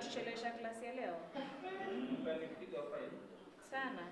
unatuchelewesha klasi ya leo. Sana.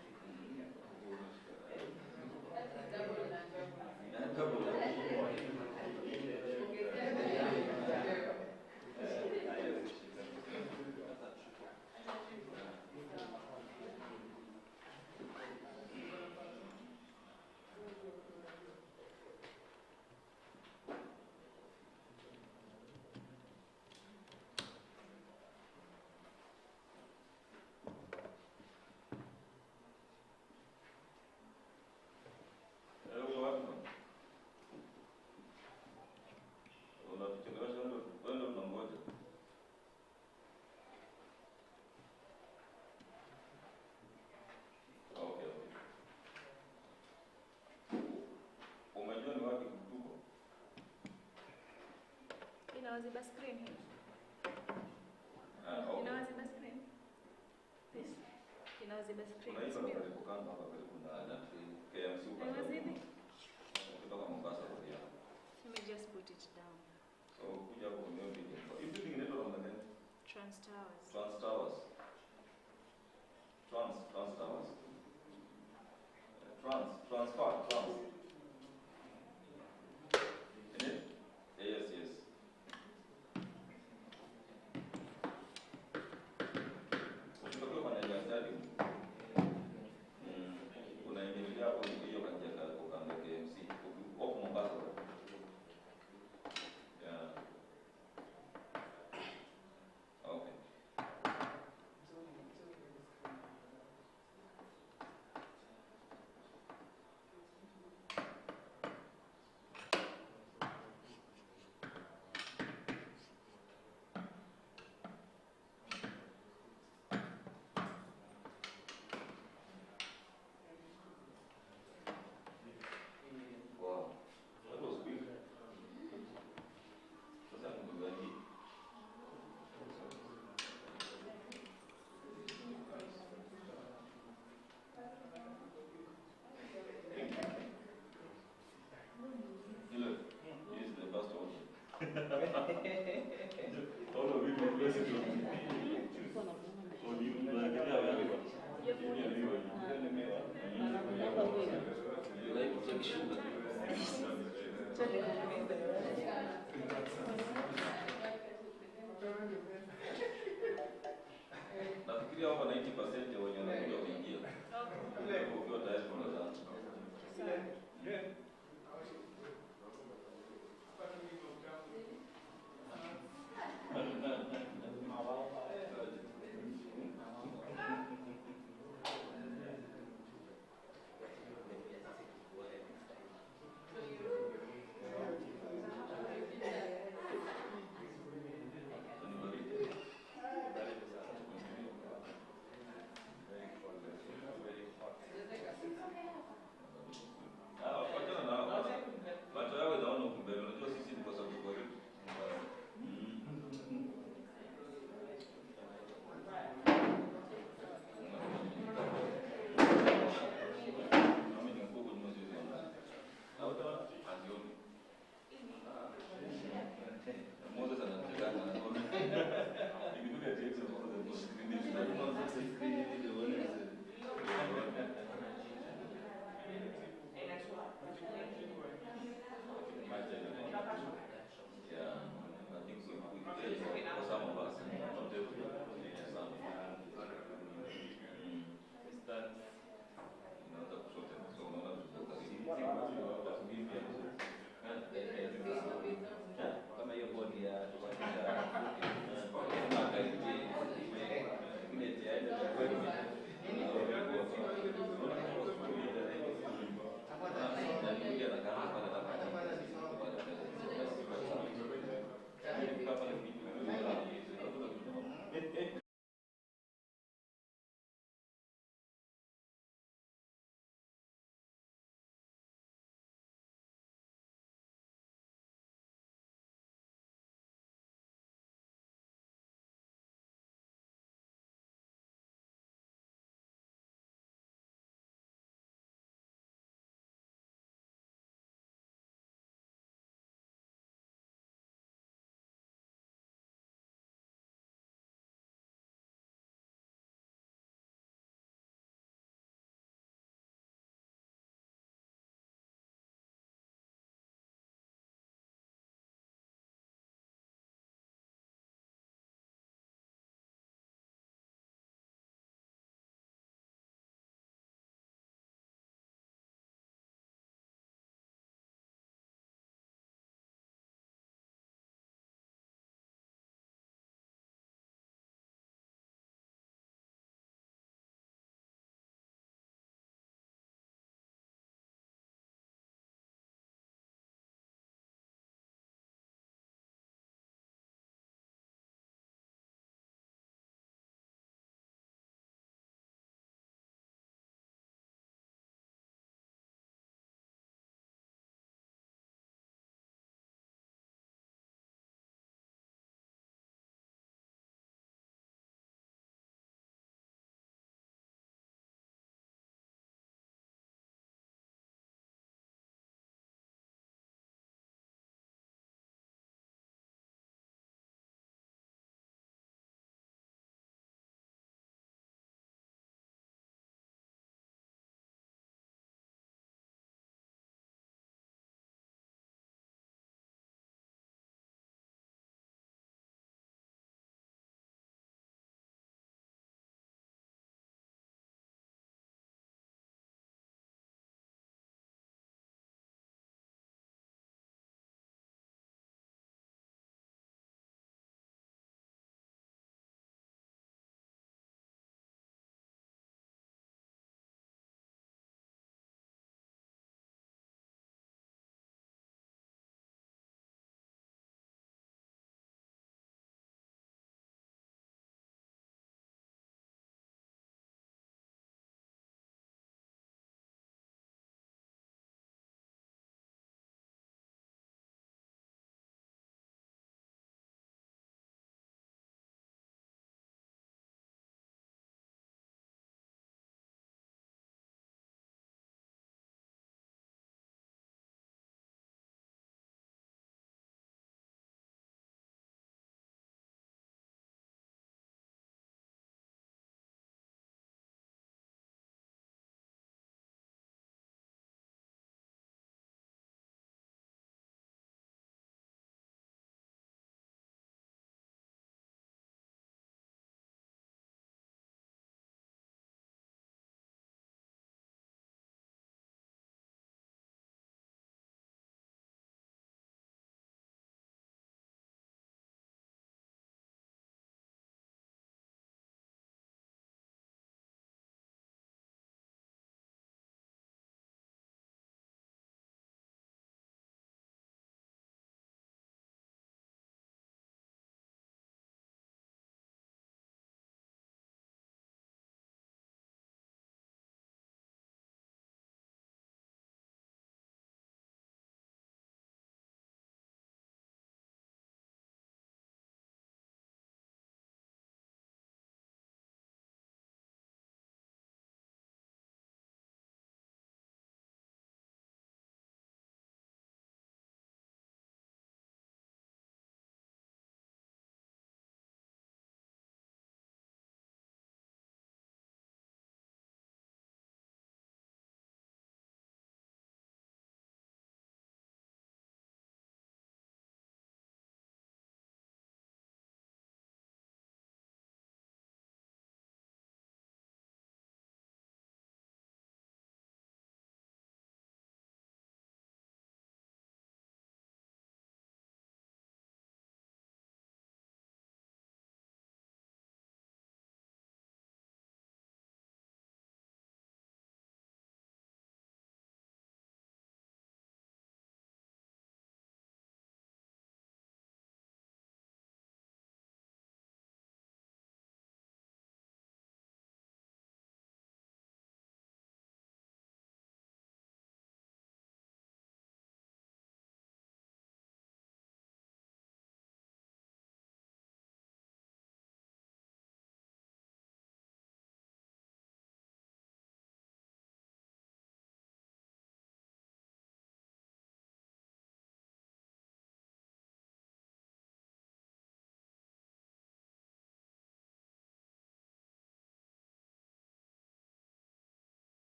Inawaziba screen hii. Okay. Inawaziba screen. This. Inawaziba screen. Unaipa na karibu kando hapa karibu na KMC Inawazibi. kutoka Mombasa pia. Let me just put it down. So kuja hapo kwa video. Hivi building inaitwa namna gani? Trans Towers. Trans Towers. Trans. Yes. Ukitoka kwa ndani ya stadium. Unaingilia hapo hiyo kanjia kwa kando KMC. Huko Mombasa. Yeah. Okay. Wow, that was quick. What's happening with that? Look, here's the first one. All of it was blessed. Nafikiria hapa 90% ya wenye wanakuja kuingia. Okay. Ukiwa tayari kuna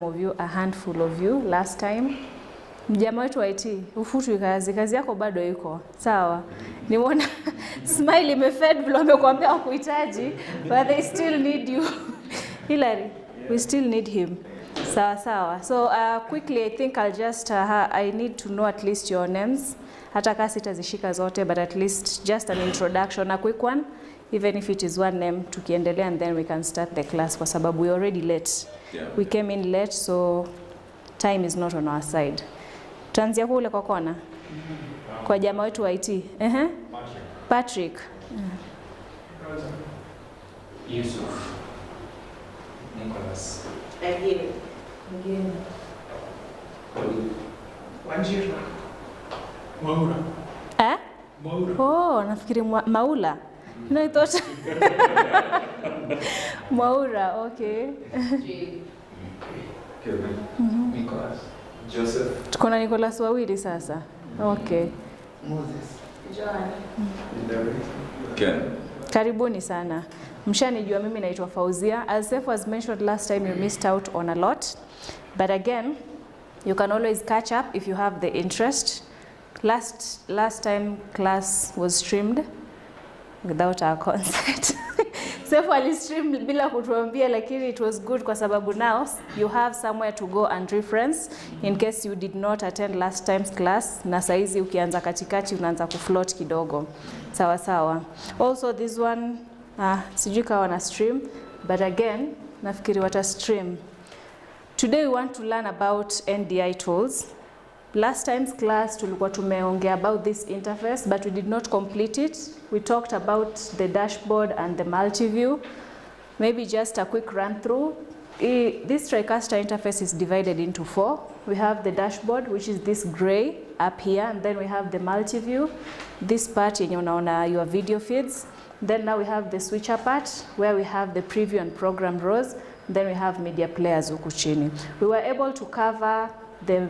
of you, a handful of you last time. Mjama wetu wa IT, ufutu kazi yako bado yuko. Sawa. Nimeona smile imefed vile wamekuambia wakuhitaji, but they still need you. Hilary, we still need him. Sawa. So quickly, I think I'll just, I need to know at least your names. Hata kasi tazishika zote, but at least just an introduction, a quick one. Even if it is one name, tukiendelea, and then we can start the class kwa sababu we already late. Yeah. We came in late, so time is not on our side. Tuanzia kule kwa kona. Kwa jamaa wetu wa IT. Patrick. Yusuf. Nicholas. Again. Wanjira. Maura. Maura. Oh, nafikiri Maula. No, I thought. Maura, okay. Kevin. Nicholas. Joseph. Tukona Nicholas wawili sasa. Okay. Moses. John. Ken. Karibuni sana. Mshanijua mimi naitwa Fauzia. As Seth was mentioned last time, you missed out on a lot. But again, you can always catch up if you have the interest. Last time class was streamed without our consent. Seth alistream bila kutuambia, lakini it was good kwa sababu now you have somewhere to go and reference in case you did not attend last time's class, na saizi ukianza katikati unaanza kufloat kidogo. Sawa. Also this one, sijui kawa na stream, but again, nafikiri wata stream. Today we want to learn about NDI tools. Last time's class tulikuwa tumeongea about this interface, but we did not complete it. We talked about the dashboard and the multi-view. Maybe just a quick run through. This Tricaster interface is divided into 4. We have the dashboard, which is this gray up here, and then we have the multi-view, this part in your video feeds. Then now we have the switcher part, where we have the preview and program rows. Then we have media players huku chini. We were able to cover the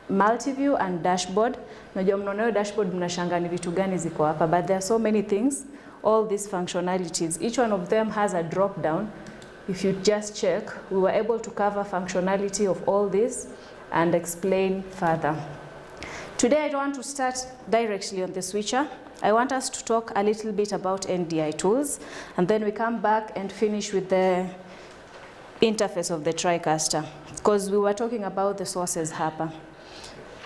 multi-view and dashboard. Najua mnaona dashboard mnashanga ni vitu gani ziko hapa, but there are so many things, all these functionalities. Each one of them has a drop down. If you just check, we were able to cover functionality of all this and explain further. Today I don't want to start directly on the switcher. I want us to talk a little bit about NDI tools, and then we come back and finish with the interface of the Tricaster, because we were talking about the sources hapa.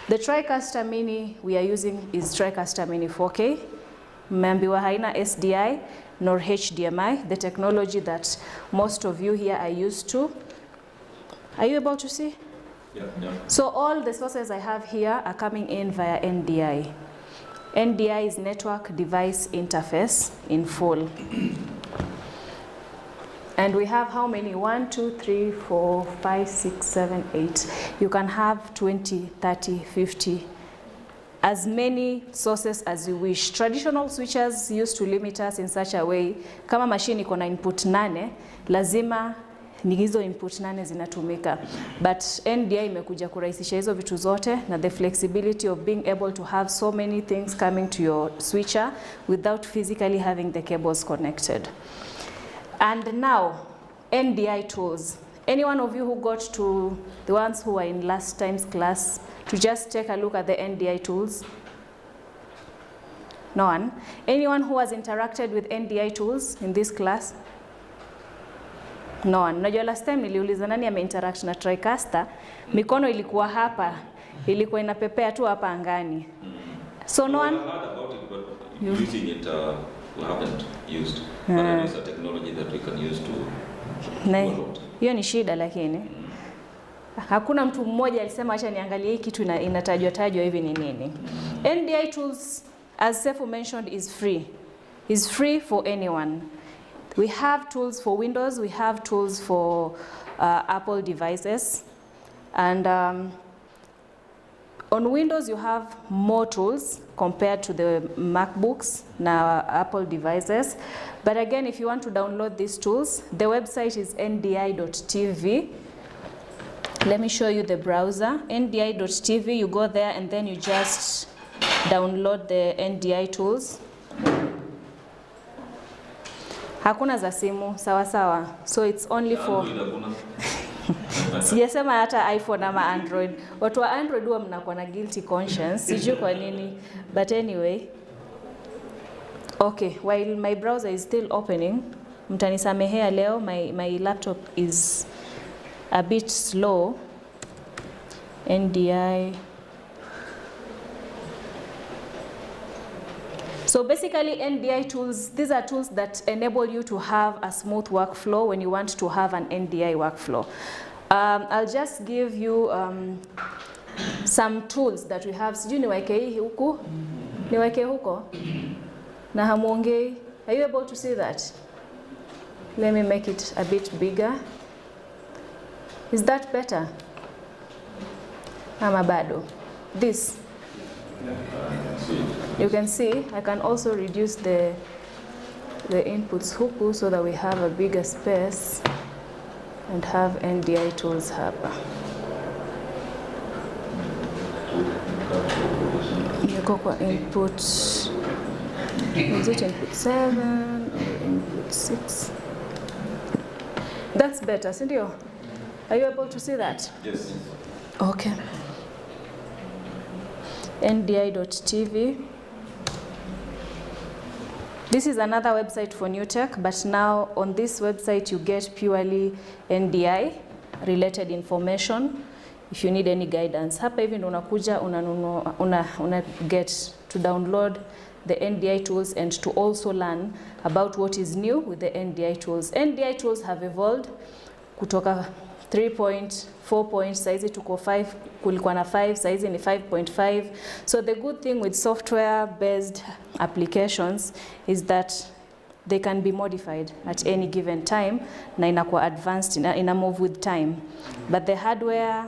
The Tricaster Mini we are using is Tricaster Mini 4K. Mmeambiwa haina SDI nor HDMI, the technology that most of you here are used to. Are you able to see? Yeah. So all the sources I have here are coming in via NDI. NDI is Network Device Interface in full. And we have how many? 1, 2, 3, 4, 5, 6, 7, 8. You can have 20, 30, 50, as many sources as you wish. Traditional switchers used to limit us in such a way, kama machine iko na input 8, lazima ni hizo input 8 zinatumika. But NDI imekuja kurahisisha hizo vitu zote, na the flexibility of being able to have so many things coming to your switcher without physically having the cables connected. And now, NDI tools. Any one of you who got to, the ones who were in last time's class, to just take a look at the NDI tools? No one? Anyone who has interacted with NDI tools in this class? No one. Najua last time niliuliza nani ame-interact na Tricaster, mikono ilikuwa hapa, ilikuwa inapepea tu hapa angani. So no one? I heard about it, but using it, we haven't used. But I know it's a technology that we can use to do a lot. Hiyo ni shida lakini. Hakuna mtu mmoja alisema acha niangalie hii kitu inatajwa hivi ni nini. NDI tools, as Sefu mentioned, is free. Is free for anyone. We have tools for Windows, we have tools for Apple devices. And on Windows you have more tools compared to the MacBooks na Apple devices. But again, if you want to download these tools, the website is ndi.tv. Let me show you the browser, ndi.tv. You go there and then you just download the NDI tools. Hakuna za simu, sawa sawa. So it's only for Sijasema hata iPhone ama Android. Watu wa Android huwa mnakuwa na guilty conscience. Sijui kwa nini. But anyway. Okay, while my browser is still opening, mtanisamehea leo, my laptop is a bit slow. NDI. So basically NDI tools, these are tools that enable you to have a smooth workflow when you want to have an NDI workflow. I'll just give you some tools that we have. Sijui niweke hii huku? Niweke huko? Na hamuongei? Are you able to see that? Let me make it a bit bigger. Is that better? Ama bado? This. You can see, I can also reduce the inputs huku so that we have a bigger space and have NDI tools hapa. Niko kwa input, is it input 7 or input 6? That's better, sindio? Are you able to see that? Yes. Okay. NDI.tv. This is another website for NewTek, but now on this website you get purely NDI related information if you need any guidance. Hapa hivi ndo unakuja una get to download the NDI tools and to also learn about what is new with the NDI tools. NDI tools have evolved kutoka 3.4 saizi tuko 5, kulikuwa na 5, saizi ni 5.5. So the good thing with software based applications is that they can be modified at any given time na inakuwa advanced, ina move with time. But the hardware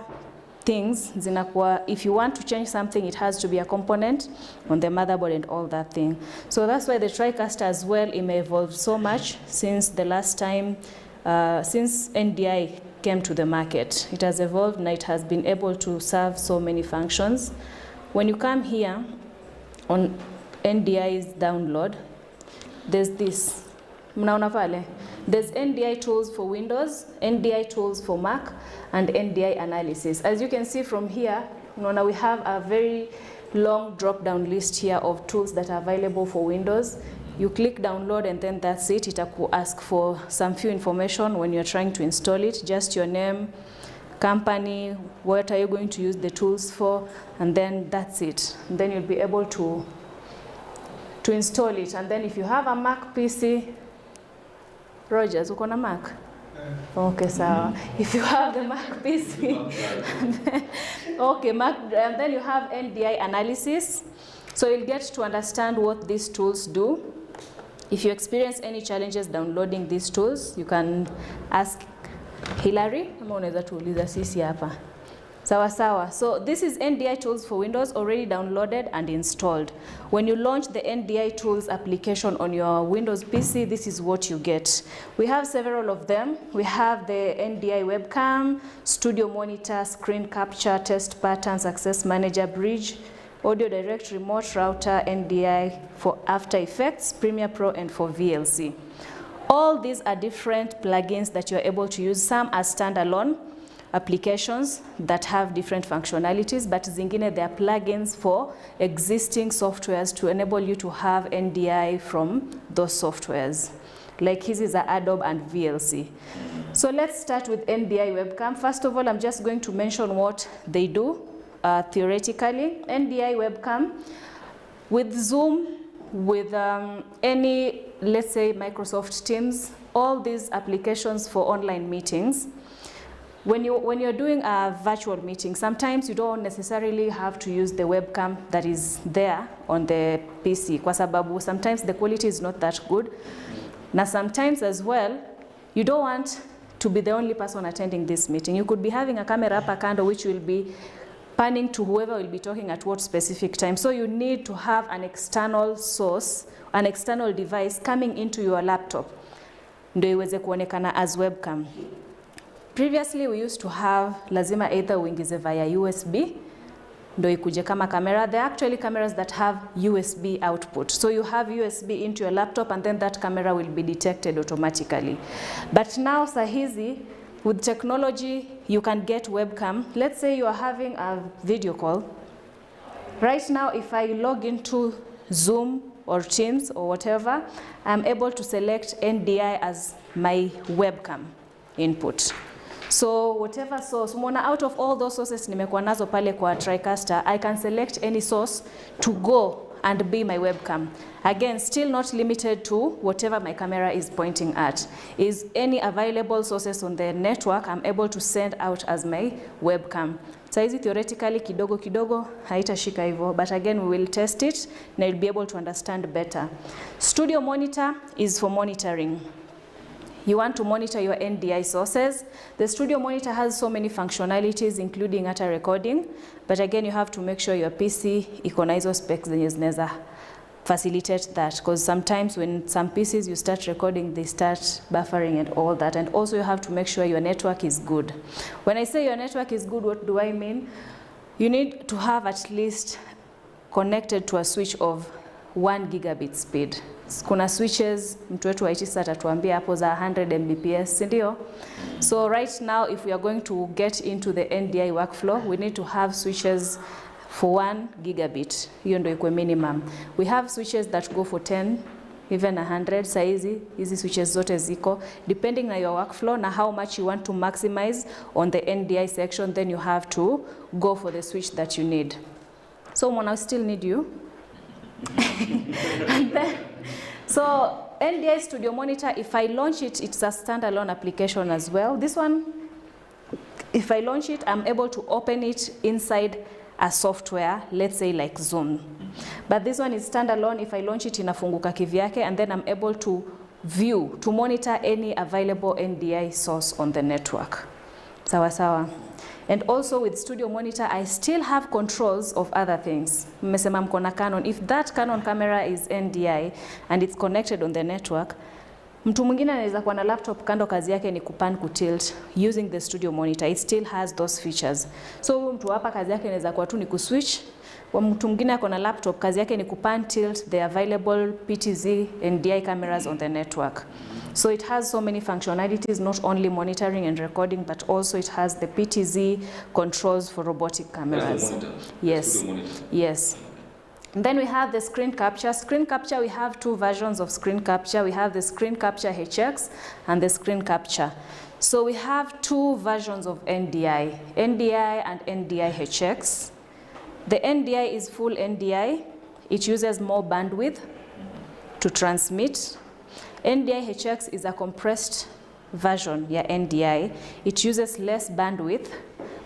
things zinakuwa, if you want to change something, it has to be a component on the motherboard and all that thing. So that's why the Tricaster as well, it may evolve so much since the last time, since NDI came to the market. It has evolved and it has been able to serve so many functions. When you come here on NDI's download, there's this. Mnaona pale? There's NDI tools for Windows, NDI tools for Mac, and NDI analysis. As you can see from here, mnaona we have a very long drop-down list here of tools that are available for Windows. You click download and then that's it. It will ask for some few information when you're trying to install it, just your name, company, what are you going to use the tools for, and then that's it. And then you'll be able to install it. And then if you have a Mac PC, Rogers, uko na Mac? Okay, so if you have the Mac PC, okay, Mac, and then you have NDI analysis. So you'll get to understand what these tools do. If you experience any challenges downloading these tools, you can ask Hillary. Sawa sawa. So this is NDI tools for Windows, already downloaded and installed. When you launch the NDI tools application on your Windows PC, this is what you get. We have several of them. We have the NDI webcam, studio monitor, screen capture, test patterns, access manager, bridge, audio direct, remote router, NDI for After Effects, Premiere Pro, and for VLC. All these are different plugins that you're able to use. Some are standalone applications that have different functionalities, but zingine they are plugins for existing softwares to enable you to have NDI from those softwares. Like his is Adobe and VLC. So let's start with NDI webcam. First of all, I'm just going to mention what they do theoretically. NDI webcam with Zoom, with any, let's say Microsoft Teams, all these applications for online meetings. When you're doing a virtual meeting, sometimes you don't necessarily have to use the webcam that is there on the PC. Kwa sababu sometimes the quality is not that good. Now sometimes as well, you don't want to be the only person attending this meeting. You could be having a camera up a candle which will be panning to whoever will be talking at what specific time. So you need to have an external source, an external device coming into your laptop ndio iweze kuonekana as webcam. Previously we used to have lazima either uingize via USB ndio ikuje kama camera. There are actually cameras that have USB output. So you have USB into your laptop and then that camera will be detected automatically. But now sahizi with technology you can get webcam. Let's say you are having a video call. Right now, if I log into Zoom or Teams or whatever, I'm able to select NDI as my webcam input. So whatever source, out of all those sources nimekuwa nazo pale kwa Tricaster, I can select any source to go and be my webcam. Again, still not limited to whatever my camera is pointing at. Is any available sources on the network I'm able to send out as my webcam. Saizi theoretically kidogo haitashika hivyo, but again we will test it and you'll be able to understand better. Studio monitor is for monitoring. You want to monitor your NDI sources. The studio monitor has so many functionalities, including auto recording, but again you have to make sure your PC iko na hizo specs zenye zinaweza facilitate that, because sometimes when some PCs you start recording, they start buffering and all that. And also you have to make sure your network is good. When I say your network is good, what do I mean? You need to have at least connected to a switch of 1 gigabit speed. Kuna switches, mtu wetu wa IT atatuambia hapo za 100 Mbps, si ndio? So right now, if we are going to get into the NDI workflow, we need to have switches for 1 gigabit. Hiyo ndio ikuwe minimum. We have switches that go for 10, even 100. Saizi, hizi switches zote ziko. Depending on your workflow na how much you want to maximize on the NDI section, then you have to go for the switch that you need. So Mona, I still need you. And then, so NDI Studio Monitor, if I launch it, it's a standalone application as well. This one, if I launch it, I'm able to open it inside a software, let's say like Zoom. But this one is standalone. If I launch it, inafunguka kivyake, and then I'm able to view, to monitor any available NDI source on the network. Sawa sawa. And also with Studio Monitor, I still have controls of other things. Mmesema mko na Canon. If that Canon camera is NDI and it's connected on the network, mtu mwingine anaweza kuwa na laptop kando kazi yake ni kupan kutilt using the Studio Monitor. It still has those features. So mtu hapa kazi yake inaweza kuwa tu ni kuswitch. Wa mtu mwingine ako na laptop kazi yake ni kupan tilt the available PTZ NDI cameras on the network. So it has so many functionalities, not only monitoring and recording, but also it has the PTZ controls for robotic cameras. Yes, yes. And then we have the screen capture. Screen capture, we have two versions of screen capture. We have the screen capture HX and the screen capture. So we have two versions of NDI, NDI and NDI HX. The NDI is full NDI. It uses more bandwidth to transmit. NDI HX is a compressed version, yeah, NDI. It uses less bandwidth,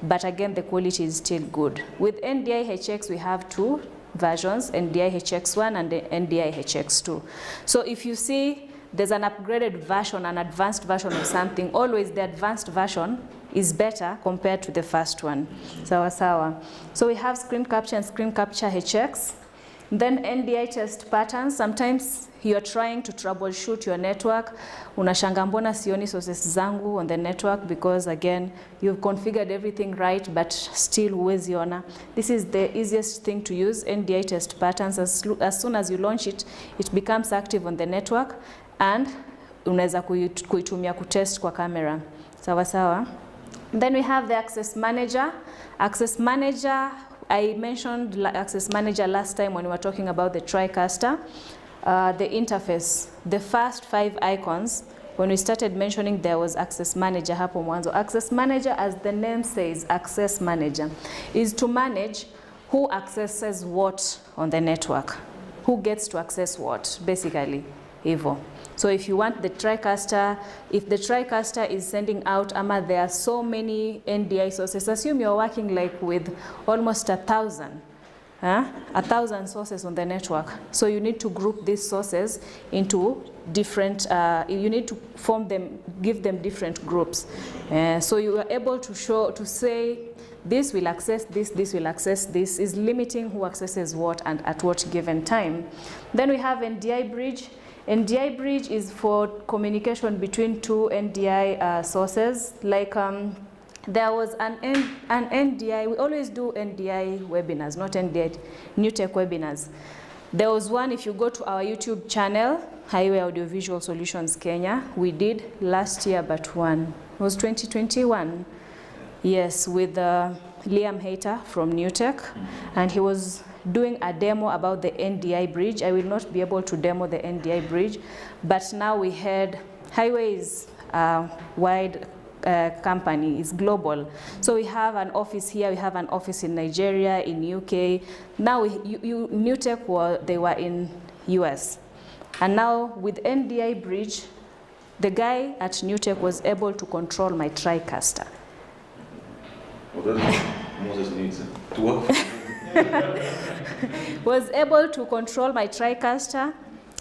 but again, the quality is still good. With NDI HX, we have two versions, NDI HX1 and the NDI HX2. So if you see there's an upgraded version, an advanced version of something, always the advanced version is better compared to the first one. Sawa sawa. So we have screen capture and screen capture HX. Then NDI test patterns. Sometimes you're trying to troubleshoot your network. Unashanga mbona sioni sources zangu on the network because again, you've configured everything right, but still huwezi ona. This is the easiest thing to use, NDI test patterns. As soon as you launch it, it becomes active on the network and unaweza kuitumia kutest kwa camera. Sawa sawa. Then we have the access manager. Access manager, I mentioned access manager last time when we were talking about the Tricaster. The interface, the first 5 icons, when we started mentioning there was access manager hapo mwanzo. Access manager, as the name says, access manager, is to manage who accesses what on the network, who gets to access what, basically, hivyo. So if you want the Tricaster, if the Tricaster is sending out, there are so many NDI sources, assume you're working like with almost 1,000. 1,000 sources on the network. So you need to group these sources into different, you need to form them, give them different groups. So you are able to say, this will access this, this will access this, is limiting who accesses what and at what given time. Then we have NDI bridge. NDI bridge is for communication between two NDI sources. Like there was an NDI, we always do NDI webinars, not NDI NewTek webinars. There was one, if you go to our YouTube channel, Highway Audiovisual Solutions Kenya, we did last year but one. It was 2021. Yes, with Liam Hayter from NewTek, and he was doing a demo about the NDI bridge. I will not be able to demo the NDI bridge, but now we had Highways wide company, is global. So we have an office here, we have an office in Nigeria, in UK. Now NewTek they were in US. And now with NDI bridge, the guy at NewTek was able to control my Tricaster. Well, Moses needs to work. Was able to control my Tricaster.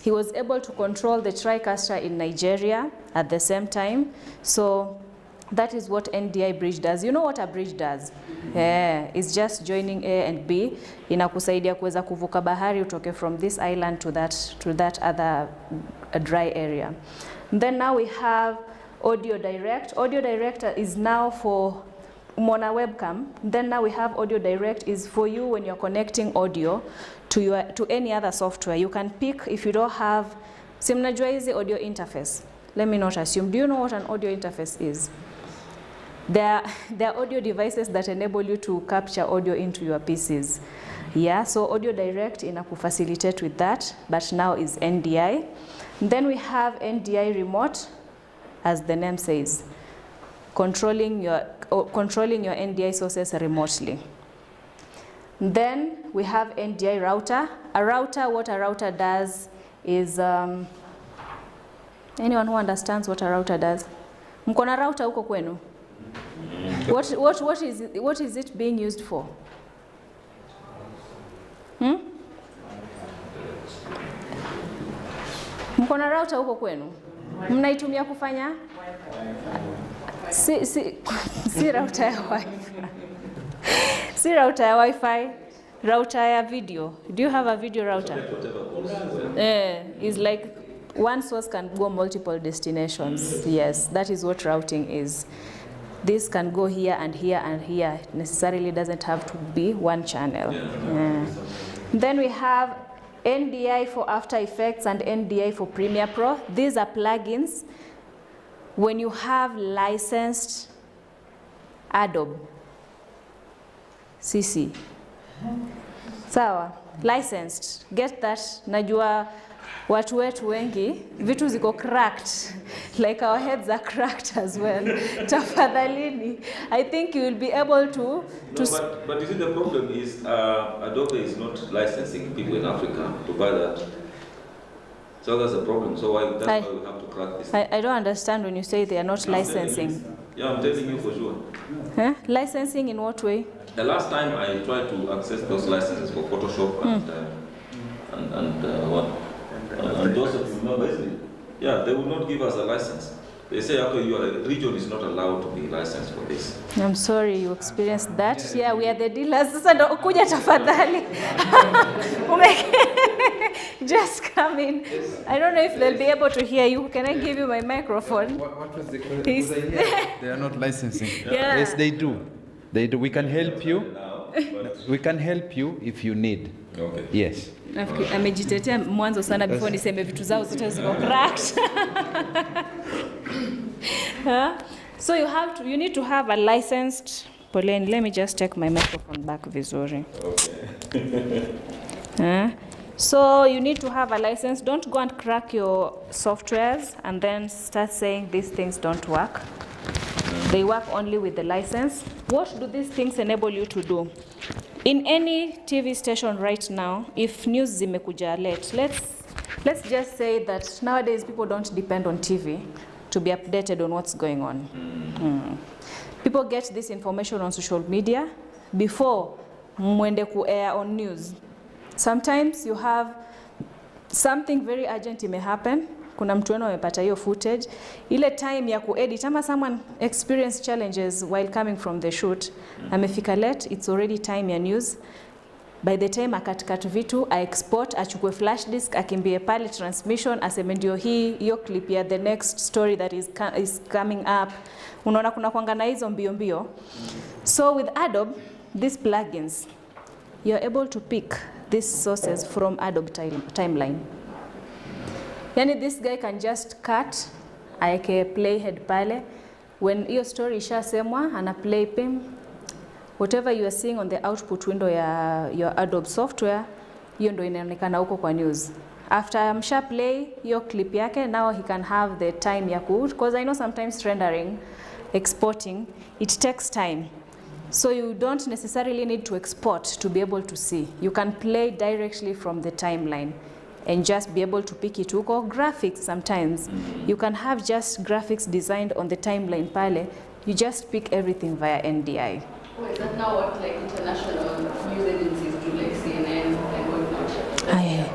He was able to control the Tricaster in Nigeria at the same time. So that is what NDI bridge does. You know what a bridge does? Yeah, it's just joining A and B. Inakusaidia kuweza kuvuka bahari utoke from this island to that other dry area. Then now we have audio direct. Audio direct is now for Mona webcam. Then now we have audio direct is for you when you're connecting audio to any other software. You can pick if you don't have simnajua hizi audio interface. Let me not assume. Do you know what an audio interface is? There are audio devices that enable you to capture audio into your PCs. Yeah, so audio direct inakufacilitate with that, but now is NDI. Then we have NDI remote, as the name says, controlling your NDI sources remotely. Then we have NDI router. What a router does is, anyone who understands what a router does? Mko na router huko kwenu? What is it being used for? Mko na router huko kwenu? Mnaitumia kufanya? Si router ya Wi-Fi. Si router ya Wi-Fi, router ya video. Do you have a video router? It's like one source can go multiple destinations. Yes, that is what routing is. This can go here and here and here. It necessarily doesn't have to be one channel. Yeah. Then we have NDI for After Effects and NDI for Premiere Pro. These are plugins. When you have licensed Adobe CC. Sawa, licensed. Get that. Najua watu wetu wengi vitu ziko cracked, like our heads are cracked as well. Tafadhalini, I think you will be able to but you see, the problem is Adobe is not licensing people in Africa to buy that. So that's the problem. So that's why we have to crack this. I don't understand when you say they are not licensing. Yeah, I'm telling you for sure. Huh? Licensing in what way? The last time I tried to access those licenses for Photoshop and what? And those of you remember, isn't it? Yeah, they will not give us a license. They say, okay, your region is not allowed to be licensed for this. I'm sorry you experienced that. Yeah, we are the dealers. Sasa ndo kuja tafadhali. Just come in. I don't know if they'll be able to hear you. Can I give you my microphone? What was the question? They are not licensing. Yeah. Yes, they do. They do. We can help you. We can help you if you need. Okay. Yes. Amejitetea mwanzo sana before niseme vitu zao zote ziko cracked. So you need to have a licensed Pauline. Let me just take my microphone back vizuri. Okay. So you need to have a license. Don't go and crack your softwares and then start saying these things don't work. They work only with the license. What do these things enable you to do? In any TV station right now, if news zimekuja late, let's just say that nowadays people don't depend on TV to be updated on what's going on. People get this information on social media before mwende ku air on news. Sometimes you have something very urgent may happen. Kuna mtu wenu amepata hiyo footage. Ile time ya kuedit, ama someone experienced challenges while coming from the shoot. Amefika late, it's already time ya news. By the time akatikatu vitu, export, achukue flash disk, akimbie pale transmission, aseme ndio hiyo clip ya the next story that is coming up. Unaona kuna kuangana hizo mbio mbio. So with Adobe, these plugins, you're able to pick these sources from Adobe timeline. Yani this guy can just cut, aeke playhead pale, when hiyo story ishasemwa, ana play pim, whatever you are seeing on the output window ya your Adobe software, hiyo ndio inaonekana huko kwa news. After amsha play hiyo clip yake, now he can have the time ya because I know sometimes rendering, exporting, it takes time. So you don't necessarily need to export to be able to see. You can play directly from the timeline and just be able to pick it huko. Graphics sometimes, you can have just graphics designed on the timeline pale. You just pick everything via NDI. Oh, is that now what like international news agencies do, like CNN and whatnot?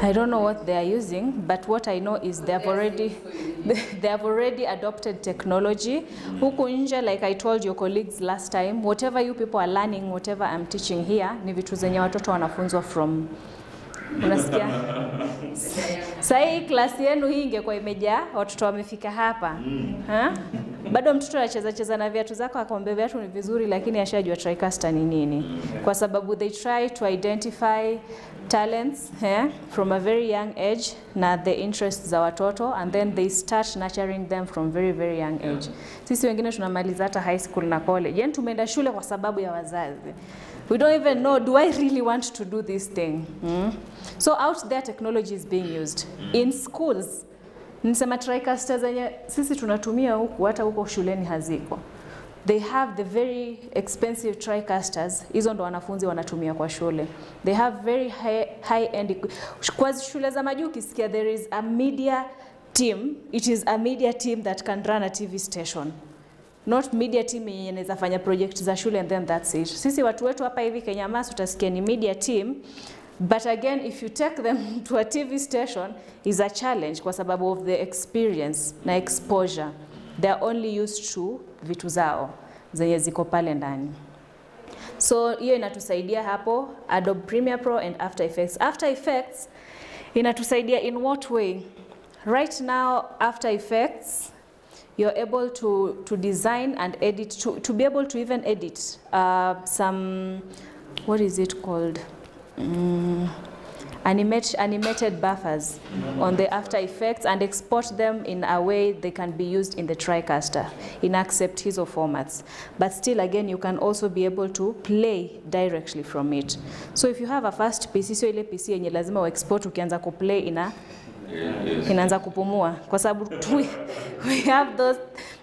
I don't know what they are using, but what I know is they have already adopted technology. Huku nje, like I told your colleagues last time, whatever you people are learning, whatever I'm teaching here, ni vitu zenye watoto wanafunzwa from, unasikia? Sai class yenu hii ingekuwa imejaa watoto wamefika hapa. Bado mtoto anacheza na viatu zako akamwambia viatu ni vizuri, lakini ashajua Tricaster ni nini. Kwa sababu they try to identify talents from a very young age na the interests za watoto, and then they start nurturing them from very very young age. Sisi wengine tunamaliza hata high school na college. Yaani tumeenda shule kwa sababu ya wazazi. We don't even know, do I really want to do this thing? So out there technology is being used. In schools, nisema Tricaster zenye sisi tunatumia huku, hata huko shuleni haziko. They have the very expensive Tricasters, hizo ndo wanafunzi wanatumia kwa shule. They have very high end. Kwa shule za majuu ukisikia there is a media team, it is a media team that can run a TV station. Not media team yenye inaweza fanya project za shule and then that's it. Sisi watu wetu hapa hivi Kenya Mass utasikia ni media team, but again if you take them to a TV station is a challenge kwa sababu of the experience na exposure. They are only used to vitu zao zenye ziko pale ndani. So hiyo inatusaidia hapo Adobe Premiere Pro and After Effects. After Effects inatusaidia in what way? Right now After Effects you're able to design and edit, to be able to even edit some, what is it called? Animated buffers on the After Effects and export them in a way they can be used in the Tricaster in accept hizo formats. But still again you can also be able to play directly from it. So if you have a fast PC, so ile PC yenye lazima u export ukianza kuplay inaanza kupumua kwa sababu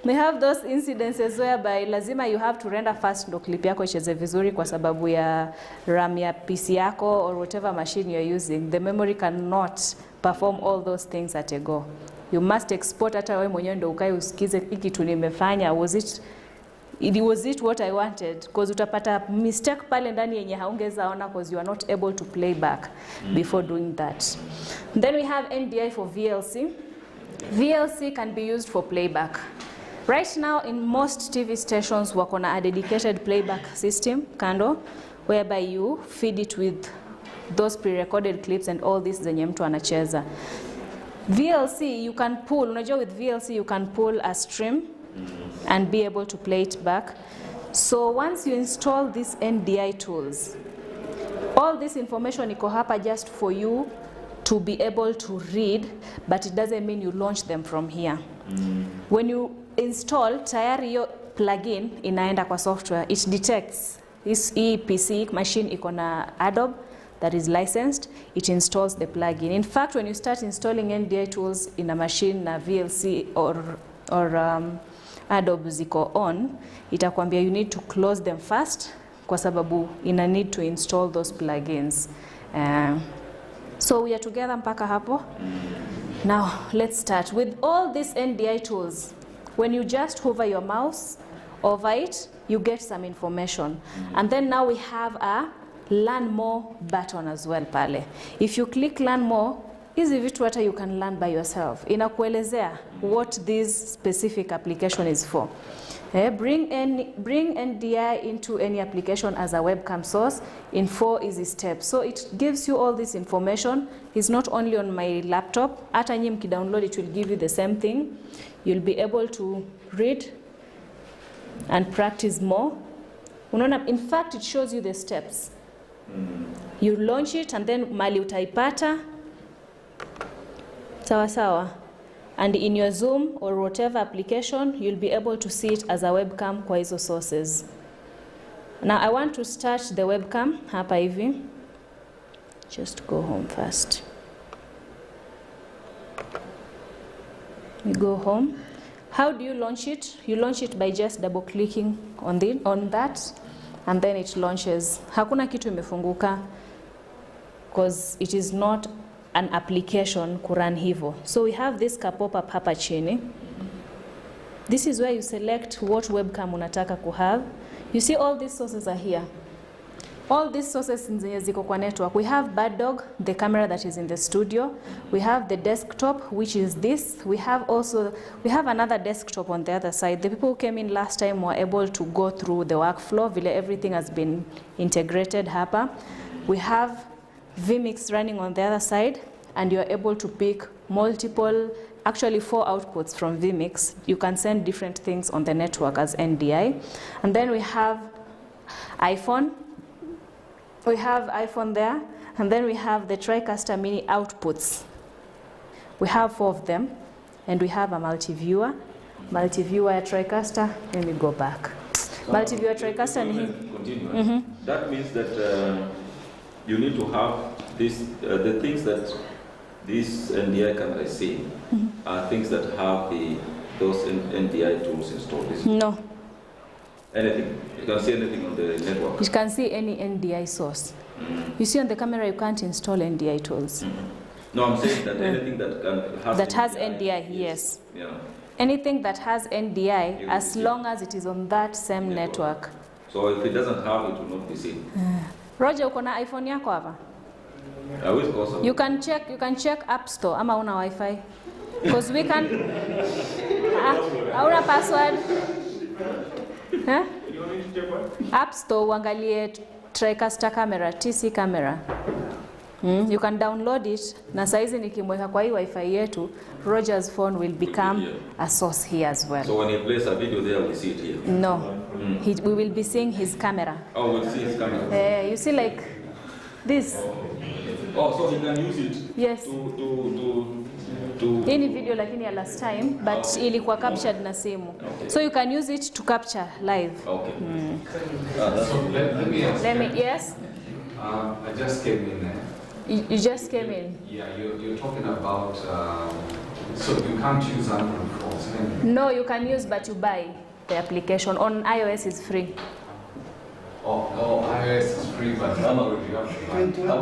we have those incidences whereby lazima you have to render fast ndo clip yako icheze vizuri kwa sababu ya RAM ya PC yako or whatever machine you're using. The memory cannot perform all those things at a go. You must export hata wewe mwenyewe ndo ukae usikize hiki tu nimefanya, was it what I wanted, because utapata mistake pale ndani yenye haungeza ona because you are not able to play back before doing that. Then we have NDI for VLC. VLC can be used for playback. Right now in most TV stations wako na a dedicated playback system kando whereby you feed it with those pre-recorded clips and all this zenye mtu anacheza. VLC you can pull, unajua with VLC you can pull a stream and be able to play it back. So once you install these NDI tools, all this information iko hapa just for you to be able to read, but it doesn't mean you launch them from here. When you install, tayari hiyo plugin inaenda kwa software. It detects this PC machine iko na Adobe that is licensed, it installs the plugin. In fact, when you start installing NDI tools in a machine na VLC or Adobe ziko on, itakwambia you need to close them first kwa sababu ina need to install those plugins. So we are together mpaka hapo. Now let's start with all these NDI tools. When you just hover your mouse over it, you get some information. And then now we have a learn more button as well pale. If you click learn more, hizi vitu hata you can learn by yourself. Inakuelezea what this specific application is for. Bring NDI into any application as a webcam source in 4 easy steps. So it gives you all this information. It's not only on my laptop. Hata nyinyi mkidownload it will give you the same thing. You'll be able to read and practice more. Unaona, in fact it shows you the steps. You launch it and then mali utaipata sawa sawa. and in your Zoom or whatever application, you'll be able to see it as a webcam kwa hizo sources. Now I want to start the webcam hapa hivi. Just go home first. We go home. How do you launch it? You launch it by just double clicking on that, and then it launches. Hakuna kitu imefunguka because it is not an application kuran hivo. So we have this ka pop-up hapa chini. This is where you select what webcam unataka kuhave. You see all these sources are here. All these sources zenye ziko kwa network. We have Bird Dog, the camera that is in the studio. We have the desktop, which is this. We have another desktop on the other side. The people who came in last time were able to go through the workflow. Everything has been integrated hapa. We have vMix running on the other side, and you're able to pick multiple, actually 4 outputs from vMix. You can send different things on the network as NDI. And then we have iPhone. We have iPhone there, and then we have the Tricaster mini outputs. We have 4 of them, and we have a multi-viewer. Multi-viewer Tricaster, let me go back. Multi-viewer Tricaster. Continue. That means that you need to have this, the things that this NDI camera is seeing are things that have those NDI tools installed. No. Anything. You can see anything on the network. You can see any NDI source. You see on the camera you can't install NDI tools. No, I'm saying that anything that has NDI, yes. Yeah. Anything that has NDI, as long as it is on that same network. So if it doesn't have, it will not be seen. Roger, uko na iPhone yako hapa? You can check App Store ama una Wi-Fi. Because we can hauna password. Huh? App Store uangalie Tricaster camera, TC camera. You can download it. Na saizi nikimweka kwa hii Wi-Fi yetu, Roger's phone will become a source here as well. So when he plays a video there, we see it here? No. We will be seeing his camera. Oh, we'll see his camera. You see like this. Oh, so he can use it? Yes. Hii ni video lakini ya last time, but ilikuwa captured na simu. Okay. So you can use it to capture live. Okay. So let me yes? I just came in there. You just came in? Yeah, you're talking about, so you can't use Android phones, can you? No, you can use, but you buy the application. On iOS it's free. Oh, iOS is free, but Android you have to buy.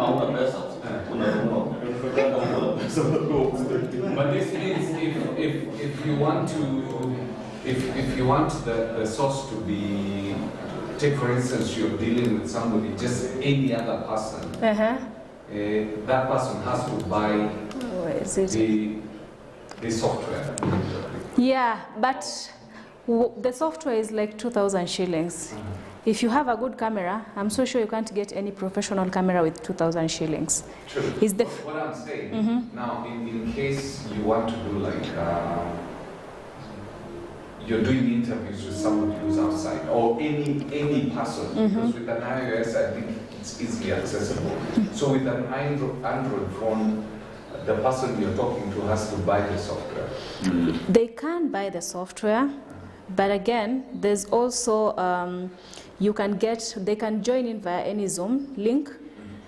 But this means if you want to, if you want the source to be, take for instance, you're dealing with somebody, just any other person, that person has to buy the software. Yeah, but the software is like 2,000 shillings. If you have a good camera, I'm so sure you can't get any professional camera with 2,000 shillings. True. What I'm saying, now in case you want to do like, you're doing interviews with somebody who's outside, or any person, because with an iOS, I think it's easily accessible. So with an Android phone, the person you're talking to has to buy the software. They can buy the software, but again, there's also, they can join in via any Zoom link,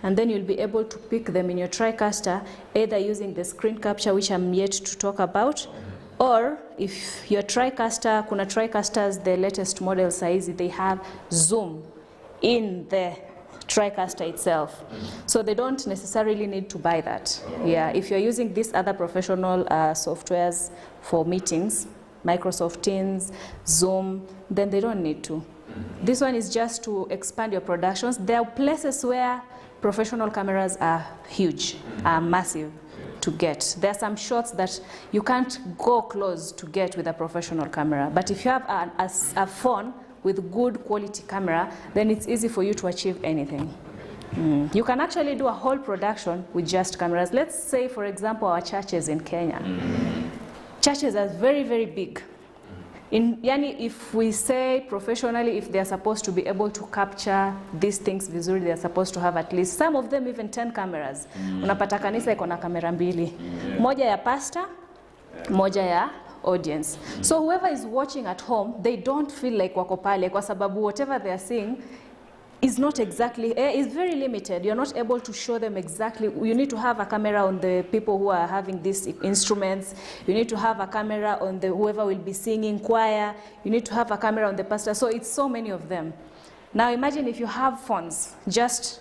and then you'll be able to pick them in your Tricaster, either using the screen capture, which I'm yet to talk about, or if your Tricaster, kuna Tricasters, the latest model saizi, they have Zoom in the Tricaster itself. So they don't necessarily need to buy that. Yeah, if you're using these other professional softwares for meetings, Microsoft Teams, Zoom, then they don't need to. This one is just to expand your productions. There are places where professional cameras are huge, are massive to get. There are some shots that you can't go close to get with a professional camera. But if you have a phone with good quality camera, then it's easy for you to achieve anything. You can actually do a whole production with just cameras. Let's say, for example, our churches in Kenya. Churches are very, very big. If we say professionally, if they are supposed to be able to capture these things vizuri, they are supposed to have at least, some of them even 10 cameras. Unapata kanisa iko na kamera mbili. Moja ya pastor, moja ya audience. So whoever is watching at home, they don't feel like wako pale kwa sababu whatever they are seeing is not exactly, is very limited. You're not able to show them exactly. You need to have a camera on the people who are having these instruments. You need to have a camera on the whoever will be singing choir. You need to have a camera on the pastor. So it's so many of them. Now imagine if you have phones, just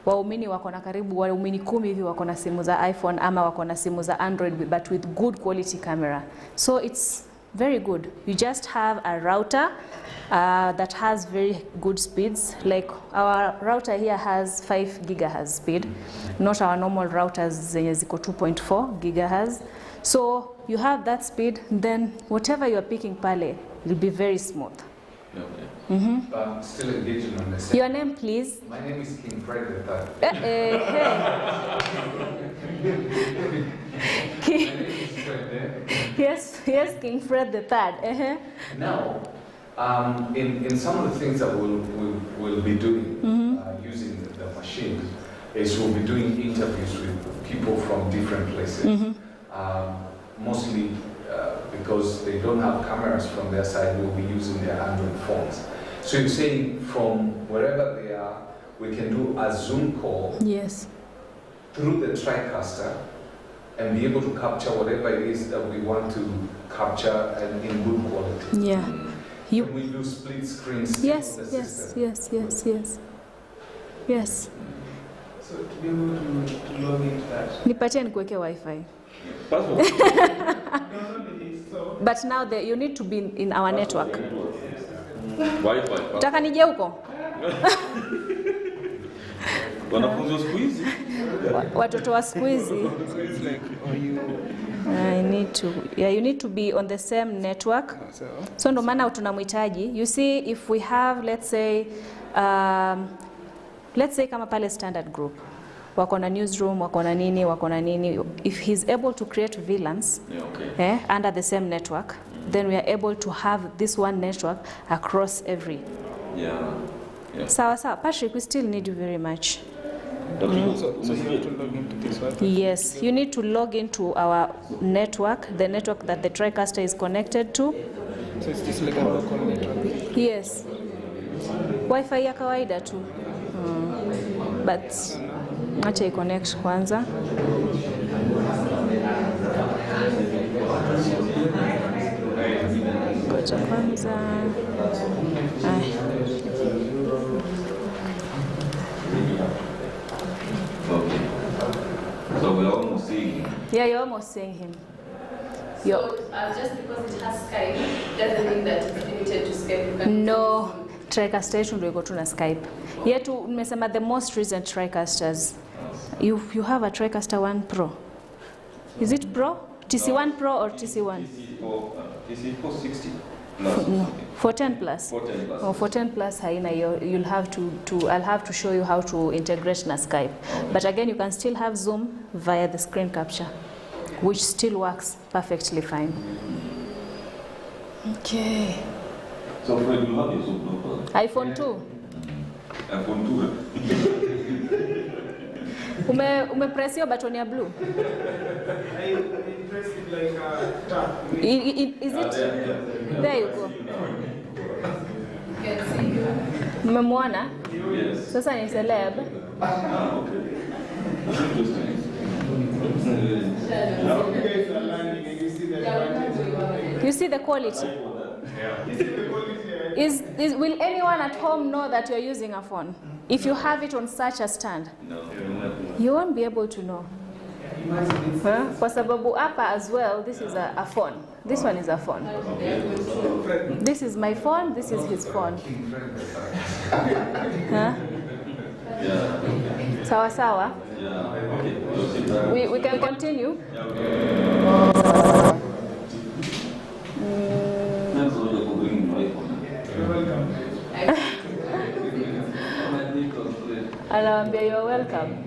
waumini wako na karibu waumini 10 hivi wako na simu za iPhone ama wako na simu za Android, but with good quality camera. So it's very good. You just have a router that has very good speeds. Like our router here has 5 gigahertz speed, not our normal routers zenye ziko 2.4 gigahertz. So you have that speed, then whatever you are picking pale will be very smooth. Okay. But I'm still engaging on the same. Your name, please? My name is King Fred III. Hey. My name is Fred, Yes, King Fred III. Now, in some of the things that we'll be doing using the machine is we'll be doing interviews with people from different places. Mostly because they don't have cameras from their side, we'll be using their Android phones. So you're saying from wherever they are, we can do a Zoom call through the Tricaster and be able to capture whatever it is that we want to capture and in good quality. Yeah. Can we do split screens? Yes. So to be able to log into that. Nipatie nikuweke Wi-Fi. But now you need to be in our network. Wi-Fi. Utaka nije huko? Wanafunzi wa siku hizi. Watoto wa siku hizi. You need to be on the same network. So ndo maana tunamhitaji. You see, if we have, let's say kama pale standard group, wako na newsroom, wako na nini, if he's able to create VLANs under the same network, then we are able to have this one network across every. Sawa. Patrick, we still need you very much. So you have to log into this Wi-Fi? Yes, you need to log into our network, the network that the Tricaster is connected to. So it's just like a local network? Yes. Wi-Fi ya kawaida tu. But acha i-connect kwanza. Ngoja kwanza. Okay. So we're almost seeing him. Yeah, you're almost seeing him. So just because it has Skype doesn't mean that it's limited to Skype. No, Tricaster yetu ndio iko tu na Skype. Yetu nimesema the most recent Tricasters. You have a Tricaster 1 Pro. Is it Pro? TC1 Pro or TC1? TC460. No, 410 plus. 410 plus. Oh, 410 plus haina you'll have I'll have to show you how to integrate na Skype. But again, you can still have Zoom via the screen capture, which still works perfectly fine. Okay. So Fred, you have your Zoom number? iPhone 2. iPhone 2. Umepress your button ya blue? I pressed it like a tap. Is it? There you go. You can see. Umemwona? Yes. Sasa ni celeb. Okay. You see the quality? Will anyone at home know that you're using a phone? If you have it on such a stand? No. You won't be able to know. Kwa sababu hapa as well, this is a phone. This one is a phone. This is my phone, this is his phone. Sawa sawa? We can continue. Anawambia you're welcome.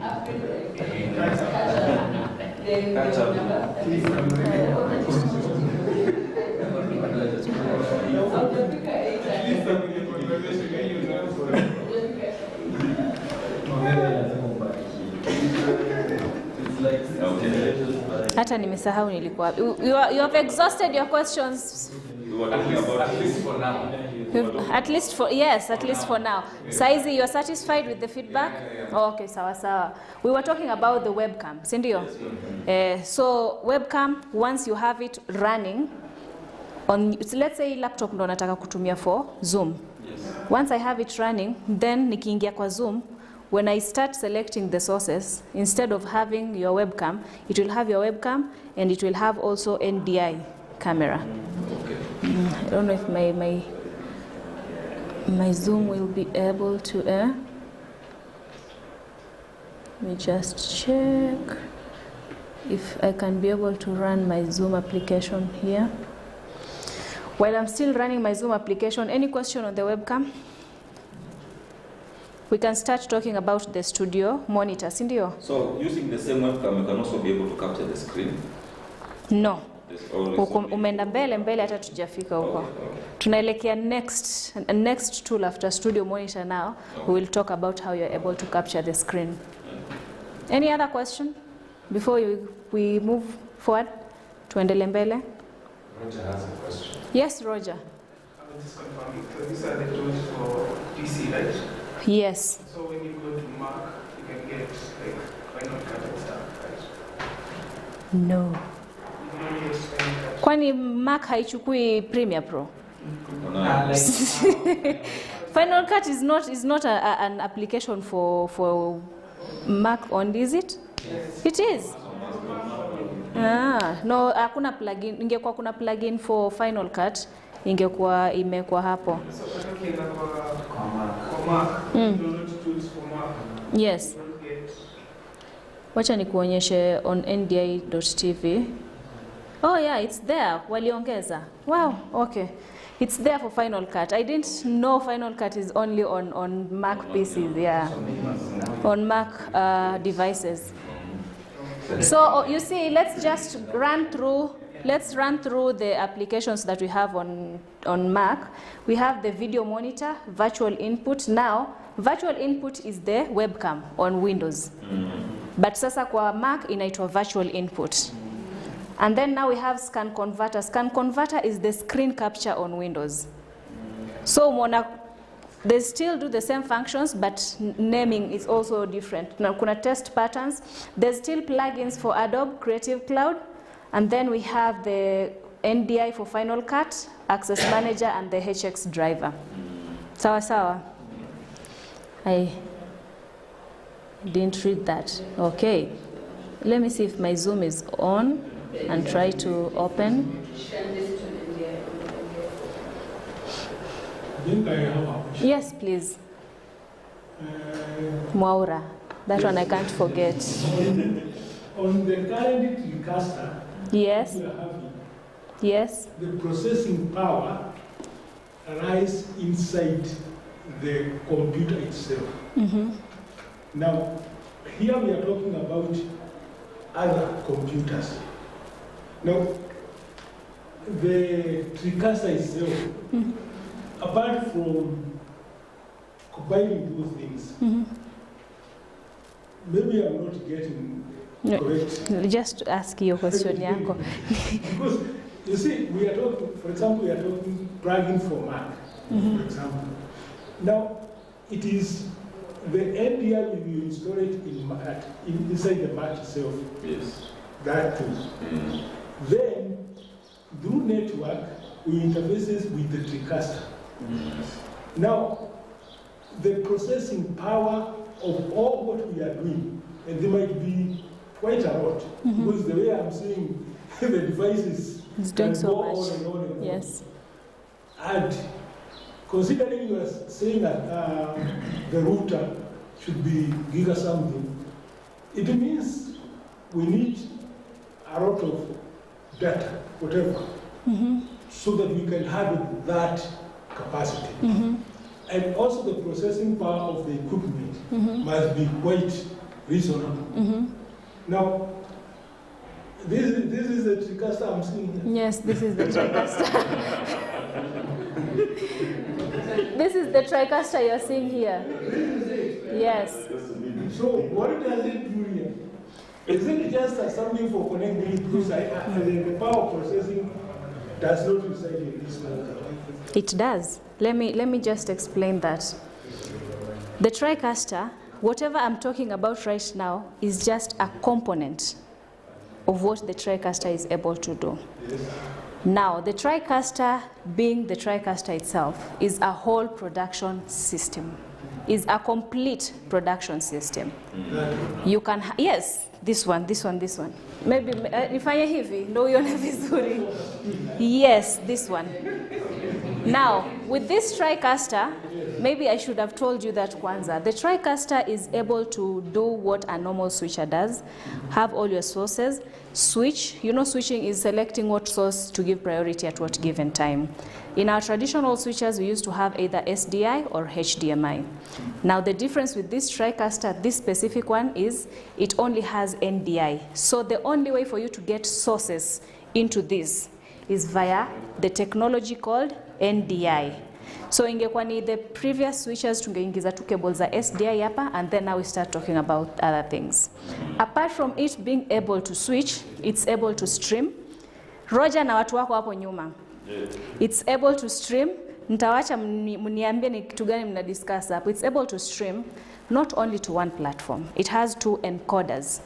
Hata hata nimesahau nilikuwa wapi. You have exhausted your questions. We were talking about At least for now. At least for, yes, at least for now. Saizi, you're satisfied with the feedback? Oh, okay, sawa sawa. We were talking about the webcam, sindio? So webcam, once you have it running on, let's say laptop ndo nataka kutumia for Zoom. yes. Once I have it running, then nikiingia kwa Zoom, when I start selecting the sources, instead of having your webcam, it will have your webcam and it will have also NDI camera. Okay. I don't know if my Zoom will be able to let me just check if I can be able to run my Zoom application here. While I'm still running my Zoom application, any question on the webcam? We can start talking about the studio monitor, sindio? So using the same webcam, you can also be able to capture the screen. No. There's always Umeenda mbele hata tujafika huko. Tunaelekea next tool after studio monitor now. We will talk about how you're able to capture the screen. Any other question before we move forward? Tuendele mbele. Roger has a question. Yes, Roger. I was just confirming. So these are the tools for PC, right? Yes. So when you go to Mac, you can get like Final Cut and stuff, right? No. You don't get Final Cut. Kwani Mac haichukui Premiere Pro? Like, Final Cut is not an application for Mac only, is it? Yes. It is. No, hakuna plugin. Ingekuwa kuna plugin for Final Cut, ingekuwa imekuwa hapo. So ukienda kwa Mac, download tools for Mac. Yes. You don't get. Wacha nikuonyeshe on ndi.tv. Oh yeah, it's there. Waliongeza. Wow, okay. It's there for Final Cut. I didn't know Final Cut is only on Mac PCs, yeah. On Mac devices. So you see, let's run through the applications that we have on Mac. We have the video monitor, virtual input. Now, virtual input is the webcam on Windows. But sasa kwa Mac inaitwa virtual input. And then now we have scan converter. Scan converter is the screen capture on Windows. So they still do the same functions, but naming is also different. Now, kuna test patterns. There's still plugins for Adobe Creative Cloud. And then we have the NDI for Final Cut, Access Manager, and the HX driver. Sawa sawa. I didn't read that. Okay. Let me see if my Zoom is on and try to open. Then I have a question. Yes, please. Mwaura. That one I can't forget. On the current Tricaster, Yes. we are having, Yes. the processing power lies inside the computer itself. Now, here we are talking about other computers. Now, the Tricaster itself, apart from combining those things, maybe I'm not getting No, correct. just ask your question, yako. Because you see, we are talking, for example, we are talking plugin for Mac, for example. Now, it is the NDI will be installed inside the Mac itself. Yes. That too. Then, through network, we interfaces with the Tricaster. Now, the processing power of all what we are doing, and there might be quite a lot, because the way I'm seeing the devices It's doing can so go much. on and on and on. Yes. And considering you are saying that the router should be giga something, it means we need a lot of data, whatever, so that we can handle that capacity. And also the processing power of the equipment must be quite reasonable. Now, this is the Tricaster I'm seeing here. Yes, this is the Tricaster. This is the Tricaster you're seeing here. Yes. So what does it do here? Is it just something for connecting because the power processing does not reside in this router? It does. Let me just explain that. The Tricaster, whatever I'm talking about right now, is just a component of what the Tricaster is able to do. Now, the Tricaster, being the Tricaster itself, is a whole production system, is a complete production system. You can, yes, this one. Maybe, nifanye hivi, ndio uone vizuri. Yes, this one. Now, with this Tricaster, maybe I should have told you that kwanza. The Tricaster is able to do what a normal switcher does. Have all your sources, switch. You know, switching is selecting what source to give priority at what given time. In our traditional switchers, we used to have either SDI or HDMI. Now, the difference with this Tricaster, this specific one, is it only has NDI. So the only way for you to get sources into this is via the technology called NDI. So ingekuwa ni the previous switches tungeingiza tu cables za SDI hapa, and then now we start talking about other things. Apart from it being able to switch, it's able to stream. Roger na watu wako hapo nyuma. It's able to stream. Nitawacha mniambie ni kitu gani mna discuss hapo. It's able to stream not only to one platform. It has 2 encoders.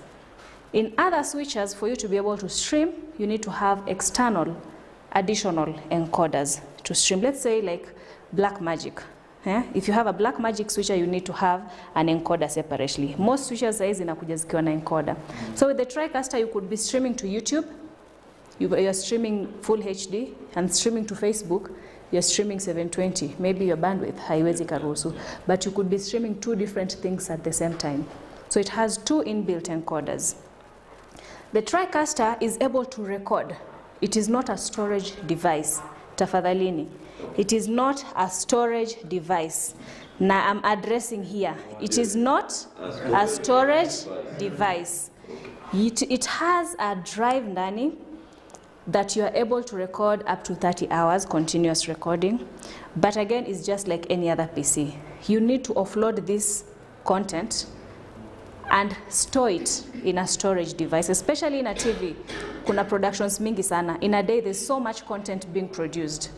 In other switches, for you to be able to stream, you need to have external additional encoders to stream. Let's say like Blackmagic. If you have a Blackmagic switcher, you need to have an encoder separately. Most switchers size zinakuja zikiwa na encoder. So with the Tricaster, you could be streaming to YouTube. You're streaming full HD, and streaming to Facebook, you're streaming 720. Maybe your bandwidth haiwezi karuhusu, but you could be streaming 2 different things at the same time. So it has 2 inbuilt encoders. The Tricaster is able to record. It is not a storage device. Tafadhalini. It is not a storage device. Now I'm addressing here. It is not a storage device. It has a drive ndani that you are able to record up to 30 hours continuous recording. But again, it's just like any other PC. You need to offload this content and store it in a storage device, especially in a TV. Kuna productions mingi sana. In a day, there's so much content being produced.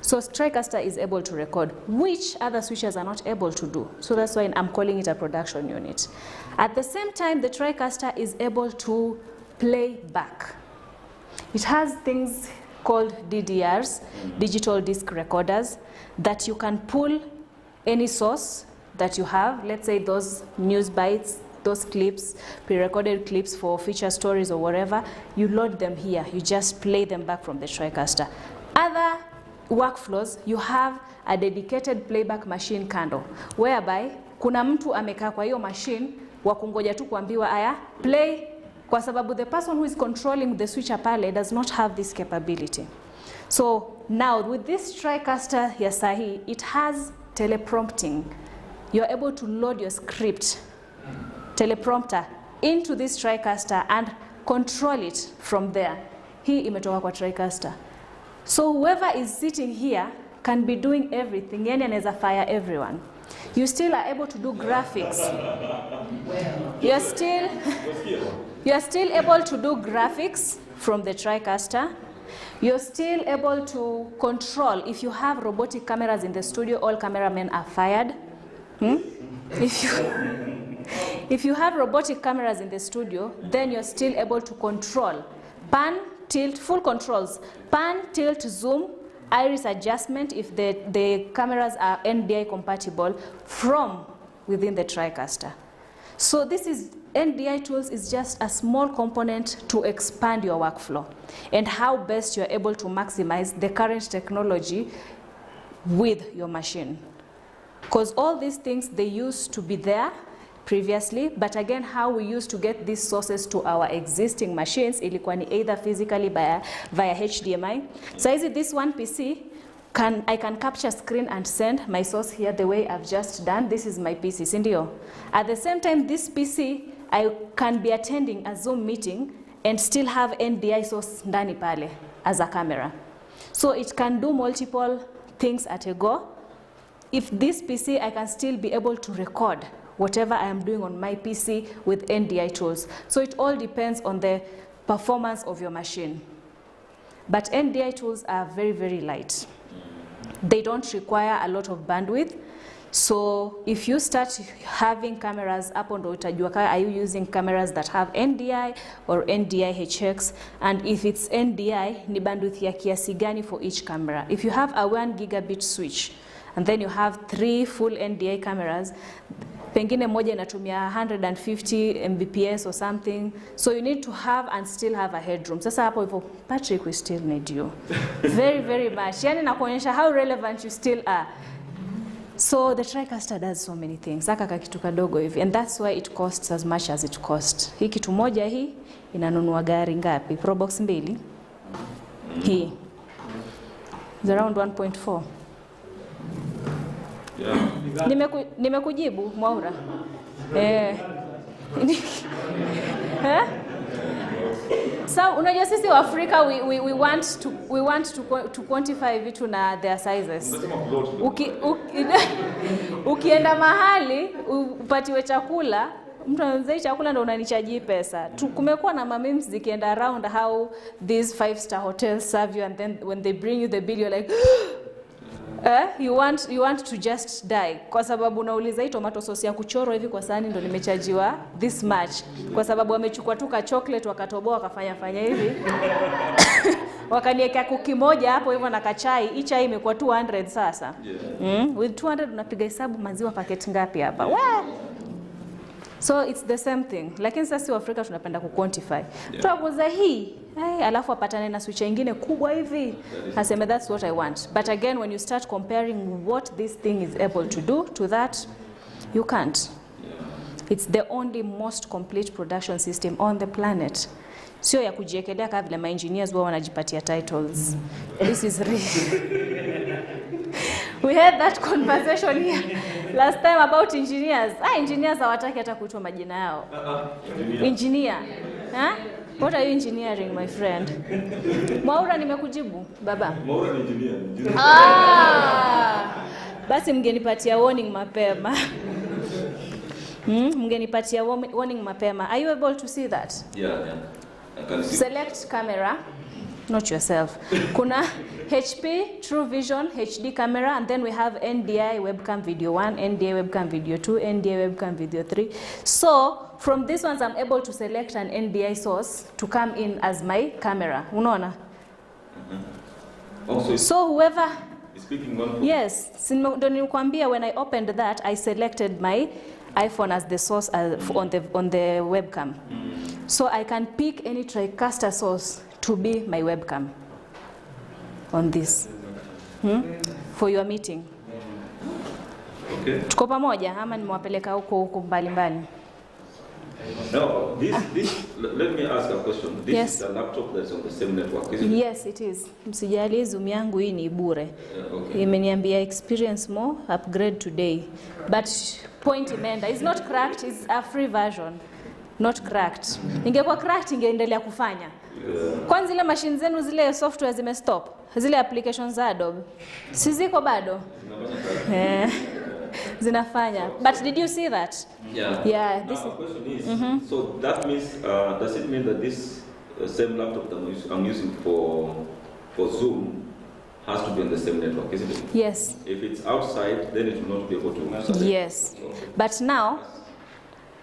So Tricaster is able to record, which other switchers are not able to do. So that's why I'm calling it a production unit. At the same time, the Tricaster is able to play back. It has things called DDRs, digital disc recorders, that you can pull any source that you have. Let's say those news bites, those clips, pre-recorded clips for feature stories or whatever, you load them here. You just play them back from the Tricaster. Other workflows, you have a dedicated playback machine kando, whereby kuna mtu amekaa kwa hiyo machine wa kungoja tu kuambiwa aya play, kwa sababu the person who is controlling the switcher pale does not have this capability. So now with this Tricaster ya sahi, it has teleprompting. You're able to load your script teleprompter into this Tricaster and control it from there. Hii imetoka kwa Tricaster. So whoever is sitting here can be doing everything. Yani anaweza fire everyone. You still are able to do graphics. You're still able to do graphics from the Tricaster. You're still able to control. If you have robotic cameras in the studio, all cameramen are fired. If you have robotic cameras in the studio, then you're still able to control. Pan, tilt, full controls. Pan, tilt, zoom, iris adjustment if the cameras are NDI compatible from within the Tricaster. So this is, NDI tools is just a small component to expand your workflow and how best you're able to maximize the current technology with your machine. Because all these things, they used to be there previously, but again, how we used to get these sources to our existing machines, ilikuwa ni either physically via HDMI. So is it this one PC, I can capture screen and send my source here the way I've just done. This is my PC, sindio. At the same time, this PC, I can be attending a Zoom meeting and still have NDI source ndani pale as a camera. So it can do multiple things at a go. If this PC, I can still be able to record whatever I am doing on my PC with NDI tools. So it all depends on the performance of your machine. But NDI tools are very, very light. They don't require a lot of bandwidth. So if you start having cameras up on utajua, are you using cameras that have NDI or NDI HX? And if it's NDI, ni bandwidth ya kiasi gani for each camera? If you have a 1 gigabit switch, and then you have 3 full NDI cameras, pengine moja inatumia 150 Mbps or something. So you need to have and still have a headroom. Sasa hapo hivyo, Patrick, we still need you. Very, very much. Yani nakuonyesha how relevant you still are. So the Tricaster does so many things. Saka kakitu kadogo hivi. And that's why it costs as much as it costs. Hii kitu moja hii inanunua gari ngapi? Probox 2. Hii. It's around 1.4. Yeah. Nimekujibu Mwaura. So unajua sisi wa Afrika we want to quantify vitu na their sizes. Ukienda mahali upatiwe chakula, mtu anauza chakula ndo unanichaji pesa. Kumekuwa na memes zikienda around how these 5-star hotels serve you, and then when they bring you the bill you're like you want to just die kwa sababu unauliza hii tomato sauce ya kuchorwa hivi kwa sahani ndo nimechajiwa this much, kwa sababu wamechukua tu ka chocolate wakatoboa wakafanya hivi wakaniweka kuki moja hapo hivyo na kachai. Hii chai imekuwa 200 sasa. With 200 unapiga hesabu maziwa packet ngapi hapa? So it's the same thing. Lakini sasa wa Afrika tunapenda ku quantify. Tuabuza hii, alafu apatane na switch nyingine kubwa hivi. Aseme that's what I want. But again, when you start comparing what this thing is able to do to that, you can't. It's the only most complete production system on the planet. Sio ya kujiekelea kama vile ma engineers wao wanajipatia titles. This is real. We had that conversation here last time about engineers. Engineers hawataki hata kuitwa majina yao. Engineer. What are you engineering, my friend? Mwaura, nimekujibu baba. Mwaura ni engineer. Basi mngenipatia warning mapema. Mngenipatia warning mapema. Are you able to see that? Yeah. I can see. Select camera. Not yourself. Kuna HP True Vision HD camera, and then we have NDI webcam video 1, NDI webcam video 2, NDI webcam video 3. So from these ones I'm able to select an NDI source to come in as my camera. Unaona? Also, so whoever is speaking one. Yes, ndo nilikwambia when I opened that I selected my iPhone as the source on the webcam. So I can pick any Tricaster source to be my webcam on this for your meeting. Okay. Tuko pamoja ama nimewapeleka huko mbali mbali? No, let me ask a question. This Yes. is a laptop that's on the same network, isn't it? Yes, it is. Msijali, Zoom yangu hii ni bure. Okay. Imeniambia experience more, upgrade today. But point imeenda. It's not cracked, it's a free version. Not cracked. Ingekuwa cracked ingeendelea kufanya. Kwanza zile machine zenu zile software zimestop. Zile applications za Adobe. Si ziko bado? Zinafanya. But did you see that? Yeah. Yeah. Now, the question is, so that means, does it mean that this same laptop that I'm using for Zoom has to be on the same network, isn't it? Yes. If it's outside, then it will not be able to select. Yes. Okay. But now,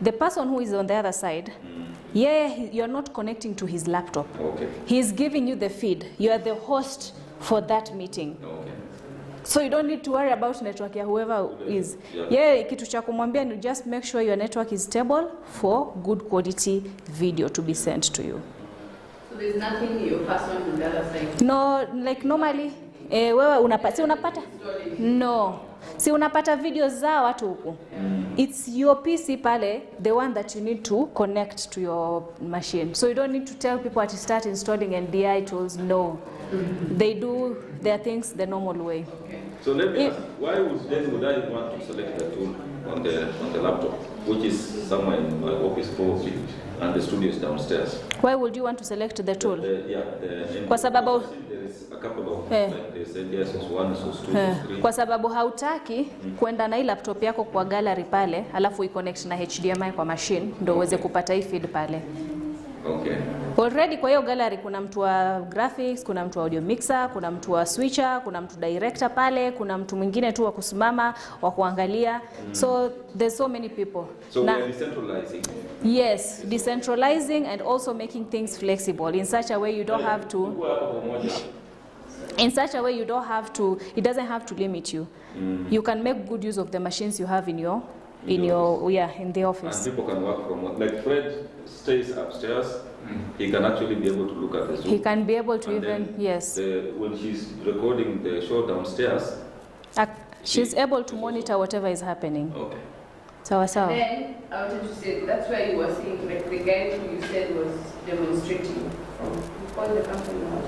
the person who is on the other side, you're not connecting to his laptop. Okay. He's giving you the feed. You are the host for that meeting. Okay. So you don't need to worry about network ya whoever is. Kitu cha kumwambia ni just make sure your network is stable for good quality video to be sent to you. So there's nothing your person on the other side? No, like normally, wewe unapata? No. Si unapata videos za watu huku. It's your PC pale, the one that you need to connect to your machine. So you don't need to tell people to start installing NDI tools. No. They do their things the normal way. So let me ask, why would I want to select the tool on the laptop, which is somewhere in my office probably, and the studio is downstairs? Why would you want to select the tool? Kwa Kwa sababu there is a couple of, like they said, yes, source 1, source 2, source 3. Kwa sababu hautaki kwenda na hii laptop yako kwa gallery pale, alafu i-connect na HDMI kwa machine, ndio uweze kupata hii feed pale. Okay. Already kwa hiyo gallery kuna mtu wa graphics, kuna mtu wa audio mixer, kuna mtu wa switcher, kuna mtu director pale, kuna mtu mwingine tu wa kusimama, wa kuangalia. So there's so many people. So we are decentralizing. Yes, decentralizing and also making things flexible in such a way you don't have to it doesn't have to limit you. You can make good use of the machines you have in the office. And people can work from home. Like Fred stays upstairs, he can actually be able to look at the Zoom. He can be able to And even, then yes. When she's recording the show downstairs, She's able to monitor whatever is happening. okay. Sawa sawa. Then I wanted to say, that's why you were saying, like the guy who you said was demonstrating from, what's the company was?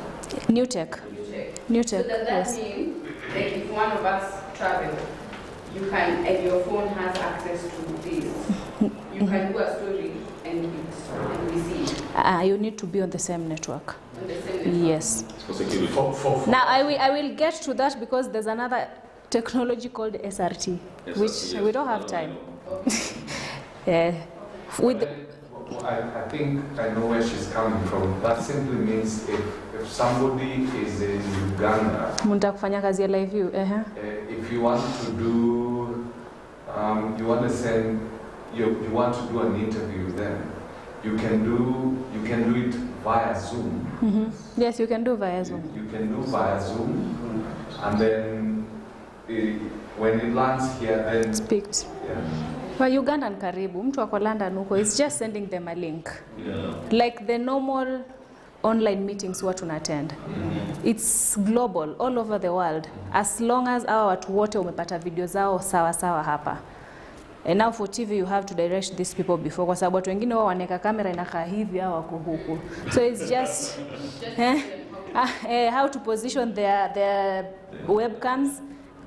NewTek. NewTek, So does that yes. mean, like if one of us travel, you can, and your phone has access to this, you can do a story and we see it You need to be on the same network. on the same network? Yes. For security. Now I will get to that because there's another technology called SRT, Yes, which yes. we don't have time. I I think I know where she's coming from. That simply means if somebody is in Uganda, Munta kufanya kazi ya live view. if you want to do, you want to send, you want to do an interview with them, you can do it via Zoom. Yes, you can do via Zoom. You can do via Zoom, and then when it lands here, then Speaks. yeah. Well, Uganda and Karibu, mtu wako London huko, is just sending them a link. Yeah. Like the normal online meetings watu na attend. It's global, all over the world. As long as hawa watu wote umepata video zao sawa sawa hapa. And now for TV you have to direct these people before, kwa sababu watu wengine wao waneka kamera inakaa hivi au wako huku. So it's just how to position their webcams.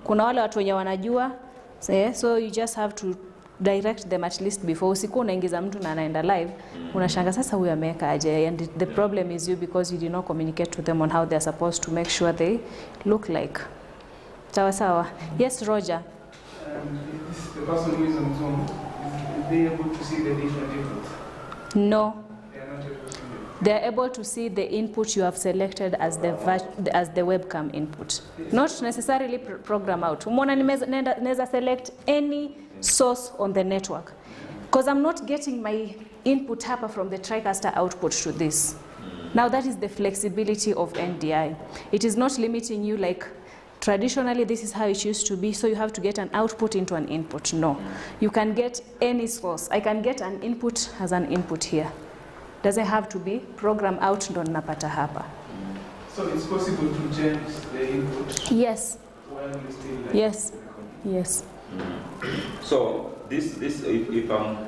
Kuna wale watu wenye wanajua. So you just have to direct them at least before. Usiku unaingiza mtu na anaenda live, unashanga sasa huyu ameweka aje, and the problem is you because you did not communicate to them on how they are supposed to make sure they look like. Sawa sawa. Yes, Roger. The person who is on Zoom, is they able to see the different inputs? No. They are not able to see it. They are able to see the input you have selected as the webcam input. Not necessarily program out. Umeona neza select any source on the network. Because I'm not getting my input hapa from the Tricaster output to this. Now that is the flexibility of NDI. It is not limiting you like traditionally this is how it used to be, so you have to get an output into an input. No. You can get any source. I can get an input as an input here. Doesn't have to be program out ndo napata hapa. So it's possible to change the input Yes. while we still like Yes. Yes. So this if I'm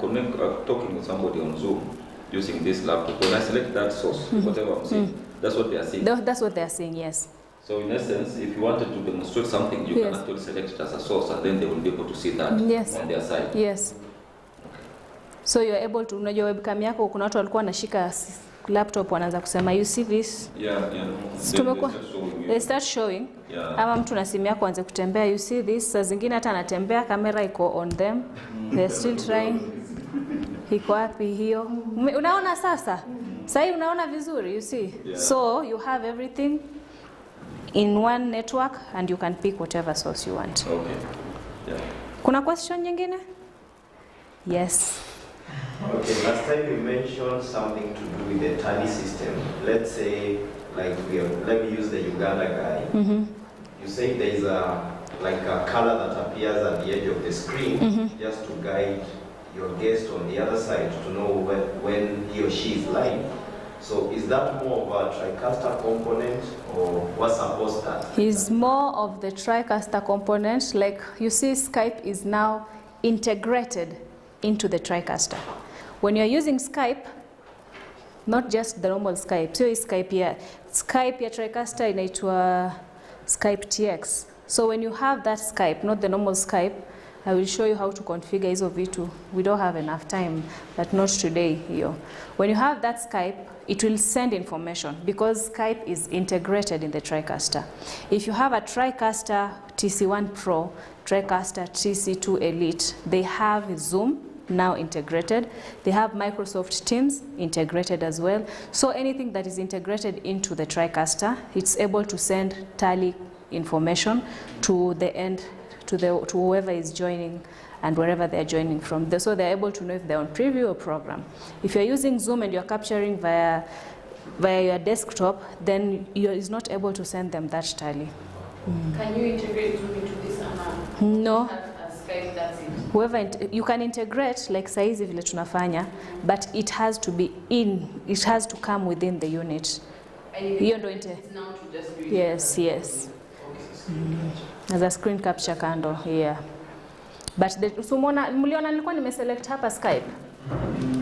talking with somebody on Zoom using this laptop, when I select that source, whatever I'm seeing, that's what they are seeing. That's what they are saying, yes. So in essence, if you wanted to demonstrate something, you can actually select it as a source, and then they will be able to see that on their side. Yes. So you're able to, unajua webcam yako, kuna watu walikuwa wanashika laptop wanaanza kusema, you see this? Yeah. They start showing. Yeah. Ama mtu na simu yako anze kutembea, you see this? Saa zingine hata anatembea, kamera iko on them. They're still trying. Iko wapi hiyo? Unaona sasa? Sasa unaona vizuri, you see? Yeah. So you have everything in one network and you can pick whatever source you want. Okay. Yeah. Kuna question nyingine? Yes. Okay, last time you mentioned something to do with the tally system. Let's say, like let me use the Uganda guy. You say there is a color that appears at the edge of the screen, just to guide your guest on the other side to know when he or she is live. So is that more of a Tricaster component, or what's supposed that? It's more of the Tricaster component. Like you see, Skype is now integrated into the Tricaster. When you're using Skype, not just the normal Skype, so Skype here, Tricaster inaitwa Skype TX. So when you have that Skype, not the normal Skype, I will show you how to configure hizo vitu. We don't have enough time, but not today here. When you have that Skype, it will send information because Skype is integrated in the Tricaster. If you have a Tricaster TC1 Pro, Tricaster TC2 Elite, they have Zoom now integrated. They have Microsoft Teams integrated as well. So anything that is integrated into the Tricaster, it's able to send tally information to the end, to whoever is joining and wherever they're joining from. So they're able to know if they're on preview or program. If you're using Zoom and you're capturing via your desktop, then it's not able to send them that tally. Can you integrate Zoom into this amount? No. Skype, that's it. Whoever you can integrate like saizi vile tunafanya, but it has to be it has to come within the unit. And you can it's now to just do it. Yes, yes. As a screen capture kando, yeah. But the mliona nilikuwa nimeselect hapa Skype.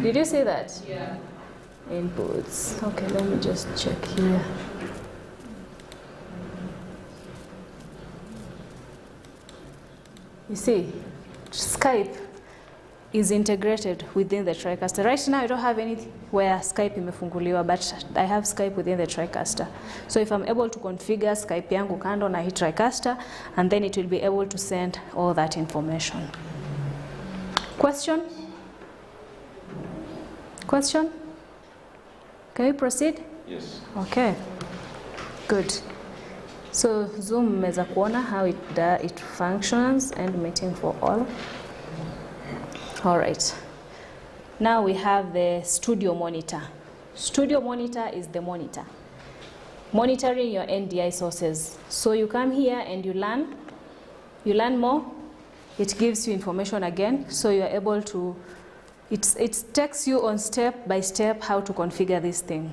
Did you see that? Yeah. Inputs. Okay, let me just check here. You see, Skype is integrated within the Tricaster. Right now, I don't have anywhere Skype imefunguliwa, but I have Skype within the Tricaster. So if I'm able to configure Skype yangu kando na hii Tricaster, and then it will be able to send all that information. Question? Question? Can we proceed? Yes. Okay. Good. So Zoom mmeweza kuona how it functions and meeting for all. All right. Now we have the studio monitor. Studio monitor is the monitor monitoring your NDI sources. So you come here and you learn more. It gives you information again, so you are able to. It takes you on step by step how to configure this thing.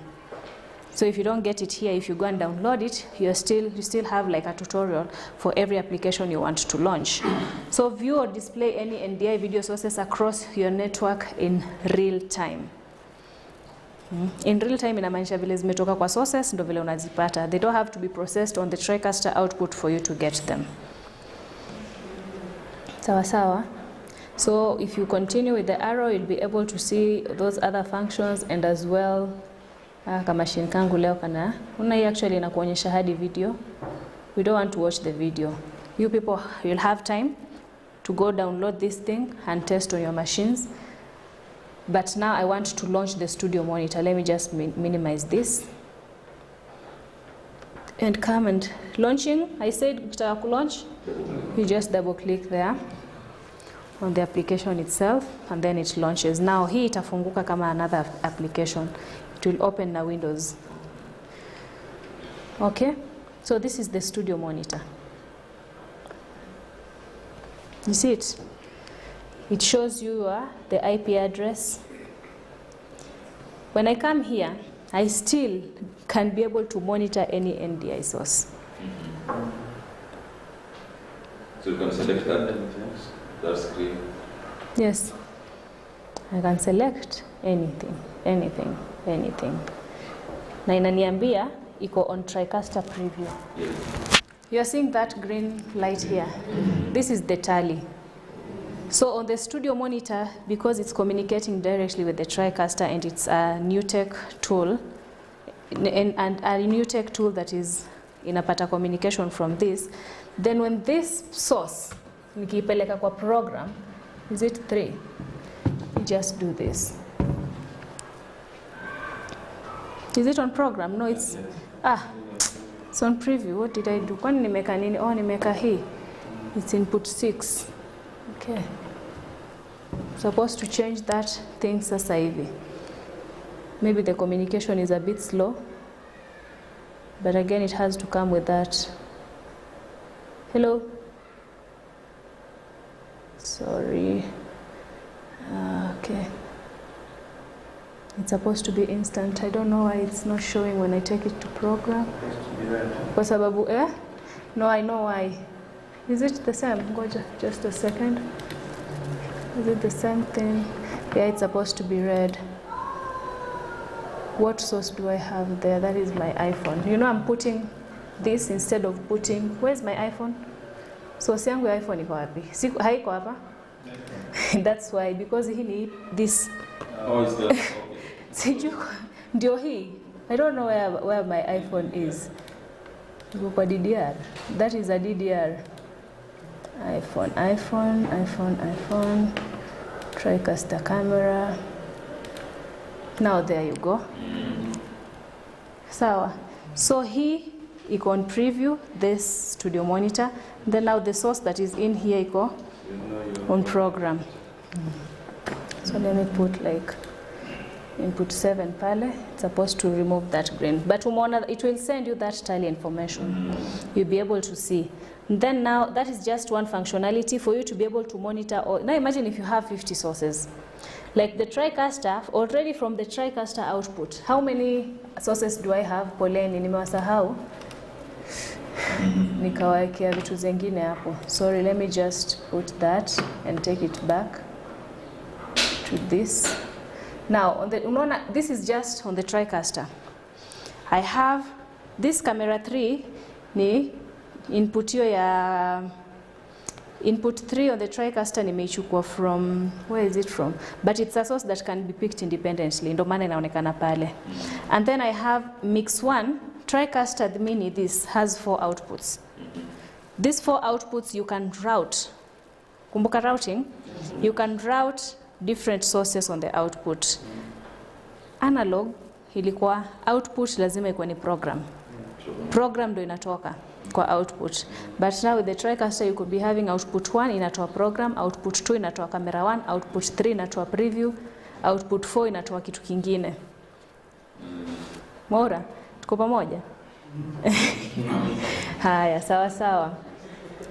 So if you don't get it here, if you go and download it, you still have like a tutorial for every application you want to launch. So view or display any NDI video sources across your network in real time. In real time inamaanisha vile zimetoka kwa sources ndo vile unazipata. They don't have to be processed on the Tricaster output for you to get them. Sawa sawa. So if you continue with the arrow, you'll be able to see those other functions, and as well kama machine kangu leo kana hii actually inakuonyesha hadi video. We don't want to watch the video. You people, you'll have time to go download this thing and test on your machines. But now I want to launch the studio monitor. Let me just minimize this and come and launching. I said ukitaka launch, you just double click there on the application itself, and then it launches. Now hii itafunguka kama another application. It will open na Windows. Okay, so this is the studio monitor. You see it? It shows you the IP address. When I come here, I still can be able to monitor any NDI source. So you can select that screen? Yes, I can select anything. Na inaniambia iko on Tricaster preview. Yes. You are seeing that green light here. This is the tally. So on the studio monitor, because it's communicating directly with the Tricaster, and it's a NewTek tool, and a NewTek tool that is inapata communication from this, then when this source nikiipeleka kwa program, is it 3? You just do this. Is it on program? No, it's it's on preview. What did I do? Kwani nimeka nini? Oh, nimeka hii. It's input 6. Okay. Supposed to change that thing sasa hivi. Maybe the communication is a bit slow, but again it has to come with that. Hello. Sorry. Okay. It's supposed to be instant. I don't know why it's not showing when I take it to program. Kwa sababu No, I know why. Is it the same? Ngoja, just a second. Is it the same thing? Yeah, it's supposed to be red. What source do I have there? That is my iPhone. You know, I'm putting this instead of putting. Where's my iPhone? Source yangu ya iPhone iko wapi? Haiko hapa? That's why, because this. Oh, is that? Okay. Ndio hii. I don't know where my iPhone is. Iko kwa DDR. That is a DDR. iPhone. Tricaster camera. Now there you go. Sawa. So here iko on preview, this studio monitor. Then now the source that is in here iko on program. So let me put like input 7 pale. It's supposed to remove that green. But it will send you that tally information. You'll be able to see. And then now that is just one functionality for you to be able to monitor. Now imagine if you have 50 sources. Like the Tricaster, already from the Tricaster output, how many sources do I have? Poleni, nimewasahau. Nikawekea vitu zingine hapo. Sorry, let me just put that and take it back to this. Now, this is just on the Tricaster. I have this camera 3 ni input input 3 on the Tricaster nimeichukua from, where is it from? But it's a source that can be picked independently. Ndo maana inaonekana pale. And then I have mix 1. Tricaster, the mini, this has 4 outputs. These 4 outputs you can route. Kumbuka routing? You can route different sources on the output. Analog, ilikuwa output lazima ikuwe ni program. Program ndo inatoka kwa output. But now with the Tricaster you could be having output 1 inatoa program, output 2 inatoa camera 1, output 3 inatoa preview, output 4 inatoa kitu kingine. Mora, tuko pamoja? Haya, sawa sawa.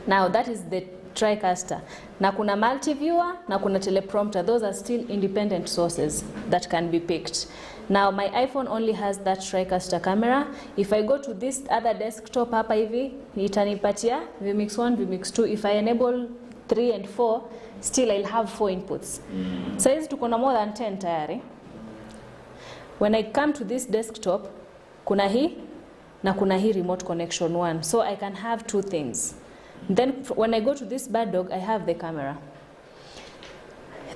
Now that is the Tricaster. Na kuna multi-viewer, na kuna teleprompter. Those are still independent sources that can be picked. Now my iPhone only has that Tricaster camera. If I go to this other desktop hapa hivi, itanipatia vmix 1, vmix 2. If I enable 3 and 4, still I'll have 4 inputs. So hizi tuko na more than 10 tayari. When I come to this desktop, kuna hii na kuna hii remote connection 1. So I can have 2 things. Then when I go to this bad dog, I have the camera.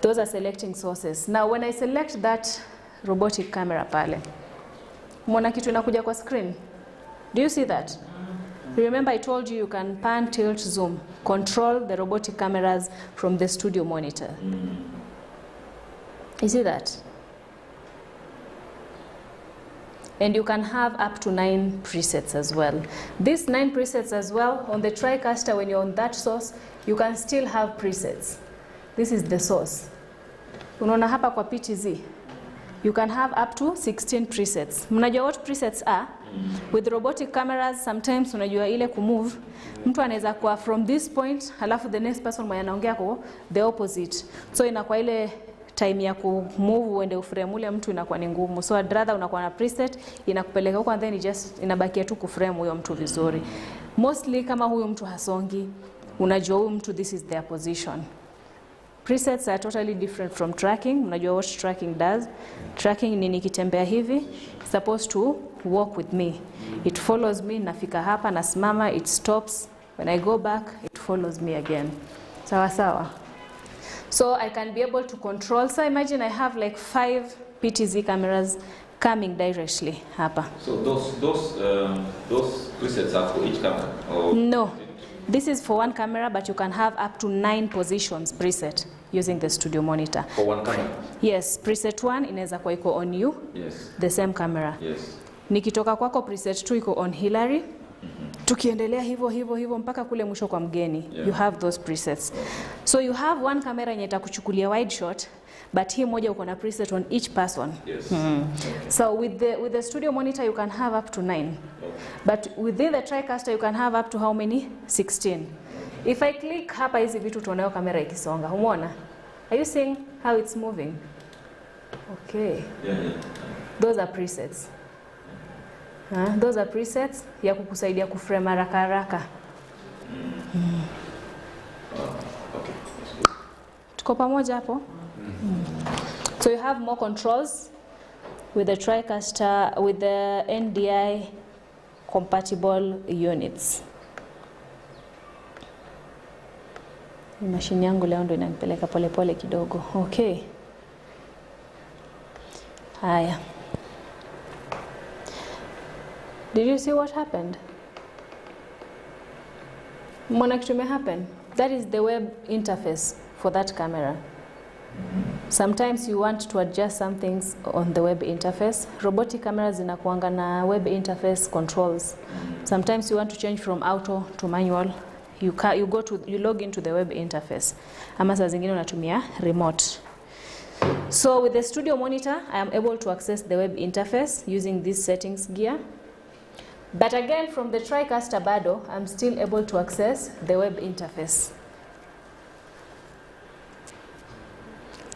Those are selecting sources. Now when I select that robotic camera pale, mwona kitu inakuja kwa screen? Do you see that? Remember I told you can pan, tilt, zoom, control the robotic cameras from the studio monitor. You see that? And you can have up to 9 presets as well. These 9 presets as well, on the Tricaster, when you're on that source, you can still have presets. This is the source. Unaona hapa kwa PTZ, you can have up to 16 presets. Mnajua what presets are? With robotic cameras, sometimes unajua ile kumove, mtu anaweza kuwa from this point, halafu the next person mwenye anaongea kwa the opposite. So inakuwa ile time ya kumove uende uframe ule mtu inakuwa ni ngumu. So I'd rather unakuwa na preset inakupeleka huko and then just inabakia tu kuframe huyo mtu vizuri. Mostly kama huyo mtu hasongi, unajua huyo mtu this is their position. Presets are totally different from tracking. Unajua what tracking does? Tracking ni nikitembea hivi, supposed to walk with me. It follows me, nafika hapa, nasimama, it stops. When I go back, it follows me again. Sawa sawa. So I can be able to control. So imagine I have like 5 PTZ cameras coming directly hapa. So those presets are for each camera? Or no. This is for one camera, but you can have up to 9 positions preset using the studio monitor. For one camera? Yes, preset 1 inaweza kuwa iko on you, yes, the same camera. Yes. Nikitoka kwako preset 2 iko on Hillary. Tukiendelea hivyo mpaka kule mwisho kwa mgeni. Yeah. You have those presets. So you have one camera yenye itakuchukulia wide shot, but hii moja uko na preset on each person. Yes. Okay. So with the studio monitor you can have up to 9. Okay. But within the Tricaster you can have up to how many? 16. If I click hapa hizi vitu tunayo kamera ikisonga. Umeona? Are you seeing how it's moving? Okay. Yeah. Those are presets. Those are presets ya kukusaidia kuframe haraka haraka. Okay. Tuko pamoja hapo? So you have more controls with the Tricaster, with the NDI compatible units. Mashine yangu leo ndo inanipeleka polepole kidogo. Okay. Haya. Did you see what happened? Mbona kitu happen? That is the web interface for that camera. Sometimes you want to adjust some things on the web interface. Robotic cameras zinakuanga na web interface controls. Sometimes you want to change from auto to manual. You log into the web interface. Ama saa zingine unatumia remote. So with the studio monitor, I am able to access the web interface using this settings gear. But again, from the Tricaster bado, I'm still able to access the web interface.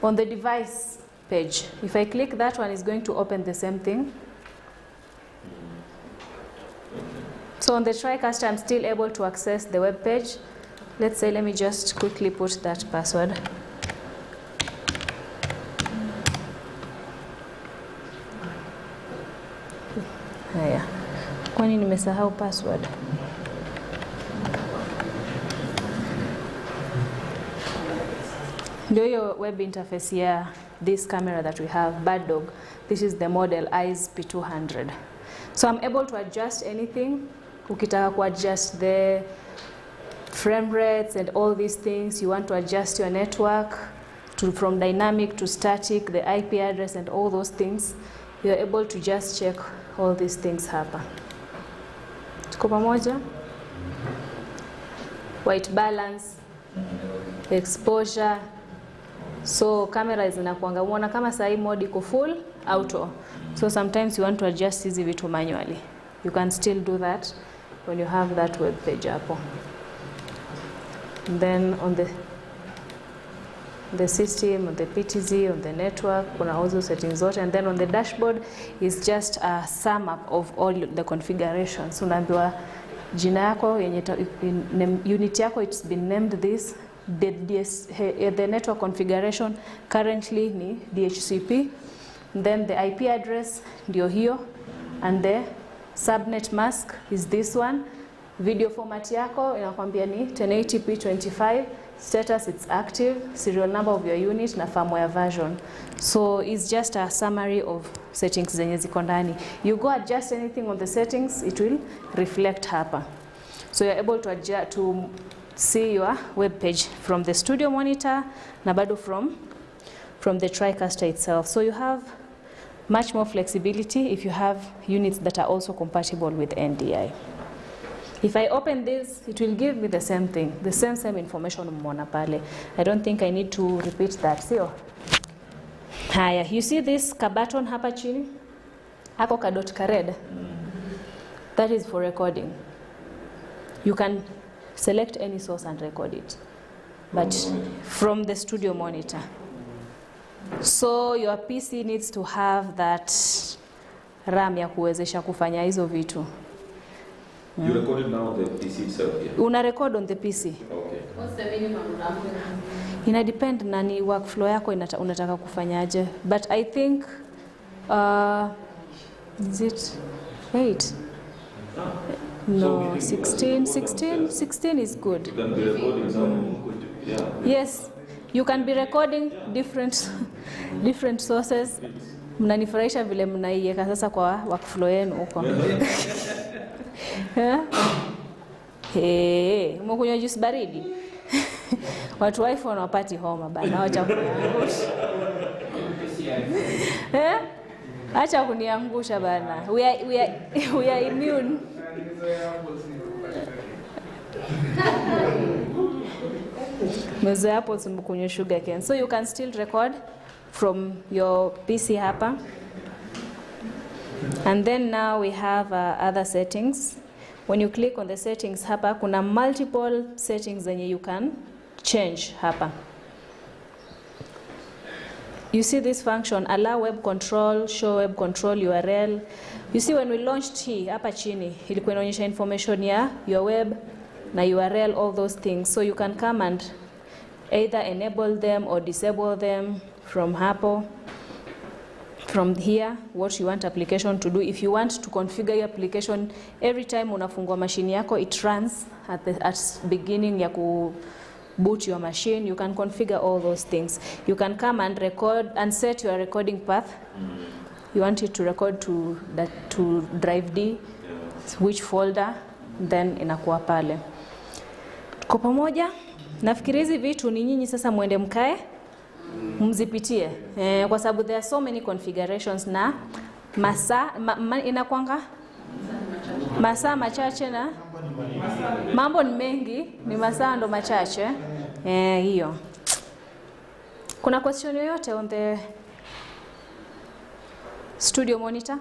On the device page, if I click that one, it's going to open the same thing. So on the Tricaster, I'm still able to access the web page. Let's say, let me just quickly put that password. Haya. Kwani nimesahau password? Ndio hiyo web interface ya this camera that we have, Bad Dog. This is the model IS P200. So I'm able to adjust anything. Ukitaka ku adjust the frame rates and all these things, you want to adjust your network from dynamic to static, the IP address and all those things, you're able to just check all these things hapa. Tuko pamoja? White balance, exposure. So camera zinakuanga umeona kama sahi mode iko full auto. So sometimes you want to adjust hizi vitu manually. You can still do that when you have that web page hapo. And then on the system, on the PTZ, on the network, kuna also settings zote, and then on the dashboard is just a sum up of all the configurations. Unaambiwa jina yako yenye unit yako, it's been named this. The network configuration currently ni DHCP. Then the IP address ndio hiyo, and the subnet mask is this one. Video format yako inakwambia ni 1080p25, status it's active, serial number of your unit na firmware version. So it's just a summary of settings zenye ziko ndani. You go adjust anything on the settings, it will reflect hapa. So you're able to adjust to see your web page from the studio monitor na bado from the Tricaster itself. So you have much more flexibility if you have units that are also compatible with NDI. If I open this, it will give me the same thing, the same information umeona pale. I don't think I need to repeat that. Sio? Haya, you see this button hapa chini? Hako ka dot ka red. That is for recording. You can select any source and record it, but from the studio monitor. So your PC needs to have that RAM ya kuwezesha kufanya hizo vitu. You recorded now on the PC itself here? Una record on the PC. Okay. What's the minimum RAM? Ina depend na ni workflow yako unataka kufanyaje. But I think is it 8? No, 16 is good. You can be recording now. Yeah. Yes, you can be recording different sources. Mnanifurahisha vile mnaiweka sasa kwa workflow yenu huko. Mkunywa juice baridi. Watu wa iPhone wapati homa bana, acha kuniangusha. Acha kuniangusha bana. We are immune. Meze hapo simkunywa sugar cane. So you can still record from your PC hapa. And then now we have other settings. When you click on the settings hapa, kuna multiple settings zenye you can change hapa. You see this function, allow web control, show web control URL. You see when we launched hii hapa chini, ilikuwa inaonyesha information ya your web na URL, all those things. So you can come and either enable them or disable them from hapo. From here, what you want application to do. If you want to configure your application, every time unafungua machine yako, it runs at beginning ya ku boot your machine. You can configure all those things. You can come and record and set your recording path. You want it to record to drive D. which folder, then inakuwa pale. Kwa pamoja, nafikiri hizi vitu ni nyinyi sasa muende mkae mzipitie, kwa sababu there are so many configurations na inakwanga masaa machache na mambo ni mengi, ni masaa ndo machache. Hiyo. Kuna question yoyote on the studio monitor?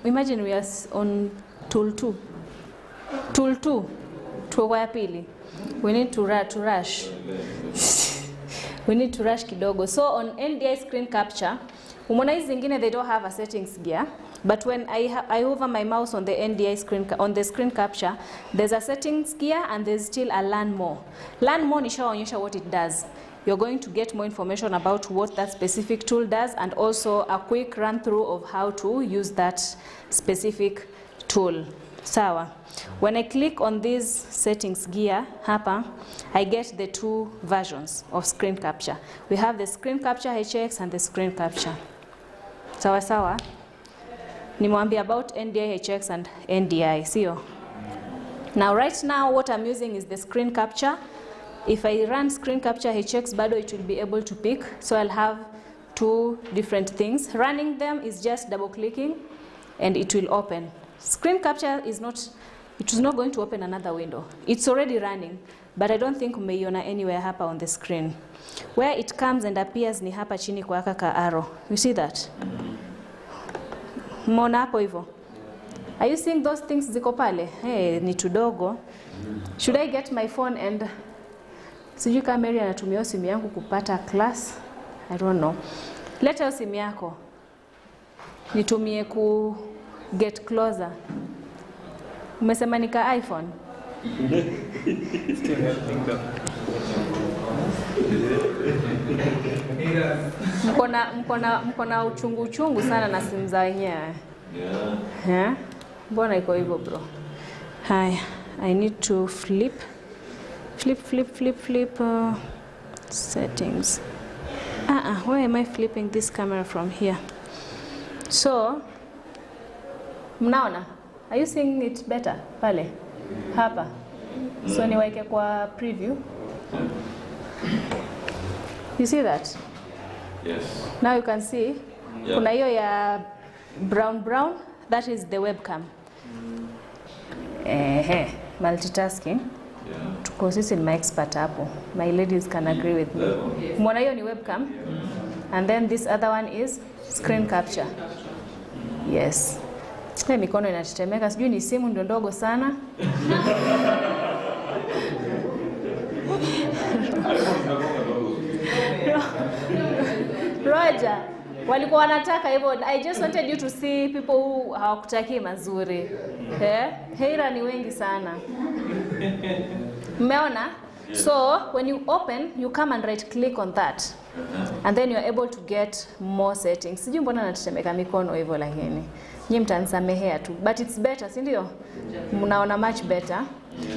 Imagine we are on tool 2. Tool 2. Tuko ya pili. We need to rush. We need to rush kidogo. So on NDI screen capture, umeona hizi zingine they don't have a settings gear, but when I hover my mouse on the NDI screen, on the screen capture, there's a settings gear and there's still a learn more. Learn more nishaonyesha what it does. You're going to get more information about what that specific tool does and also a quick run through of how to use that specific tool. Sawa. When I click on this settings gear hapa, I get the two versions of screen capture. We have the screen capture HX and the screen capture. Sawa sawa. Nimwambia about NDI HX and NDI, sio? Now right now what I'm using is the screen capture. If I run screen capture HX, bado it will be able to pick. So I'll have two different things. Running them is just double clicking and it will open. Screen capture is not, it is not going to open another window. It's already running, but I don't think umeiona anywhere hapa on the screen. Where it comes and appears ni hapa chini kwa ka arrow. You see that? Mona hapo hivyo. Are you seeing those things ziko pale? Hey, ni tudogo. Should I get my phone and sijui kama Mary anatumia simu yangu kupata class? I don't know. Leta simu yako. Nitumie ku get closer. Umesema nika iPhone? Mkona uchungu sana na simu za wenyewe. Yeah. Mbona iko hivyo bro? Hi, I need to flip settings. Why am I flipping this camera from here? So, mnaona? Are you seeing it better? Pale. Hapa. So niweke kwa preview. You see that? Yes. Now you can see. Yeah. Kuna hiyo ya brown. That is the webcam. Multitasking. Yeah. Tuko sisi ni expert hapo. My ladies can agree with me. Mwana hiyo ni webcam. And then this other one is screen capture. Yes. Mikono inatetemeka, sijui ni simu ndio ndogo sana. Roger, walikuwa wanataka hivyo. I just wanted you to see people who hawakutaki mazuri. Hater ni wengi sana. Mmeona? So, when you open, you come and right click on that. And then you're able to get more settings. Sijui mbona natetemeka mikono hivyo lakini. Nyinyi mtanisamehea tu, but it's better, si ndio? Mnaona much better.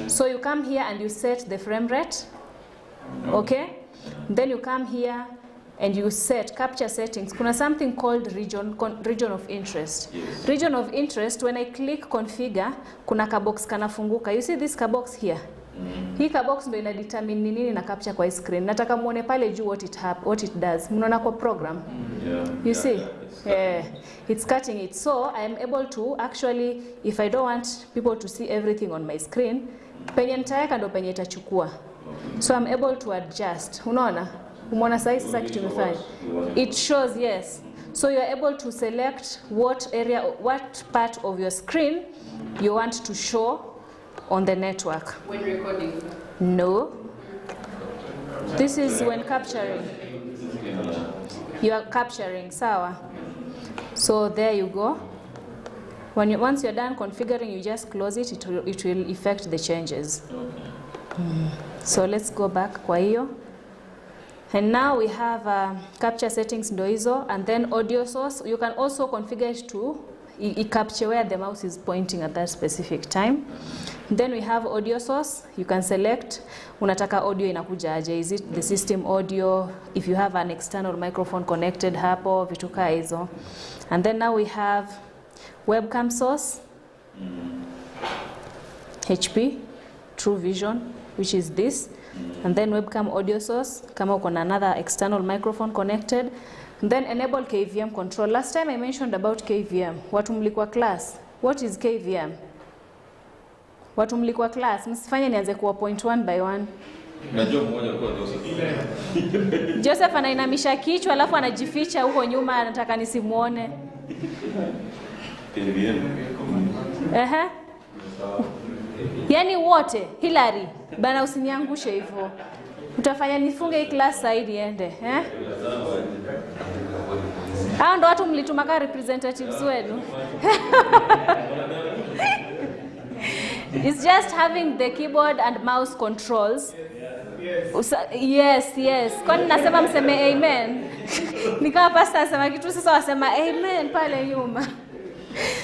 So you come here and you set the frame rate. Okay? Then you come here and you set capture settings. Kuna something called region of interest. Yes. Region of interest, when I click configure, kuna kabox kanafunguka. You see this kabox here? Hii kabox ndio ina determine ni nini na capture kwa screen. Nataka muone pale juu what it does. Mnaona kwa program? You see? It's cutting it. So I am able to actually, if I don't want people to see everything on my screen, penye nitaweka ndo penye itachukua. So I'm able to adjust. Unaona? Umeona sasa kitu nimefanya. It shows, yes. So you're able to select what part of your screen you want to show on the network. When recording? No. This is when capturing. You are capturing, sawa. So there you go. Once you're done configuring, you just close it. It will effect the changes. So let's go back kwa hiyo. And now we have capture settings ndo hizo, and then audio source. You can also configure it to capture where the mouse is pointing at that specific time. Then we have audio source. You can select unataka audio inakuja aje. Is it the system audio? If you have an external microphone connected hapo, vitu kaa hizo. And then now we have webcam source. HP, True Vision, which is this, and then webcam audio source, kama uko na another external microphone connected, and then enable KVM control. Last time I mentioned about KVM. Watu mlikuwa class, what is KVM? Watu mlikuwa class, msifanye nianze kuwa point one by one. Najua mmoja kwa Joseph. Joseph anainamisha kichwa alafu anajificha huko nyuma, anataka nisimuone. Yani wote, Hilary, bana usiniangushe hivyo. Utafanya nifunge hii class side iende, Hao ndo watu mlitumaka representatives wenu. It's just having the keyboard and mouse controls. Yes. Kwani nasema mseme amen? Nikawa pastor asema kitu sasa wasema amen pale nyuma.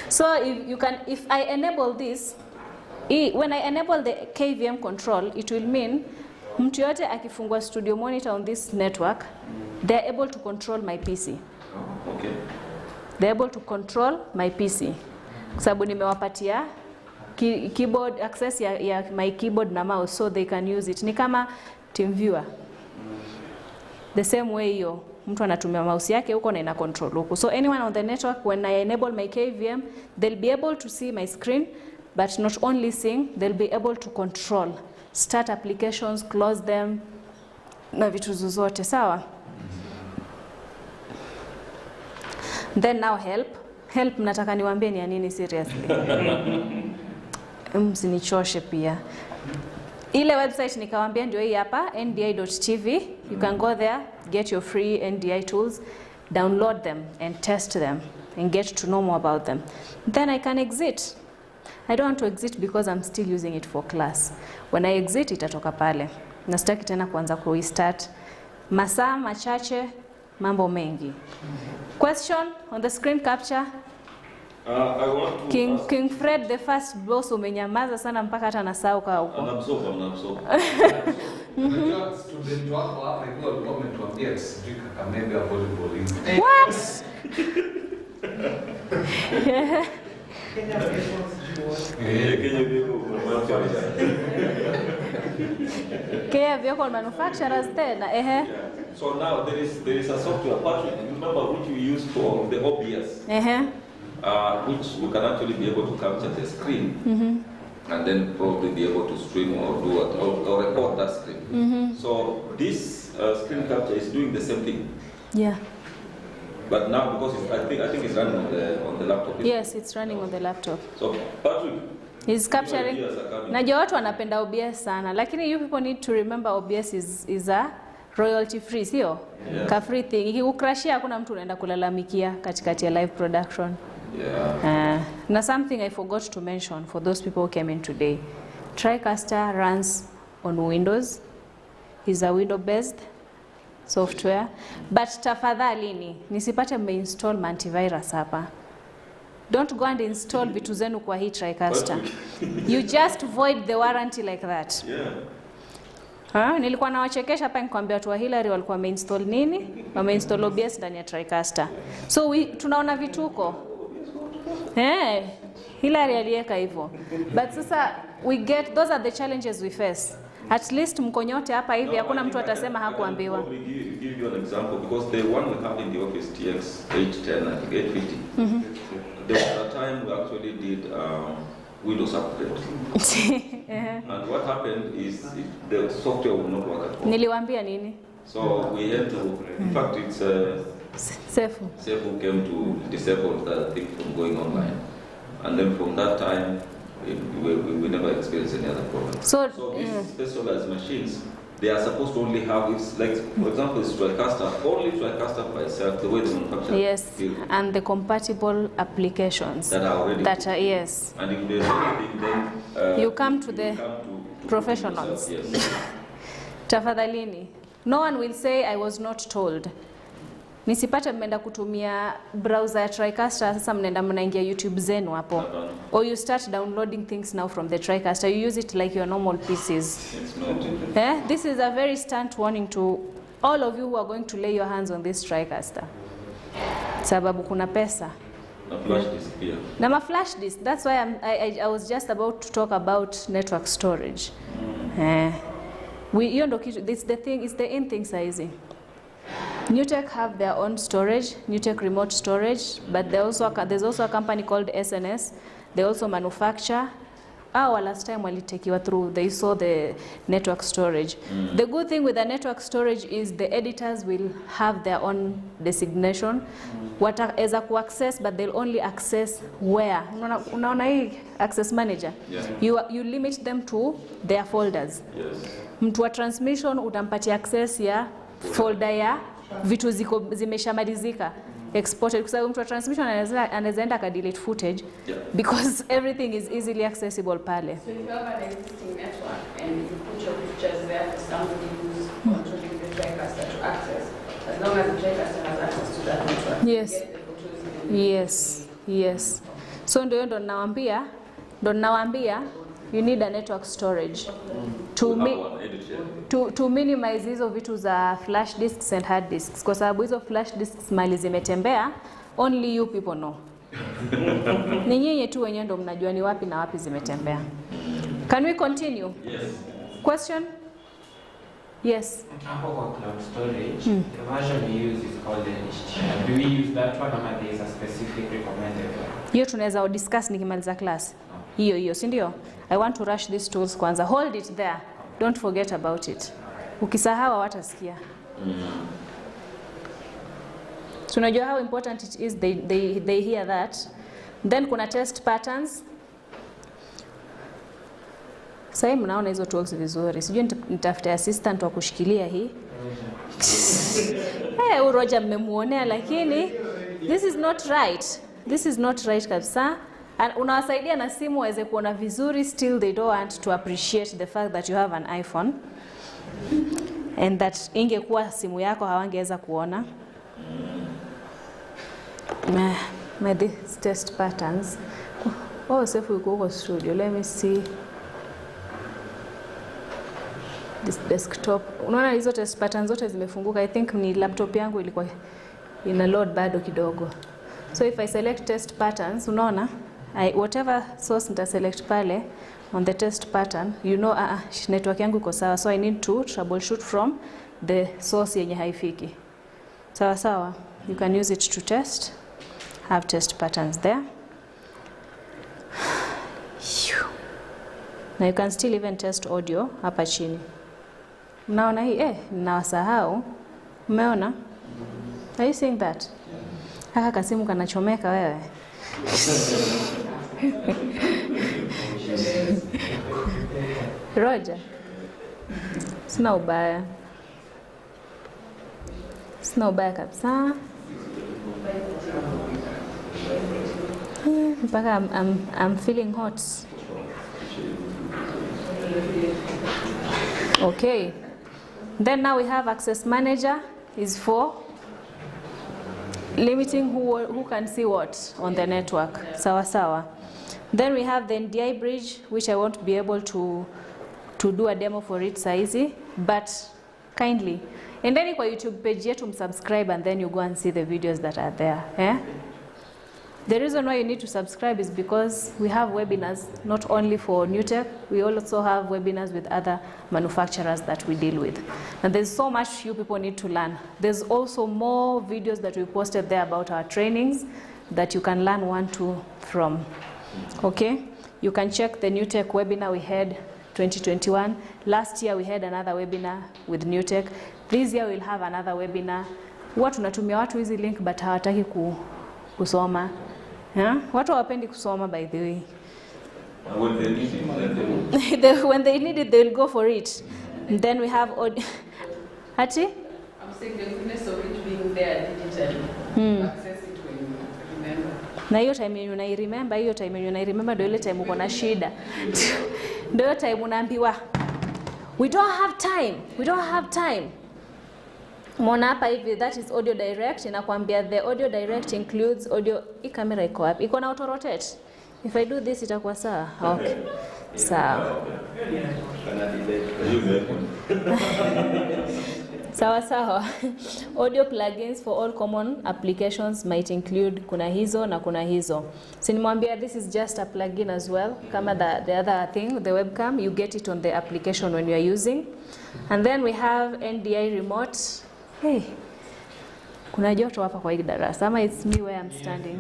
So if I enable this, when I enable the KVM control, it will mean mtu yote akifungua studio monitor on this network, they're able to control my PC. Okay. They're able to control my PC. Kwa sababu nimewapatia keyboard access ya my keyboard na mouse, so they can use it. Ni kama TeamViewer. The same way hiyo, mtu anatumia mouse yake huko na ina control huko. So anyone on the network, when I enable my KVM, they'll be able to see my screen, but not only seeing, they'll be able to control, start applications, close them, na vitu zozote, sawa? Then now help mnataka niwaambie ni nini seriously? Msinichoshe pia. Ile website nikawaambia ndio hii hapa, ndi.tv. You can go there, get your free NDI tools, download them and test them and get to know more about them. Then I can exit. I don't want to exit because I'm still using it for class. When I exit itatoka pale. Na sitaki tena kuanza ku-restart. Masaa machache, mambo mengi. Question on the screen capture. I want to King Fred the first boss, umenyamaza sana mpaka hata nasahau kwa huko. Anabsorb. Student wako hapa ikiwa comment wambia sijui Kakamega volleyball hivi. What? Kenya vehicle manufacturers tena, So now there is a software pattern, remember, which we use for the OBS. Which you can actually be able to capture the screen and then probably be able to stream or do or record that screen. So this screen capture is doing the same thing. Yeah. But now because I think it's running on the laptop. Yes, it's running on the laptop. So Patrick, he's capturing. Najua watu wanapenda OBS sana, lakini you people need to remember OBS is a royalty free, sio? Yeah. Ka free thing. Ikikukrashia hakuna mtu unaenda kulalamikia katikati ya live production. Yeah. Now something I forgot to mention for those people who came in today. Tricaster runs on Windows. It's a Windows-based software. But tafadhalini, nisipate mmeinstall antivirus hapa. Don't go and install vitu zenu kwa hii Tricaster. You just void the warranty like that. Yeah. Nilikuwa nawachekesha hapa nikwambia watu wa Hilary walikuwa wameinstall nini? Wameinstall OBS ndani ya Tricaster. So tunaona vituko. Hilary aliweka hivyo. But sasa those are the challenges we face. At least mkonyote hapa hivi hakuna mtu atasema hakuambiwa. Let me give you an example because the one we have in the office TX 810 I think 850. There was a time we actually did Windows upgrade. And what happened is the software would not work at all. Niliwaambia nini? So we had to, in fact it's Sefu who came to disable that thing from going online. And then from that time, we never experienced any other problem. So these specialized machines, they are supposed to only have, it's like, for example, it's Tricaster, only Tricaster by itself, the way the manufacturer. Yes, and the compatible applications. That are already. Yes. And if there's anything, then you come to the professionals. Yes. Tafadhalini. No one will say I was not told. Nisipate mmeenda kutumia browser ya Tricaster, sasa mnaingia YouTube zenu hapo. Or you start downloading things now from the Tricaster. You use it like your normal PCs. It's not. This is a very stunt warning to all of you who are going to lay your hands on this Tricaster. Sababu kuna pesa. A flash disk here. Now my flash disk, that's why I was just about to talk about network storage. This the thing, it's the in thing size. NewTek have their own storage, NewTek remote storage, but there's also a company called SNS. They also manufacture. Last time while take you through, they saw the network storage. The good thing with the network storage is the editors will have their own designation, what as a access, but they'll only access where. Unaona access manager. Yeah. You limit them to their folders. Yes. Mtu wa transmission utampatia access ya folder ya vitu zimeshamalizika. Exported because mtu wa transmission anaweza enda ka delete footage because everything is easily accessible pale. So if you have an existing network and you put your pictures there for somebody who's controlling the Tricaster to access, as long as the Tricaster has access to that network, yes. you get the photos Yes. So ndo nawaambia you need a network storage to minimize hizo vitu za flash disks and hard disks, kwa sababu hizo flash disks mali zimetembea, only you people know. Ni nyinyi tu wenyewe ndo mnajua ni wapi na wapi zimetembea. Can we continue? Yes. Question? Yes. Hapo kwa cloud storage, the version we use is called NHT. Do we use that one or there is a specific recommended one? Hiyo tunaweza discuss nikimaliza class. Hiyo, si ndio? I want to rush these tools kwanza. Hold it there. Don't forget about it. Ukisahau watasikia. Tunajua how important it is, they hear that. Then kuna test patterns. Sasa mnaona hizo tools vizuri. Sijui nitafute assistant wa kushikilia hii. Roger mmemuonea lakini this is not right. This is not right kabisa. Unawasaidia na simu waweze kuona vizuri, still they don't want to appreciate the fact that you have an iPhone and that ingekuwa simu yako hawangeweza kuona. These test patterns. Safe we go studio. Let me see this desktop. Unaona hizo test patterns zote zimefunguka. I think ni laptop yangu ilikuwa ina load bado kidogo. So if I select test patterns, unaona whatever source nita select pale on the test pattern, you know network yangu iko sawa, so I need to troubleshoot from the source yenye haifiki. Sawa. You can use it to test. Have test patterns there. Now you can still even test audio hapa chini. Mnaona hii ninawasahau. Umeona? Are you seeing that? Haka kasimu kanachomeka wewe. Roger. Sina ubaya kabisa. Mpaka I'm feeling hot. Okay. Then now we have access manager is for limiting who can see what on the network. Sawa. Then we have the NDI bridge, which I won't be able to do a demo for it saizi, but kindly. And then kwa YouTube page yetu subscribe and then you go and see the videos that are there. The reason why you need to subscribe is because we have webinars not only for NewTek, we also have webinars with other manufacturers that we deal with. And there's so much you people need to learn. There's also more videos that we posted there about our trainings that you can learn 1-2 from. Okay? You can check the NewTek webinar we had 2021. Last year we had another webinar with NewTek. This year we'll have another webinar. Tunatumia watu hizi link but hawataki kusoma. Watu hawapendi kusoma by the way. When they need it, when they need it, they'll go for it. And then we have Hati? I'm saying the goodness of it being there digitally. Access it when you remember. Na hiyo time yenye unairemember, ndio ile time uko na shida. Ndio time unaambiwa we don't have time. Mona hapa hivi, that is audio direct. Inakwambia the audio direct includes audio. Hii kamera iko wapi? Iko na auto rotate. If I do this itakuwa sawa. Okay. Sawa. Sawa sawa. Audio plugins for all common applications might include kuna hizo na kuna hizo. Sinimwambia this is just a plugin as well. Kama the other thing, the webcam, you get it on the application when you are using. And then we have NDI remote. Hey. Kuna joto hapa kwa hii darasa. Ama it's me where I'm standing.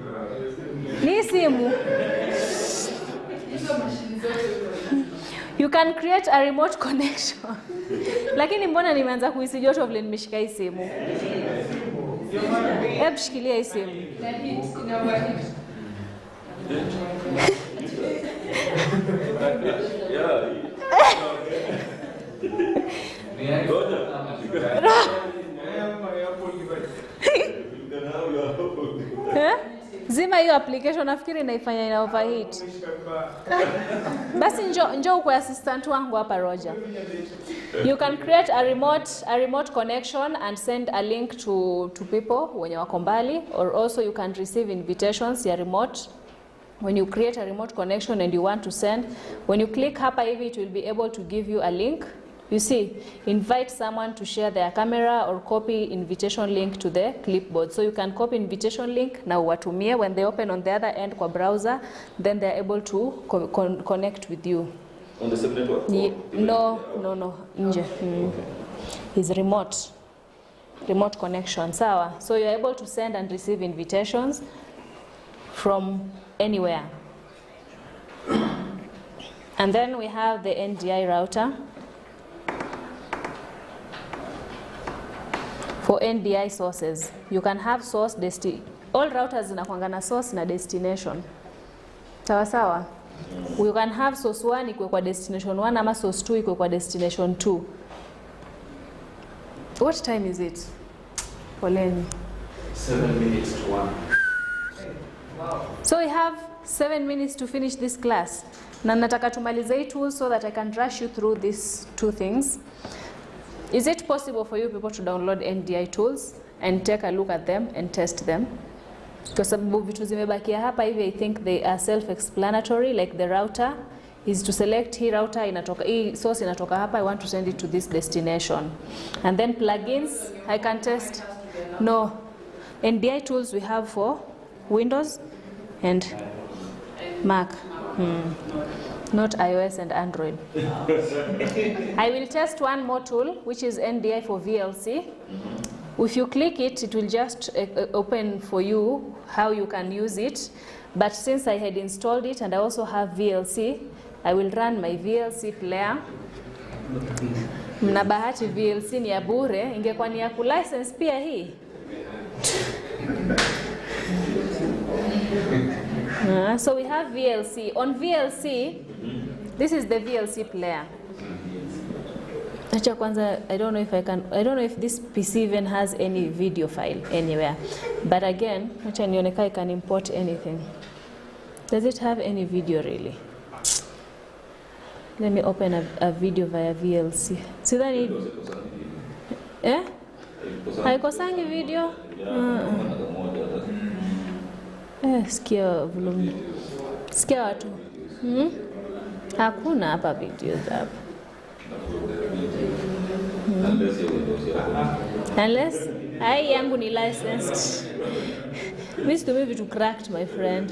Ni simu. You can create a remote connection. Lakini mbona nimeanza kuhisi joto vile nimeshika hii simu? Hebu shikilia hii simu. Zima hiyo application, nafikiri inaifanya ina overheat. Basi njoo kwa assistant wangu hapa Roger. You can create a remote connection and send a link to people wenye wako mbali, or also you can receive invitations ya remote. When you create a remote connection and you want to send, when you click hapa hivi, it will be able to give you a link. You see, invite someone to share their camera or copy invitation link to the clipboard. So you can copy invitation link na uwatumie. When they open on the other end kwa browser, then they are able to connect with you. On the same network? No, nje. It's remote connection. Sawa. So you are able to send and receive invitations from anywhere. And then we have the NDI router. For NDI sources, you can have source all routers zinakuanga na source na destination. Sawa sawa. You can have source 1 iko kwa destination 1 ama source 2 iko kwa destination 2. What time is it? Poleni. 7 minutes to 1. Wow. So we have 7 minutes to finish this class. Na nataka tumalize hii tool so that I can rush you through these two things. Is it possible for you people to download NDI tools and take a look at them and test them? Kwa sababu vitu zimebakia hapa hivi, I think they are self-explanatory, like the router is to select hii router inatoka, hii source inatoka hapa, I want to send it to this destination. And then plugins, I can test. No, NDI tools we have for Windows and Mac. Not iOS and Android. I will test one more tool, which is NDI for VLC. If you click it, it will just open for you how you can use it. But since I had installed it and I also have VLC, I will run my VLC player. Mna bahati VLC ni ya bure, ingekuwa ni ya kulicense pia hii. So we have VLC. On VLC, this is the VLC player. Acha kwanza, I don't know if this PC even has any video file anywhere. But again, acha nione kama I can import anything. Does it have any video really? Let me open a video via VLC. Sidhani. Haikosangi video? Sikia volume. Sikia watu. Hakuna hapa videos hapa. Unless hai yangu ni licensed. Mimi situmii vitu cracked, my friend.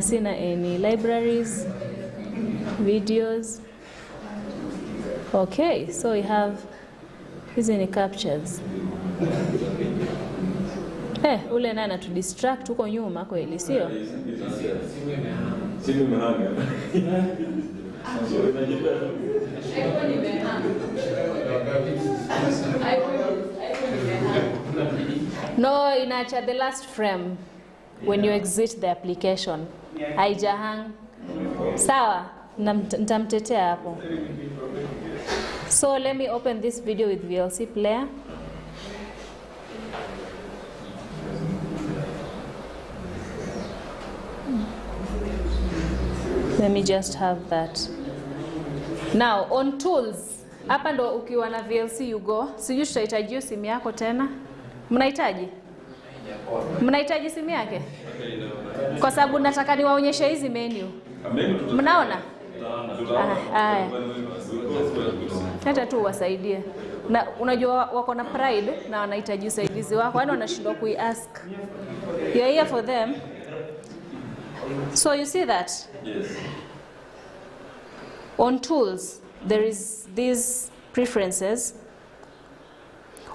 Sina any libraries, videos. Okay, so we have hizi ni captures. Ule nana to distract huko nyuma kweli, sio? Simu imehanga. No, inaacha the last frame when you exit the application. Haijahang. Sawa, nitamtetea hapo. So let me open this video with VLC player. Let me just have that. Now on tools, hapa ndo ukiwa na VLC you go. Sijui tutahitaji simu yako tena. Mnahitaji? Mnahitaji simu yake? Kwa sababu nataka niwaonyeshe hizi menu. Mnaona? Hata tu wasaidie. Na unajua wako na pride na wanahitaji usaidizi wako, yani wanashindwa kuiask. You're here for them. So you see that? Yes. On tools, there is these preferences.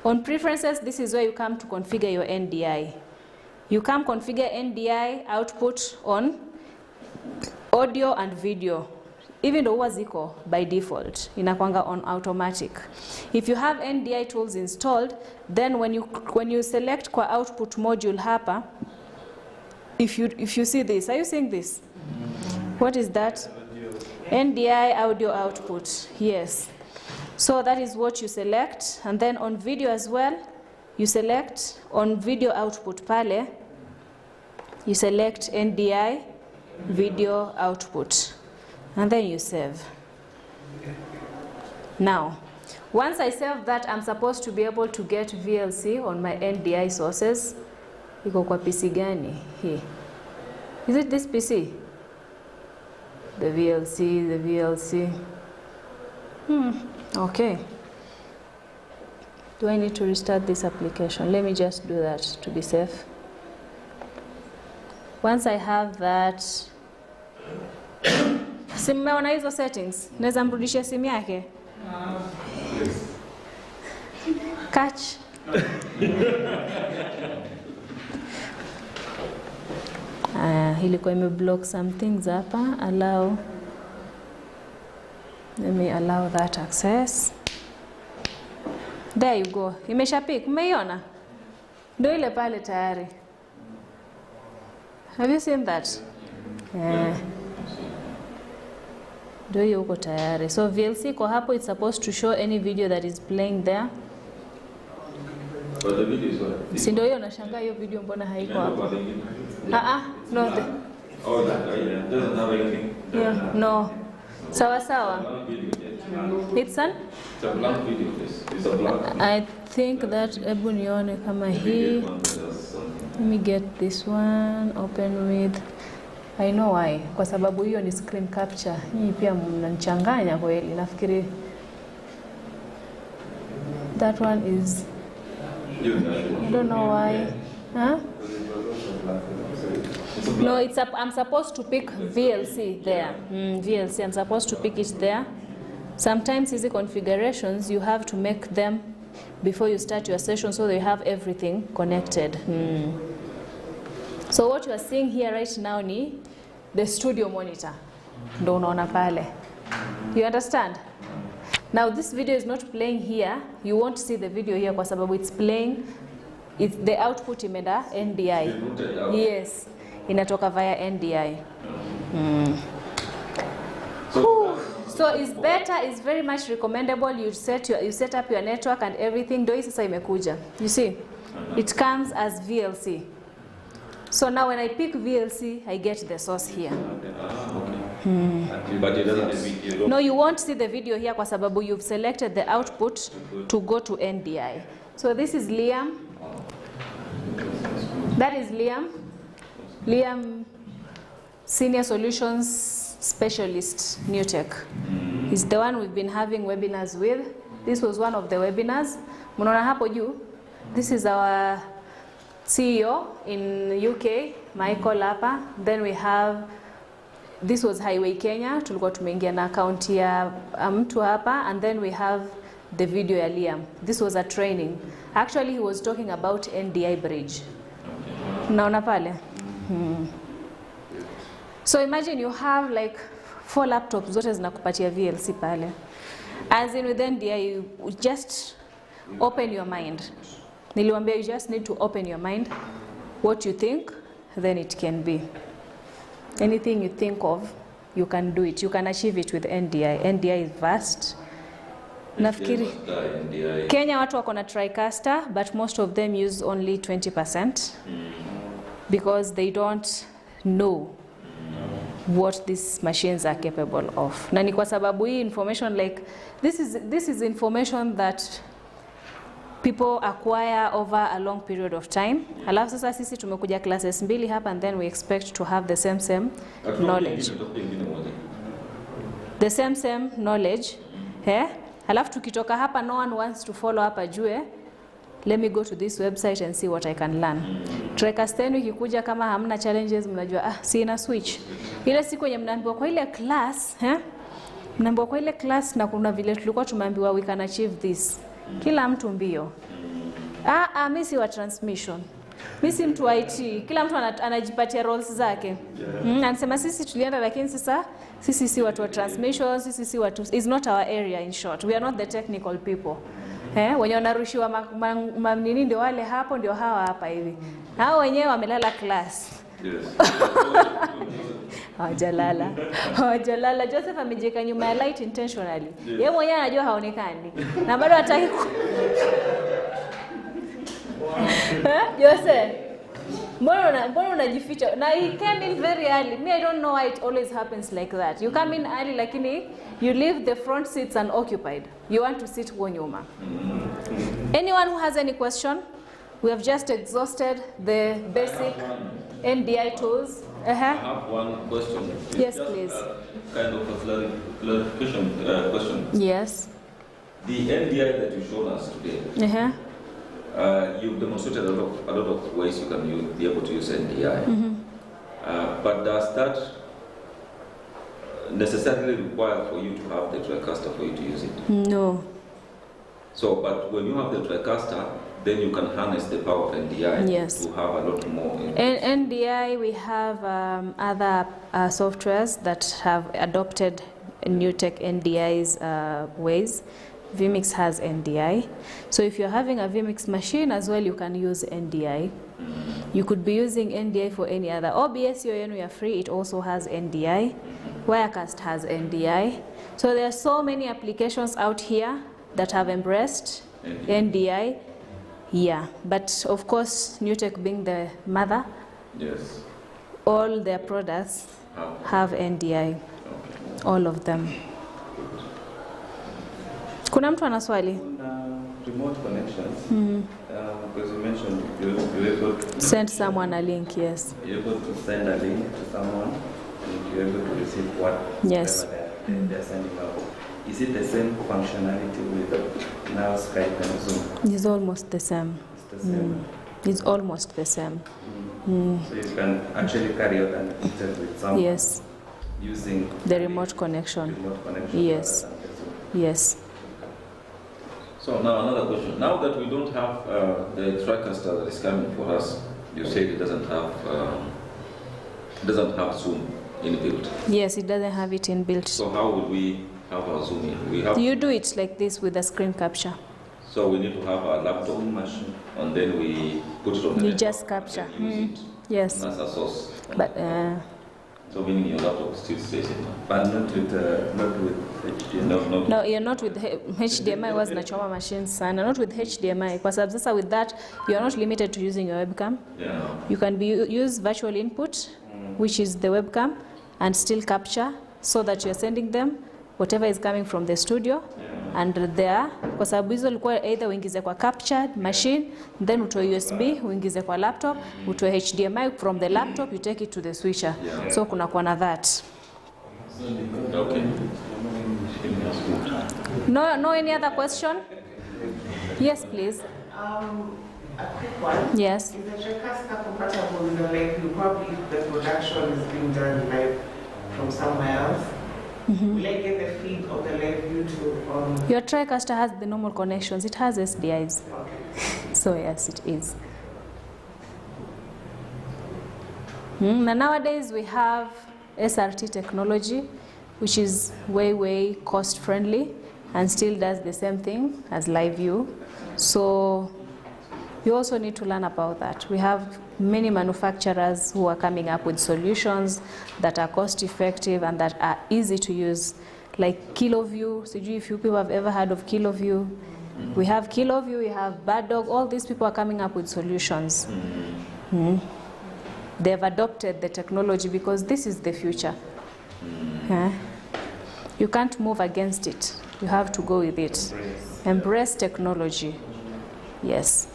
On preferences, this is where you come to configure your NDI. You come configure NDI output on audio and video. Even though huwa ziko by default, inakwanga on automatic. If you have NDI tools installed, then when you select kwa output module hapa, if you see this, are you seeing this? What is that? NDI audio output, yes. So that is what you select, and then on video as well, you select on video output pale, you select NDI video output, and then you save. Now, once I save that, I'm supposed to be able to get VLC on my NDI sources. Iko kwa PC gani? Here. Is it this PC? The VLC. Okay. Do I need to restart this application? Let me just do that to be safe. Once I have that, simeona hizo settings, naweza mrudishia simu yake? Catch. Ilikuwa imeblock some things hapa. Allow. Let me allow that access. There you go. Imesha pick. Umeiona? Ndio ile pale tayari. Have you seen that? Ndio hiyo uko tayari. So VLC kwa hapo, it's supposed to show any video that is playing there. But the video is what? Si ndio hiyo, nashangaa hiyo video mbona haiko hapo? No. Oh, that doesn't have anything. Yeah, no. Sawa sawa. It's a blank video. It's a blank. I think that ebu nione kama hii. Let me get this one open with. I know why. Kwa sababu hiyo ni screen capture. Hii pia mnanichanganya kweli. Nafikiri that one is. I don't know why. Huh? No, I'm supposed to pick VLC there. VLC, I'm supposed to pick it there. Sometimes easy configurations, you have to make them before you start your session so they have everything connected. So what you are seeing here right now ni the studio monitor. Ndo unaona pale. You understand? Now this video is not playing here. You won't see the video here kwa sababu it's playing. It's the output imeda NDI. Yes. Inatoka via NDI. So it's better, it's very much recommendable you set up your network and everything. Ndio hii sasa imekuja. You see? It comes as VLC. So now when I pick VLC, I get the source here. But it doesn't have video. No, you won't see the video here kwa sababu you've selected the output to go to NDI. So this is Liam. That is Liam. Liam, Senior Solutions Specialist, NewTek. He's the one we've been having webinars with. This was one of the webinars. Mnaona hapo juu. This is our CEO in UK, Michael hapa. Then we have, this was Highway Kenya. Tulikuwa tumeingia na account ya mtu hapa. And then we have the video ya Liam. This was a training. Actually, he was talking about NDI bridge. Naona pale? So imagine you have like 4 laptops zote zinakupatia VLC pale. As in with NDI, you just open your mind. Niliwaambia you just need to open your mind. What you think, then it can be. Anything you think of, you can do it. You can achieve it with NDI. NDI is vast. Nafikiri Kenya watu wako na Tricaster, but most of them use only 20% because they don't know what these machines are capable of. Na ni kwa sababu hii information, like this is information that people acquire over a long period of time. Alafu sasa sisi tumekuja classes 2 hapa, and then we expect to have the same knowledge. the same knowledge. Alafu tukitoka hapa, no one wants to follow up ajue, let me go to this website and see what I can learn. Tricaster ikikuja kama hamna challenges, mnajua si ina switch. Ile siku yenye mnaambiwa kwa ile class, mnaambiwa kwa ile class na kuna vile tulikuwa tumeambiwa we can achieve this. Kila mtu mbio. Mimi si wa transmission. Mimi si mtu wa IT. Kila mtu anajipatia roles zake. Anasema sisi tulienda, lakini sasa sisi si watu wa transmission, sisi si watu, is not our area in short. We are not the technical people. Wenye wanarushiwa nini ndio wale hapo, ndio hawa hapa hivi. Hao wenyewe wamelala class. Yes. Hawajalala. Joseph amejeka nyuma ya light intentionally. Yeye mwenyewe anajua haonekani. Na bado hataki Joseph, mbona unajificha? Na he came in very early. Me, I don't know why it always happens like that. You come in early, lakini you leave the front seats unoccupied. You want to sit huko nyuma. Anyone who has any question? We have just exhausted the basic NDI tools. I have one question. Yes, just please. Kind of a clarification question. Yes. The NDI that you showed us today, you've demonstrated a lot of ways you can be able to use NDI. But does that necessarily require for you to have the Tricaster for you to use it? No. So, but when you have the Tricaster, then you can harness the power of NDI to have a lot more. NDI, we have other softwares that have adopted NewTek NDI's ways. vMix has NDI. So if you're having a vMix machine as well, you can use NDI. You could be using NDI for any other. OBS yenu ya free, it also has NDI. Wirecast has NDI. So there are so many applications out here that have embraced NDI. Yeah, but of course, NewTek being the mother, all their products have NDI. All of them. Kuna mtu ana swali? Remote connections. Because you mentioned you're able to send someone a link, yes. You're able to send a link to someone and you're able to receive what they're sending out. Is it the same functionality with now Skype and Zoom? It's almost the same. It's the same. It's almost the same. So you can actually carry out an interview with someone using the remote connection. Yes. Yes. So now another question. Now that we don't have the Tricaster that is coming for us, you said it doesn't have Zoom inbuilt. Yes, it doesn't have it inbuilt. So how would we have our Zoom in? You do it like this with a screen capture. So we need to have a laptop machine, and then we put it on the network. Just capture. Yes. As a source. But so meaning your laptop still stays in, but not with HDMI. No, you're not with HDMI. Was nachoma machines sana. Not with HDMI. Kwa sababu sasa with that, you are not limited to using your webcam. You can use virtual input, which is the webcam, and still capture so that you're sending them whatever is coming from the studio. And there, kwa sababu hizo ilikuwa either uingize kwa captured machine, then utoe USB, uingize kwa laptop, utoe HDMI from the laptop, you take it to the switcher. So kuna kwa na that. Okay. No any other question? Yes, please. A quick one. Yes. Is the Tricaster compatible with the live? Probably if the production is being done live from somewhere else. Will I get the feed of the live YouTube? Your Tricaster has the normal connections. It has SDIs. Okay. So yes, it is. And nowadays we have SRT technology, which is way cost friendly and still does the same thing as live view. So you also need to learn about that. We have many manufacturers who are coming up with solutions that are cost effective and that are easy to use, like KiloView. So if you people have ever heard of KiloView, we have KiloView, we have BadDog. All these people are coming up with solutions. They've adopted the technology because this is the future. You can't move against it. You have to go with it. Embrace technology. Yes.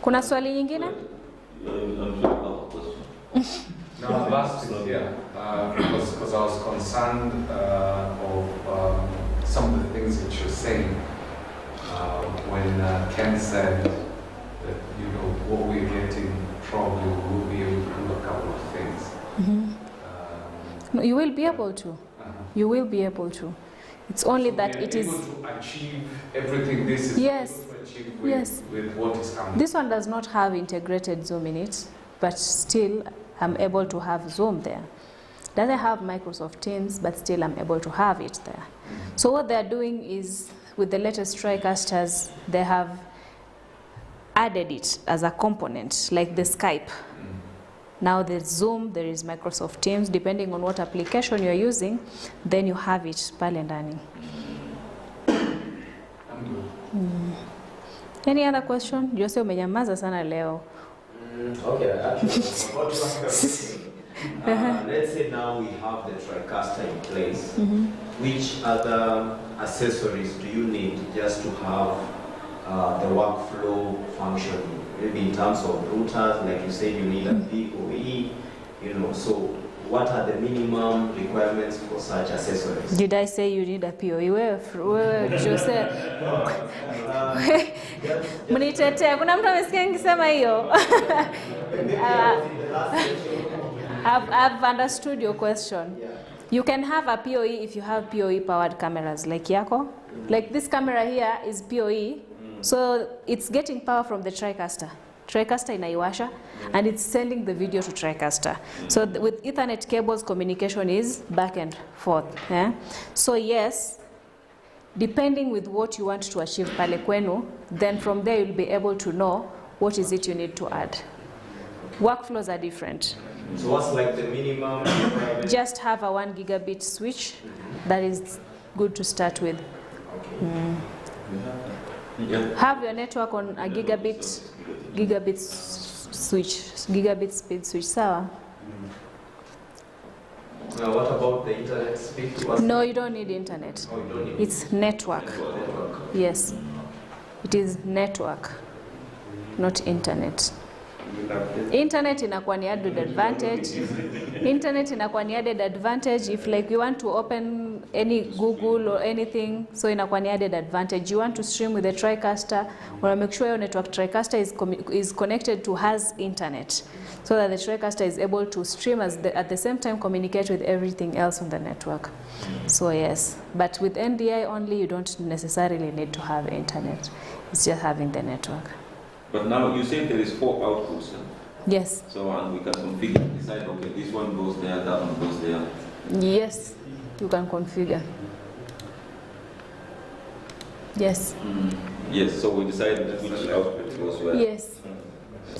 Kuna swali nyingine? No, last thing here, because I was concerned of some of the things that you're saying when Ken said that, you know, what we're getting probably will be able to do a couple of things. No, you will be able to. You will be able to. It's only so that it is able to achieve everything this is yes. able to achieve with what is coming. This one does not have integrated zoom in it, but still I'm able to have zoom there. Doesn't have Microsoft Teams, but still I'm able to have it there. So what they're doing is, with the latest Tricasters, they have added it as a component, like the Skype. Now there's Zoom, there is Microsoft Teams, depending on what application you're using, then you have it pale ndani. Any other question? Jose umenyamaza sana leo. Okay, actually, about to ask a question. Let's say now we have the Tricaster in place. Which other accessories do you need just to have the workflow functioning? Maybe in terms of routers, like you said, you need a PoE, you know, so what are the minimum requirements for such accessories? Did I say you need a PoE? Jose. Mnitetea, kuna mtu amesikia nikisema hiyo? I've understood your question. You can have a PoE if you have PoE powered cameras like yako. Like this camera here is PoE, so it's getting power from the Tricaster. Tricaster inaiwasha, and it's sending the video to Tricaster. So with Ethernet cables, communication is back and forth. Yeah? So yes, depending with what you want to achieve pale kwenu, then from there you'll be able to know what is it you need to add. Workflows are different. So what's like the minimum? Just have a 1 gigabit switch. That is good to start with. Have your network on a gigabit switch, gigabit speed switch. Sawa? Now what about the internet speed? No, you don't need internet. Oh, you don't need it's network. Yes, it is network, not internet. Internet inakuwa ni added advantage. Internet inakuwa ni added advantage if like you want to open any Google or anything, so inakuwa ni added advantage. You want to stream with the Tricaster, or make sure your network Tricaster is connected to has internet, so that the Tricaster is able to stream at the same time communicate with everything else on the network. So yes, but with NDI only, you don't necessarily need to have internet. It's just having the network. But now you say there is 4 outputs. Yes. So and we can configure, decide, okay, this one goes there, that one goes there. Yes, you can configure. Yes. Yes, so we decide which output goes where. Yes.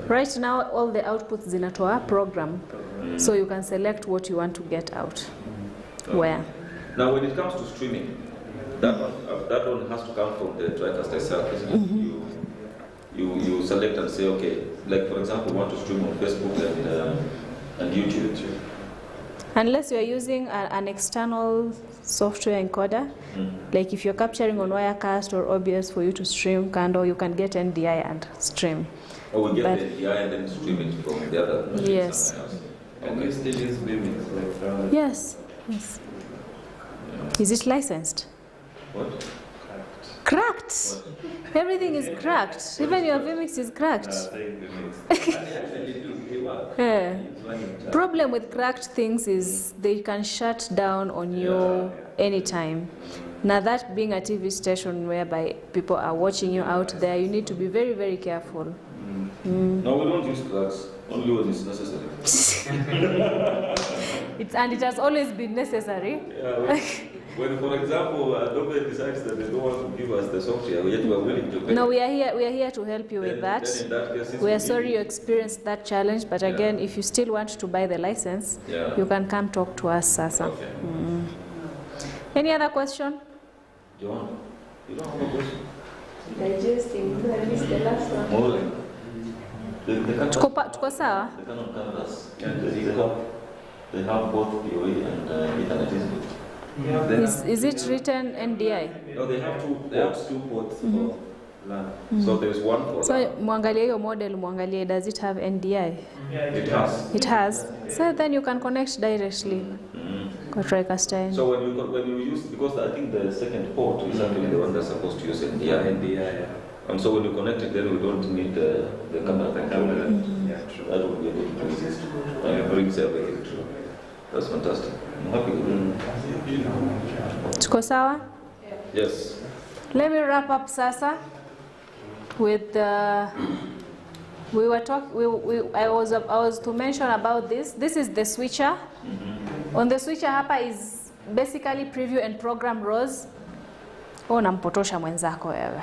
Right now, all the outputs zinatoa program, so you can select what you want to get out. Where. Now, when it comes to streaming, that one has to come from the Tricaster itself, isn't it? You select and say, okay, like for example, you want to stream on Facebook and YouTube. Unless you are using an external software encoder, like if you're capturing on Wirecast or OBS for you to stream Kando, you can get NDI and stream. Or we get the NDI and then stream it from the other machine. Yes. And we still use vMix like from Yes. Yes. Is it licensed? What? Cracked. Everything is cracked. Even your vMix is cracked. Yeah. Problem with cracked things is they can shut down on you anytime. Now that being a TV station whereby people are watching you out there, you need to be very, very careful. No, we don't use cracks. Only when it's necessary. And it has always been necessary. Yeah, when, for example, Adobe decides that they don't want to give us the software, yet we are willing to pay. No, we are here to help you with that. Then in that case, we are sorry you experienced that challenge, but again, if you still want to buy the license, you can come talk to us, Sasa. Okay. Any other question? John, you don't have a question? Digesting, I missed the last one. Tuko sawa? The Canon cameras, they have both PoE and Ethernet, isn't it? Is it written NDI? No, they have two ports. So there's one for So LAN. muangalie your model, muangalie, does it have NDI? It has. It has. So then you can connect directly. Go Tricaster. So when you use, because I think the second port is actually the one that's supposed to use NDI. And so when you connect it, then we don't need the camera. Yeah, true. That would be a good place. And it brings everything true. That's fantastic. I'm happy with it. Tuko sawa? Yes. Let me wrap up sasa with we were I was to mention about this. This is the switcher. On the switcher hapa is basically preview and program rows. Oh, nampotosha mwenzako wewe.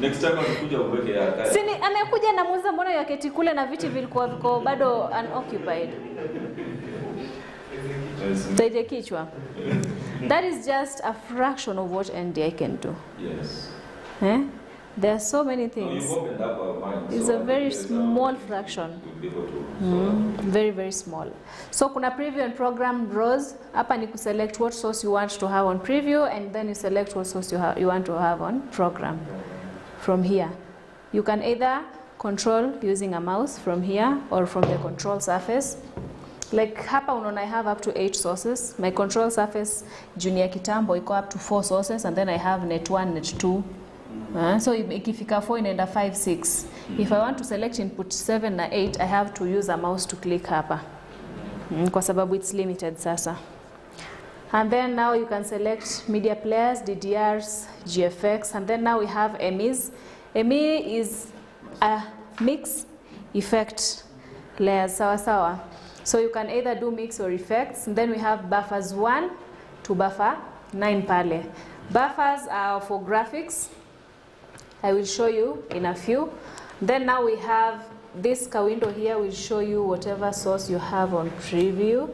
Next time anakuja uweke ya kaya. Sini amekuja na muuza, mbona yaketi kule na viti vilikuwa viko bado unoccupied. Taije kichwa. That is just a fraction of what NDI can do. Yes. Eh? There are so many things. You've opened up our minds. It's So a very there's small fraction. we'll be able to Very, very small. So kuna preview and program rows. Hapa ni select what source you want to have on preview, and then you select what source you want to have on program. From here, you can either control using a mouse from here or from the control surface. Like hapa unaona I have up to 8 sources. My control surface junior kitambo iko up to 4 sources, and then I have net 1, net 2. So ikifika 4 inaenda 5, 6. If I want to select input 7 na 8, I have to use a mouse to click hapa. Kwa sababu it's limited sasa. And then now you can select media players, DDRs, GFX, and then now we have MEs. ME is a mix effect layers, sawa sawa. So you can either do mix or effects. And then we have buffers 1 to buffer 9 pale. Buffers are for graphics. I will show you in a few. Then now we have this window here will show you whatever source you have on preview.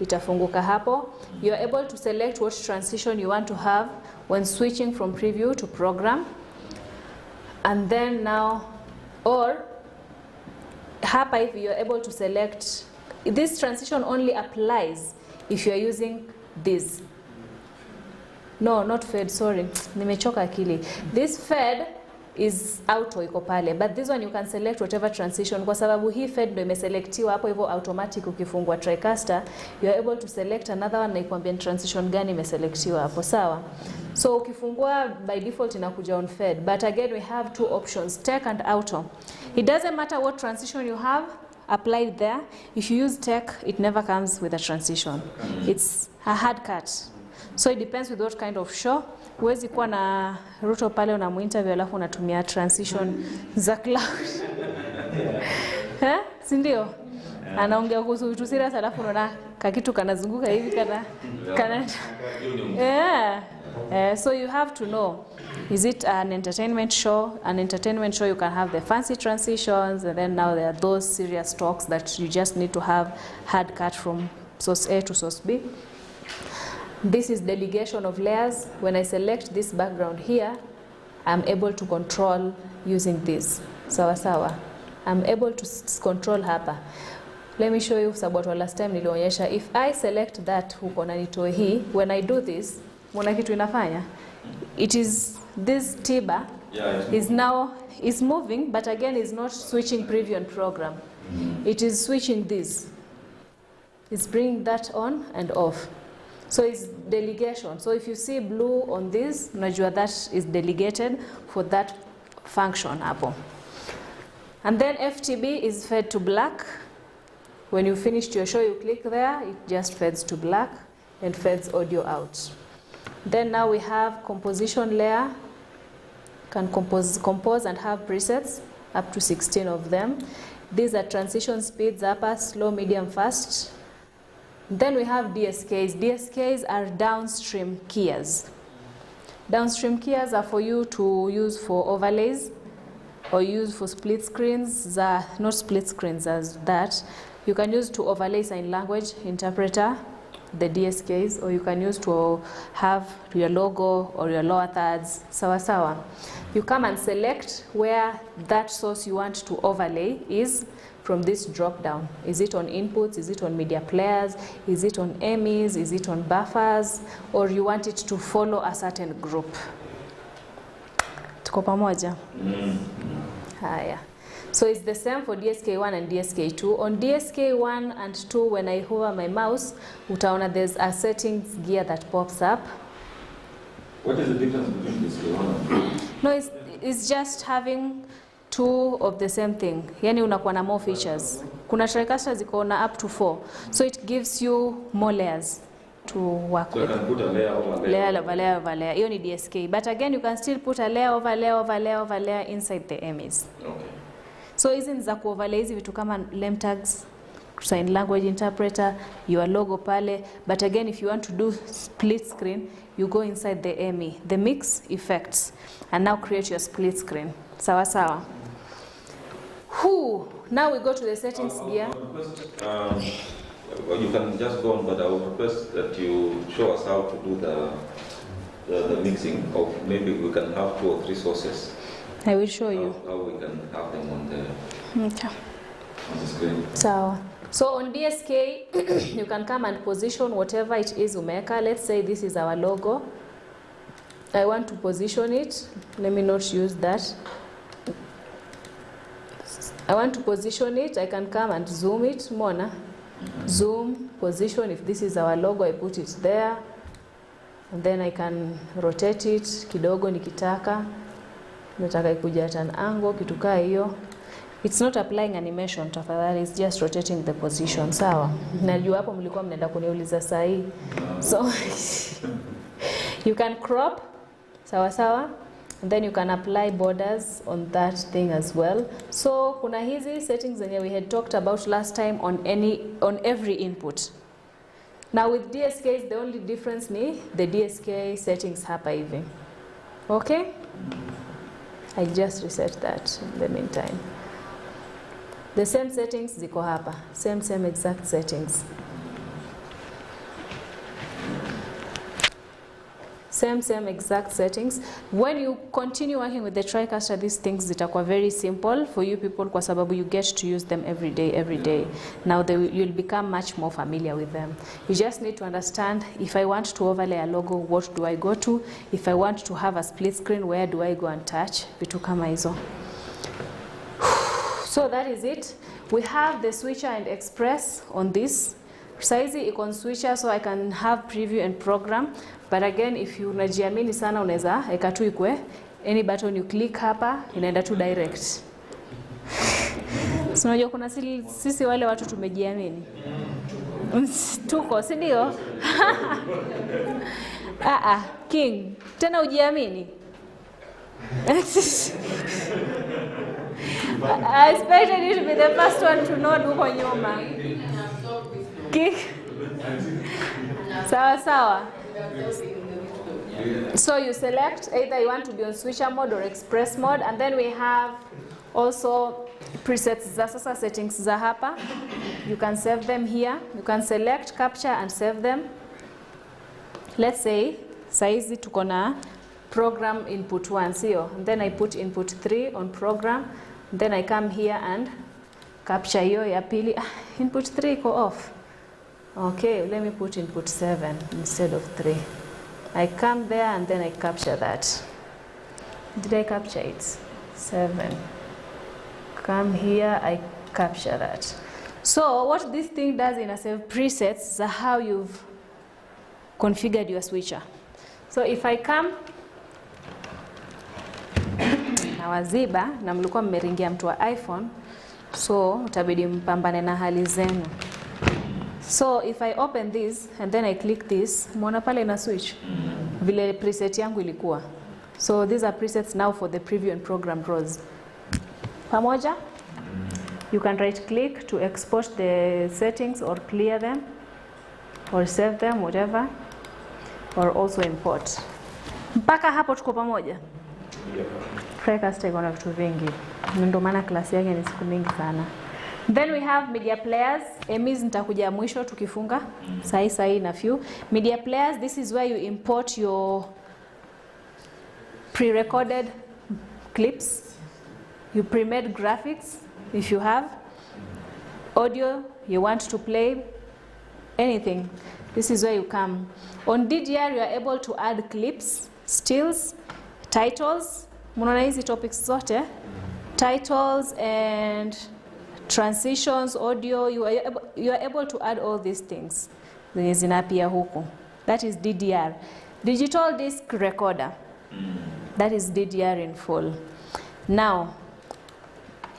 Itafunguka hapo. You are able to select what transition you want to have when switching from preview to program. And then now, or hapa if you are able to select, this transition only applies if you are using this. No, not fed, sorry. Nimechoka akili. This fed is auto iko pale, but this one you can select whatever transition. Kwa sababu hii fed ndio imeselectiwa hapo hivyo automatic. Ukifungua Tricaster you are able to select another one na ikwambia transition gani imeselectiwa hapo, sawa? So ukifungua by default inakuja on fed, but again we have 2 options, tech and auto. It doesn't matter what transition you have applied there. If you use tech, it never comes with a transition. It's a hard cut. So it depends with what kind of show. Huwezi kuwa na Ruto pale unamuinterview alafu unatumia transition za cloud. Si ndio? Anaongea kuhusu vitu serious alafu unaona kakitu kanazunguka hivi kana so you have to know, is it an entertainment show? An entertainment show you can have the fancy transitions, and then now there are those serious talks that you just need to have hard cut from source A to source B. This is delegation of layers. When I select this background here, I'm able to control using this. Sawa sawa. I'm able to control hapa. Let me show you sababu last time nilionyesha. If I select that huko na nitoe hii, when I do this, mwana kitu inafanya? It is this tiba is moving, but again is not switching preview and program. It is switching this. It's bringing that on and off. So it's delegation. So if you see blue on this, unajua that is delegated for that function hapo. And then FTB is fed to black. When you finished your show, you click there, it just fades to black and fades audio out. Then now we have composition layer. Can compose and have presets, up to 16 of them. These are transition speeds, upper, slow, medium, fast. Then we have DSKs. DSKs are downstream keyers. Downstream keyers are for you to use for overlays or use for split screens. Not split screens as that. You can use to overlay sign language interpreter, the DSKs, or you can use to have your logo or your lower thirds, sawa sawa. You come and select where that source you want to overlay is. from this drop down. Is it on inputs? Is it on media players? Is it on EMIs? Is it on buffers? Or you want it to follow a certain group? Tuko pamoja? Haya. So it's the same for DSK1 and DSK2. On DSK1 and 2, when I hover my mouse, utaona there's a settings gear that pops up. What is the difference between DSK1 and 2? No, it's just having two of the same thing. Yani unakuwa na more features. Kuna Tricaster ziko na up to 4. So it gives you more layers to work with. So I can put a layer over layer. Layer over layer over layer. Hiyo ni DSK. But again, you can still put a layer over layer over layer over layer inside the EMIs. Okay. So hizi ni za kuoverlay hizi vitu kama lem tags, sign language interpreter, your logo pale. But again, if you want to do split screen, you go inside the EMI, the mix effects, and now create your split screen. Sawa sawa. Now we go to the settings gear. You can just go on, but I would request that you show us how to do the mixing of, maybe we can have 2 or 3 sources. I will show you. How we can have them on the screen. So on DSK, you can come and position whatever it is umeka. Let's say this is our logo. I want to position it. Let me not use that. I want to position it. I can come and zoom it. Mona. Zoom, position. If this is our logo, I put it there. And then I can rotate it kidogo nikitaka. Nataka ikuja at an angle, kitukaa hiyo. It's not applying animation, tafadhali. It's just rotating the position. Sawa. Najua hapo mlikuwa mnaenda kuniuliza saa hii. So you can crop. Sawa sawa. And then you can apply borders on that thing as well. So kuna hizi settings zenye we had talked about last time on every input. Now with DSKs, the only difference ni the DSK settings hapa hivi. Okay? I just reset that in the meantime. The same settings ziko hapa. Same exact settings. Same exact settings. When you continue working with the Tricaster, these things zitakuwa very simple for you people kwa sababu you get to use them every day. Now you'll become much more familiar with them. You just need to understand, if I want to overlay a logo, what do I go to? If I want to have a split screen, where do I go and touch? Vitu kama hizo. So that is it. We have the switcher and express on this. Saizi iko on switcher, so I can have preview and program. But again, if you unajiamini sana, unaweza eka tu ikwe any button you click hapa inaenda tu direct. So unajua kuna sisi wale watu tumejiamini. Tuko, si ndio? King, tena ujiamini. I expected you to be the first one to know huko nyuma. King. Sawa. So you select either you want to be on switcher mode or express mode, and then we have also presets za sasa settings za hapa. You can save them here. You can select, capture and save them. Let's say saizi tuko na program input 1 sio, and then I put input 3 on program, and then I come here and capture hiyo ya pili. Input 3 iko off. Okay, let me put input 7 instead of 3. I come there and then I capture that. Did I capture it? 7. Come here, I capture that. So what this thing does in a save presets is how you've configured your switcher. So if I come na waziba na mlikuwa mmeringia mtu wa iPhone, so utabidi mpambane na hali zenu. So if I open this and then I click this, muona pale ina switch vile preset yangu ilikuwa. So these are presets now for the preview and program rows. Pamoja? You can right click to export the settings or clear them or save them, whatever, or also import. Mpaka hapo tuko pamoja? Tricaster iko na vitu vingi. Ndio maana klasi yake ni siku mingi sana. Then we have media players. EMIs nitakuja mwisho tukifunga. Sahi na few. Media players, this is where you import your pre-recorded clips, your pre-made graphics if you have. audio, you want to play anything, this is where you come. On DDR, you are able to add clips, stills, titles, munaona hizi topics zote, titles and transitions, audio, you are able to add all these things. Zinapia huku. That is DDR. Digital disc recorder. That is DDR in full. Now,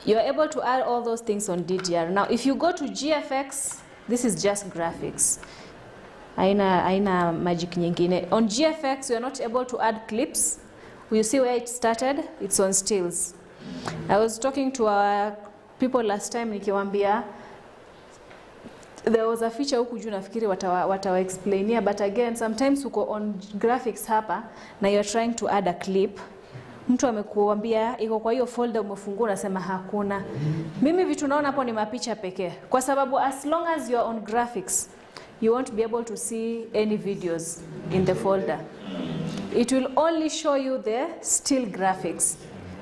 you are able to add all those things on DDR. Now, if you go to GFX, this is just graphics. Aina magic nyingine. On GFX, you are not able to add clips. You see where it started? It's on stills. I was talking to our people last time, nikiwaambia there was a feature huku juu nafikiri watawa explainia, but again sometimes uko on graphics hapa na you're trying to add a clip, mtu amekuambia iko kwa hiyo folder umefungua, unasema hakuna. Mimi vitu naona hapo ni mapicha pekee, kwa sababu as long as you're on graphics you won't be able to see any videos in the folder. It will only show you the still graphics.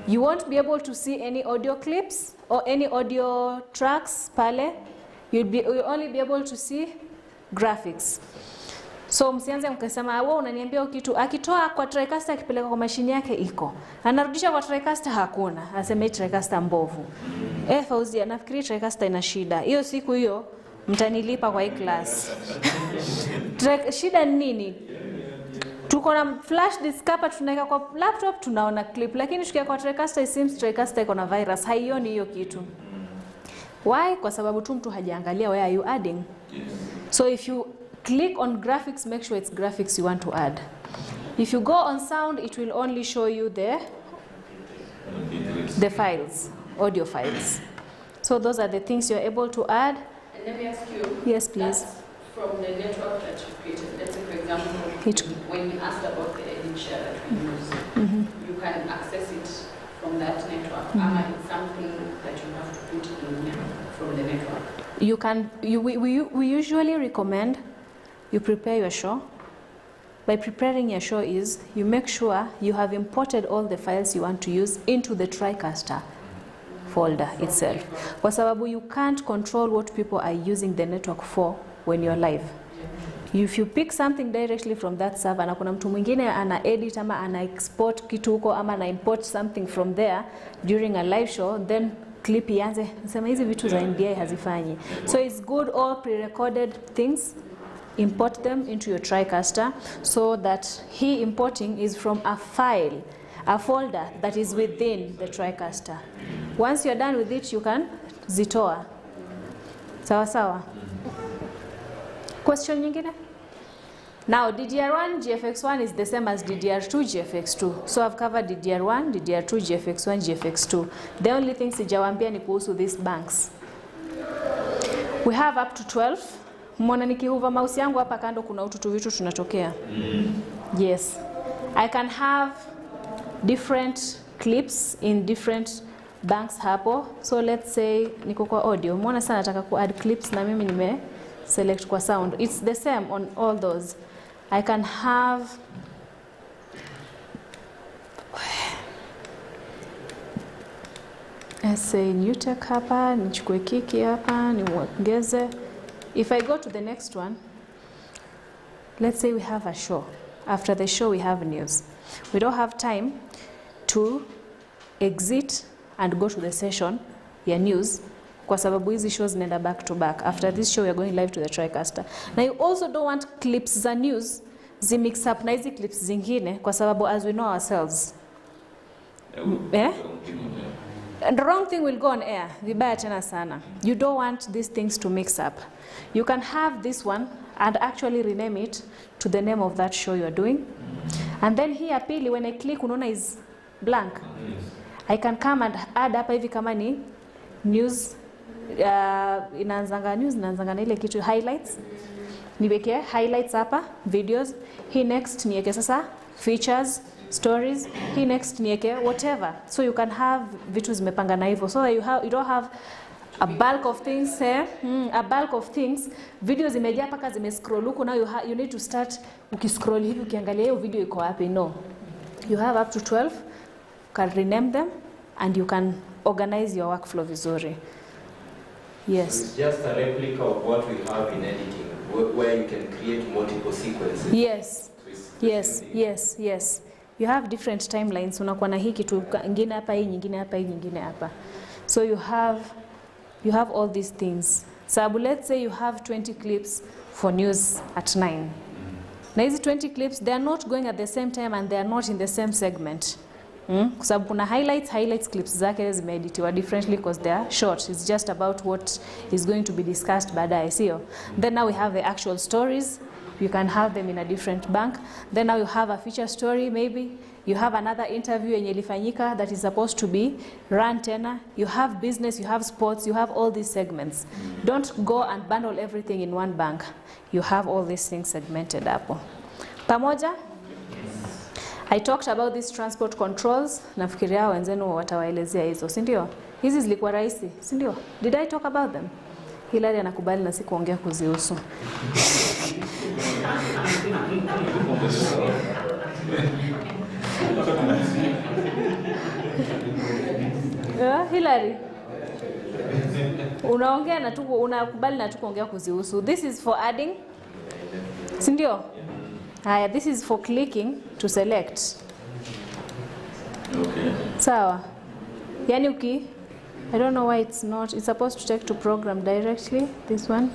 You won't be able to see any audio clips or any audio tracks pale. You'll only be able to see graphics. So msianze mkasema wewe unaniambia kitu akitoa kwa Tricaster akipeleka kwa mashine yake iko, anarudisha kwa Tricaster hakuna, aseme Tricaster mbovu. Fauzia, nafikiri Tricaster ina shida. Hiyo siku hiyo mtanilipa kwa hii class. Shida ni nini? Tuko na flash disk hapa tunaweka kwa laptop tunaona clip, lakini tukiweka kwa Tricaster, it seems Tricaster iko na virus, haioni hiyo kitu. Why? Kwa sababu tu mtu hajaangalia where are you adding. So if you click on graphics, make sure it's graphics you want to add. If you go on sound, it will only show you the files, audio files. So those are the things you're able to add. And let me ask you. Yes, please. From the network that you created, let's say for example, when you asked about the edit share that we use, you can access it from that network. It's something that you have to put in from the network. You can. We usually recommend you prepare your show. By preparing your show is you make sure you have imported all the files you want to use into the Tricaster folder itself. Kwa sababu you can't control what people are using the network for when you're live. If you pick something directly from that server na kuna mtu mwingine ana edit ama ana export kitu huko ama ana import something from there during a live show, then clip ianze nasema hizi vitu za NDI hazifanyi. So it's good all pre-recorded things, import them into your Tricaster so that he importing is from a file, a folder that is within the Tricaster. Once you're done with it, you can zitoa. Sawa sawa. Question nyingine? Now DDR1 GFX1 is the same as DDR2 GFX2. So I've covered DDR1, DDR2 GFX1, GFX2. The only thing sijawaambia ni kuhusu these banks. We have up to 12. Mbona nikihuva mouse yangu hapa kando kuna ututu vitu tunatokea. Yes. I can have different clips in different banks hapo. So let's say niko kwa audio. Mbona sana nataka ku add clips na mimi nime select kwa sound. It's the same on all those. I can have let's say NewTek hapa, nichukue kiki hapa, niongeze. If I go to the next one, let's say we have a show. After the show we have news. We don't have time to exit and go to the session ya news kwa sababu hizi shows zinaenda back to back. After this show we are going live to the Tricaster. Now you also don't want clips za news zi mix up na hizi clips zingine kwa sababu as we know ourselves. And the wrong thing will go on air. Vibaya tena sana. You don't want these things to mix up. You can have this one and actually rename it to the name of that show you are doing. And then here pili when I click unaona is blank. I can come and add hapa hivi kama ni news inaanzanga news inaanzanga na ile kitu highlights. Niweke highlights hapa, videos. Hii next niweke sasa features, stories. Hii next niweke whatever. So you can have vitu zimepangana hivyo. So that you don't have a bulk of things a bulk of things. Videos zimejaa paka zimescroll huko, now you need to start ukiscroll hivi ukiangalia hiyo video iko wapi. No. You have up to 12. You can rename them and you can organize your workflow vizuri. Yes. So it's just a replica of what we have in editing, where you can create multiple sequences. Yes. Yes, yes, yes. You have different timelines. Unakuwa na hii kitu ingine hapa, hii nyingine hapa, hii nyingine hapa. So you have all these things. Sababu let's say you have 20 clips for news at 9. Now these 20 clips, they are not going at the same time and they are not in the same segment. Kwa sababu kuna highlights clips zake zimeeditiwa differently because they are short. It's just about what is going to be discussed baadaye, sio? Then now we have the actual stories. You can have them in a different bank. Then now you have a feature story maybe. You have another interview yenye ilifanyika that is supposed to be run tena. You have business, you have sports, you have all these segments. Don't go and bundle everything in one bank. You have all these things segmented hapo. Pamoja? I talked about these transport controls. Nafikiria wenzenu watawaelezea hizo, si ndio? Hizi zilikuwa rahisi, si ndio? Did I talk about them? Hilary anakubali na sikuongea kuzihusu. Hilary, unaongea na tuko unakubali na tukuongea kuzihusu. This is for adding, si ndio? Haya, this is for clicking to select. Okay. Sawa. Yani I don't know why it's not. It's supposed to take to program directly, this one.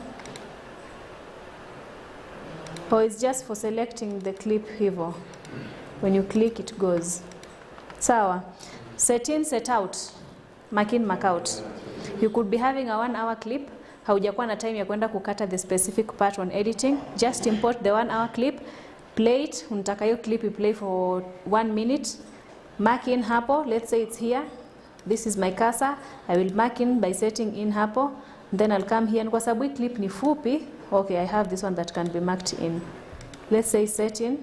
Or it's just for selecting the clip hivo. When you click, it goes. Sawa. Set in, set out. Mark in, mark out. You could be having a 1 hour clip. Haujakuwa na time ya kwenda kukata the specific part on editing. Just import the 1 hour clip. Play it. Unataka hiyo clip you play for 1 minute. Mark in hapo. Let's say it's here. This is my cursor. I will mark in by setting in hapo. Then I'll come here. Kwa sababu hii clip ni fupi. Okay, I have this one that can be marked in. Let's say set in.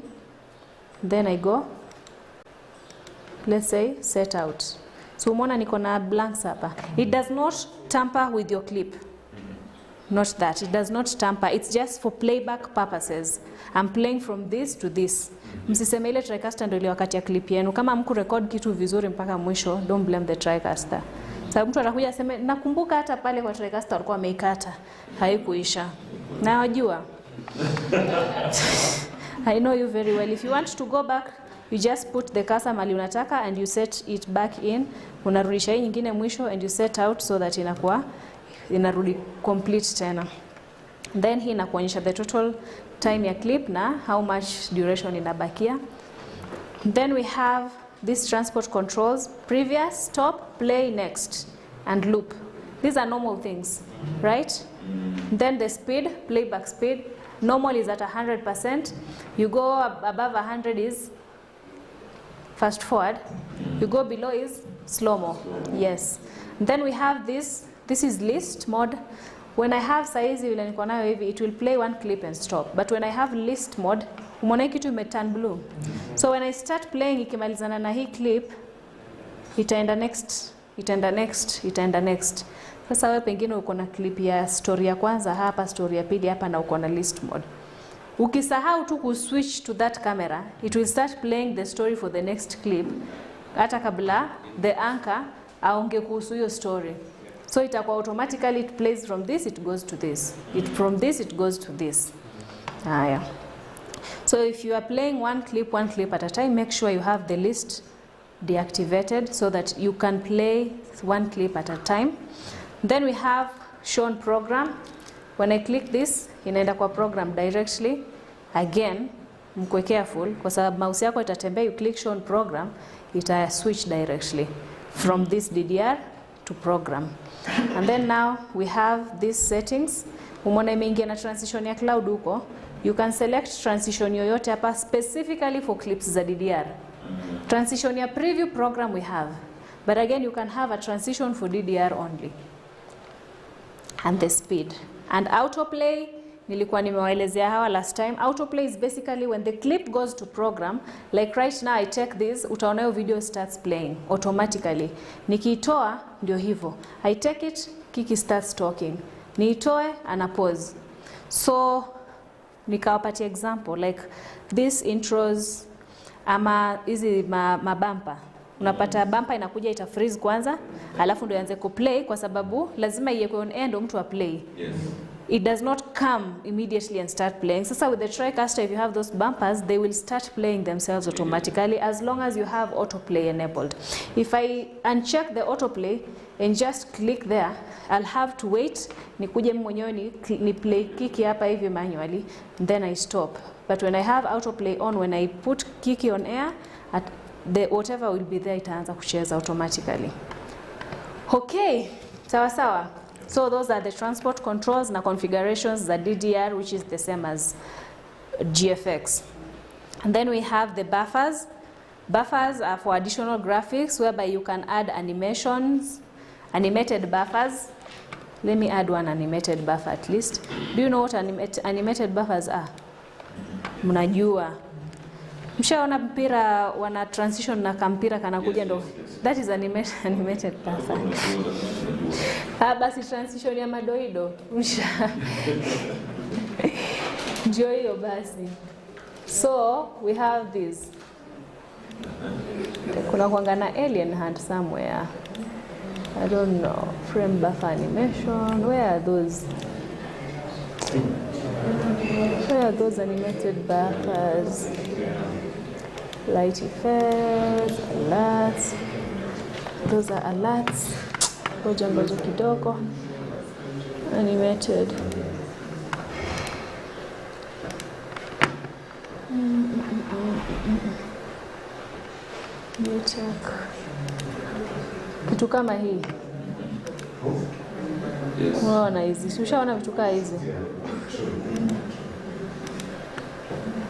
Then I go. Let's say set out. So umeona niko na blanks hapa. It does not tamper with your clip. Not that. It does not tamper. It's just for playback purposes. I'm playing from this to this. Msiseme ile Tricaster ndio ile wakati ya clip yenu. Kama mku record kitu vizuri mpaka mwisho, don't blame the Tricaster. Sababu mtu atakuja aseme nakumbuka hata pale kwa Tricaster walikuwa wameikata. Haikuisha. Na wajua. I know you very well. If you want to go back, you just put the cursor mali unataka and you set it back in. Unarudisha hii nyingine mwisho and you set out so that inakuwa inarudi complete tena. Then hii inakuonyesha the total time ya clip na how much duration inabakia. Then we have these transport controls: previous, stop, play, next, and loop. These are normal things, right? Then the speed, playback speed. Normal is at 100%. You go above 100 is fast forward. You go below is slow-mo. Yes. Then we have this. This is list mode. When I have saizi vile niko nayo hivi, it will play one clip and stop. But when I have list mode, umeona kitu imeturn blue. So when I start playing ikimalizana na hii clip, itaenda next, itaenda next, itaenda next. Sasa wewe pengine uko na clip ya story ya kwanza hapa, story ya pili hapa na uko na list mode. Ukisahau tu ku switch to that camera, it will start playing the story for the next clip. Hata kabla the anchor aonge kuhusu hiyo story. So itakuwa automatically it plays from this, it goes to this. From this, it goes to this. Haya. So if you are playing one clip at a time, make sure you have the list deactivated so that you can play one clip at a time. Then we have shown program. When I click this, inaenda kwa program directly. Again, mkwe careful kwa sababu mouse yako itatembea, you click shown program, ita switch directly from this DDR to program. And then now we have these settings. Umeona imeingia na transition ya cloud huko. You can select transition yoyote hapa specifically for clips za DDR. Transition ya preview program we have. But again, you can have a transition for DDR only. And the speed. And autoplay, nilikuwa nimewaelezea hawa last time. Autoplay is basically when the clip goes to program. Like right now I take this, utaona hiyo video starts playing automatically. Nikiitoa ndio hivyo. I take it, Kiki starts talking. Niitoe, ana pause. So nikawapatia example like this intros ama hizi mabampa. unapata bumper inakuja ita freeze kwanza, alafu ndio ianze kuplay kwa sababu lazima iwekwe on air ndio mtu a play. Yes. It does not come immediately and start playing. Sasa with the Tricaster, if you have those bumpers, they will start playing themselves automatically as long as you have autoplay enabled. If I uncheck the autoplay and just click there, I'll have to wait, nikuje mwenyewe ni play kiki hapa hivi manually, then I stop. But when I have autoplay on, when I put kiki on air, the whatever will be there itaanza kucheza automatically. Okay, sawa sawa. So those are the transport controls na configurations za DDR, which is the same as GFX. And then we have the buffers. Buffers are for additional graphics whereby you can add animations, animated buffers. Let me add one animated buffer at least. Do you know what animated buffers are? Mnajua. Mshaona mpira wana transition na kampira kanakuja ndo. That is animated buffer. Basi transition ya madoido. Ndio hiyo basi. So we have this. Kuna kuangana alien hand somewhere. I don't know. Frame buffer animation. Where are those? Where are those animated buffers? Light effects, alerts. Those are alerts. Ngoja kidogo. Animated. NewTek. Kitu kama hii. Yes. Unaona hizi. Ushaona vitu kama hizi.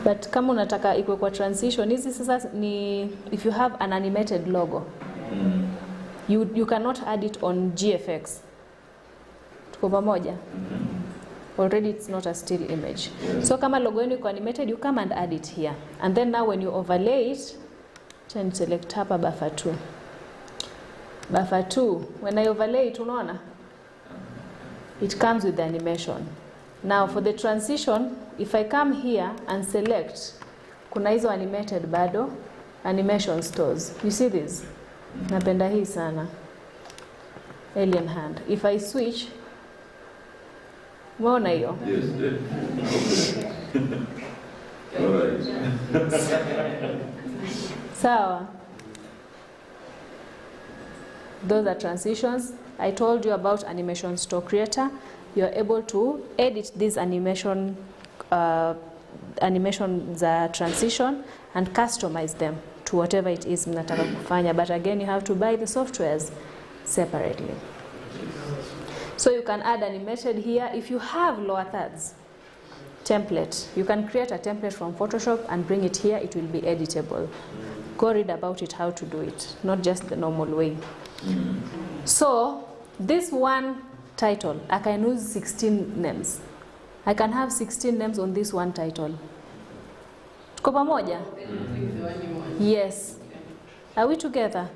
But kama unataka iko kwa transition, hizi sasa ni if you have an animated logo. You cannot add it on GFX. Tuko pamoja? Already it's not a still image. So kama logo yenu iko animated, you come and add it here. And then now when you overlay it, then select hapa buffer 2. Buffer 2, when I overlay it, unaona? It comes with the animation. Now for the transition, if I come here and select, kuna hizo animated bado, animation stores. You see this? Napenda hii sana. Alien hand. If I switch, umeona hiyo? Yes. All right. Sawa. Those are transitions. I told you about animation store creator. You are able to edit this animation transition and customize them to whatever it is mnataka kufanya. But again, you have to buy the softwares separately. So you can add animated here. If you have lower thirds template, you can create a template from Photoshop and bring it here. It will be editable. Go read about it, how to do it, not just the normal way. So this one title, I can use 16 names. I can have 16 names on this one title. Tuko pamoja? Yes. Are we together?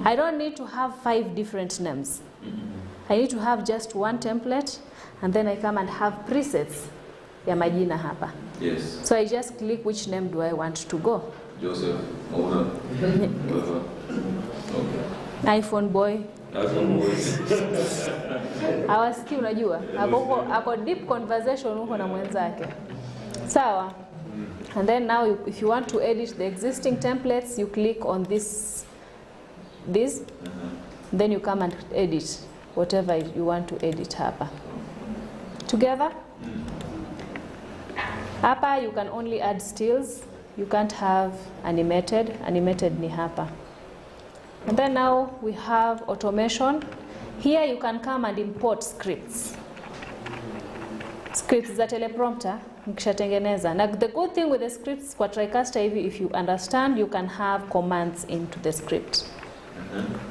I don't need to have 5 different names. I need to have just one template, and then I come and have presets ya majina hapa. Yes. So I just click which name do I want to go. Joseph, Mona, whatever. Okay. iPhone boy. iPhone boy. Hawasiki unajua. Ako deep conversation huko na mwenzake. Sawa. And then now if you want to edit the existing templates, you click on this. Then you come and edit whatever you want to edit hapa. Together? Hapa you can only add stills. You can't have animated. Animated ni hapa. And then now we have automation. Here you can come and import scripts. Scripts za teleprompter mkishatengeneza. Na the good thing with the scripts kwa Tricaster hivi, if you understand, you can have commands into the script.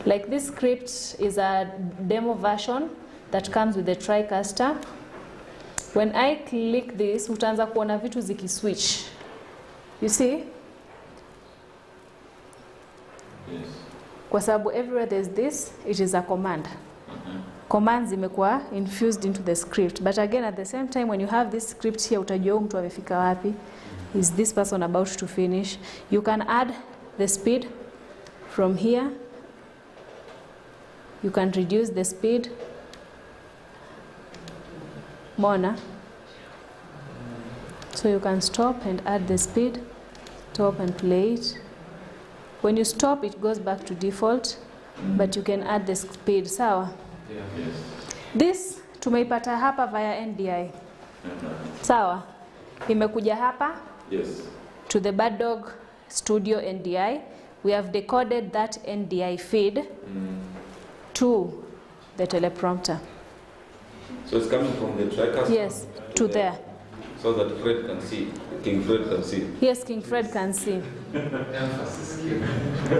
Like this script is a demo version that comes with the Tricaster. When I click this, utaanza kuona vitu zikiswitch. You see? Yes. Kwa sababu everywhere there's this, it is a command. Commands zimekuwa infused into the script. But again, at the same time, when you have this script here, utajua mtu amefika wapi. Is this person about to finish? You can add the speed. From here, you can reduce the speed. Mona. So you can stop and add the speed. Stop and play it. When you stop, it goes back to default, but you can add the speed. Sawa? Yeah. Yes. This tumeipata hapa via NDI. Sawa? Imekuja hapa. Yes. To the Bird Dog Studio NDI. We have decoded that NDI feed to the teleprompter. So it's coming from the Tricaster? Yes, to there. So that Fred can see, King Fred can see. Yes, King Fred can see.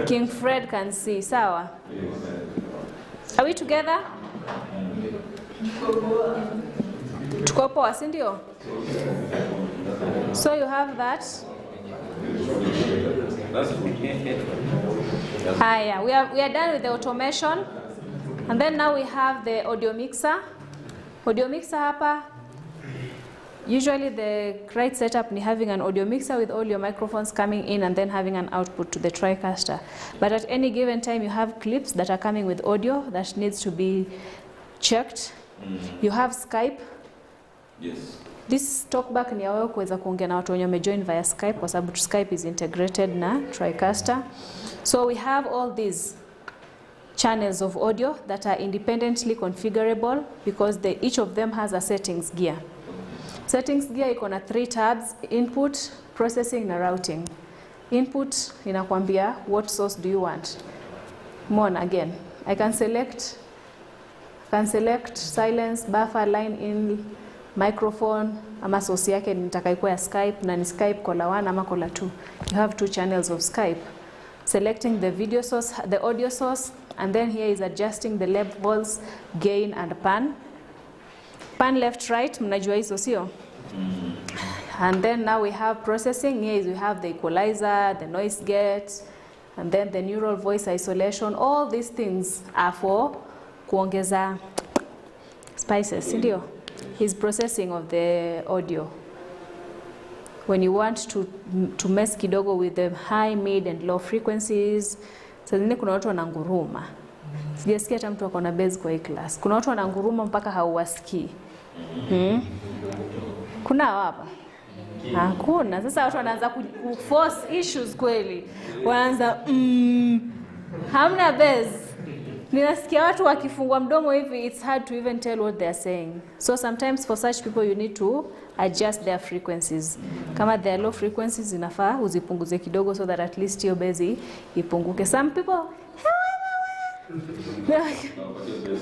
King Fred can see. Sawa? Are we together? Tuko poa, si ndio? So you have that. That's good. Haya, we are done with the automation. And then now we have the audio mixer. Audio mixer hapa. Usually the right setup ni having an audio mixer with all your microphones coming in and then having an output to the Tricaster. But at any given time you have clips that are coming with audio that needs to be checked. You have Skype. Yes. This talkback ni ya wewe kuweza kuongea na watu wenye wamejoin via Skype kwa sababu Skype is integrated na Tricaster. So we have all these channels of audio that are independently configurable because each of them has a settings gear. Settings gear iko na 3 tabs: input, processing na routing. Input inakwambia what source do you want. More again, I can select silence, buffer, line in, microphone, ama source yake nitakaikuwa ya Skype na ni Skype caller 1 ama caller 2. You have 2 channels of Skype. Selecting the video source, the audio source, and then here is adjusting the levels, gain and pan. Pan left right, mnajua hizo sio? And then now we have processing. Here is we have the equalizer, the noise gate, and then the neural voice isolation. All these things are for kuongeza spices, ndio? His processing of the audio. When you want to mess kidogo with the high, mid and low frequencies. Sasa kuna watu wananguruma. Sijasikia hata mtu akona bass kwa hii class. Kuna watu wananguruma mpaka hauwasikii. Kuna hapa? Hakuna. Sasa watu wanaanza force issues kweli. Wanaanza hamna bass. Ninasikia watu wakifungua mdomo hivi, it's hard to even tell what they are saying. So sometimes for such people you need to adjust their frequencies. Kama they are low frequencies inafaa uzipunguze kidogo so that at least your bass ipunguke. Some people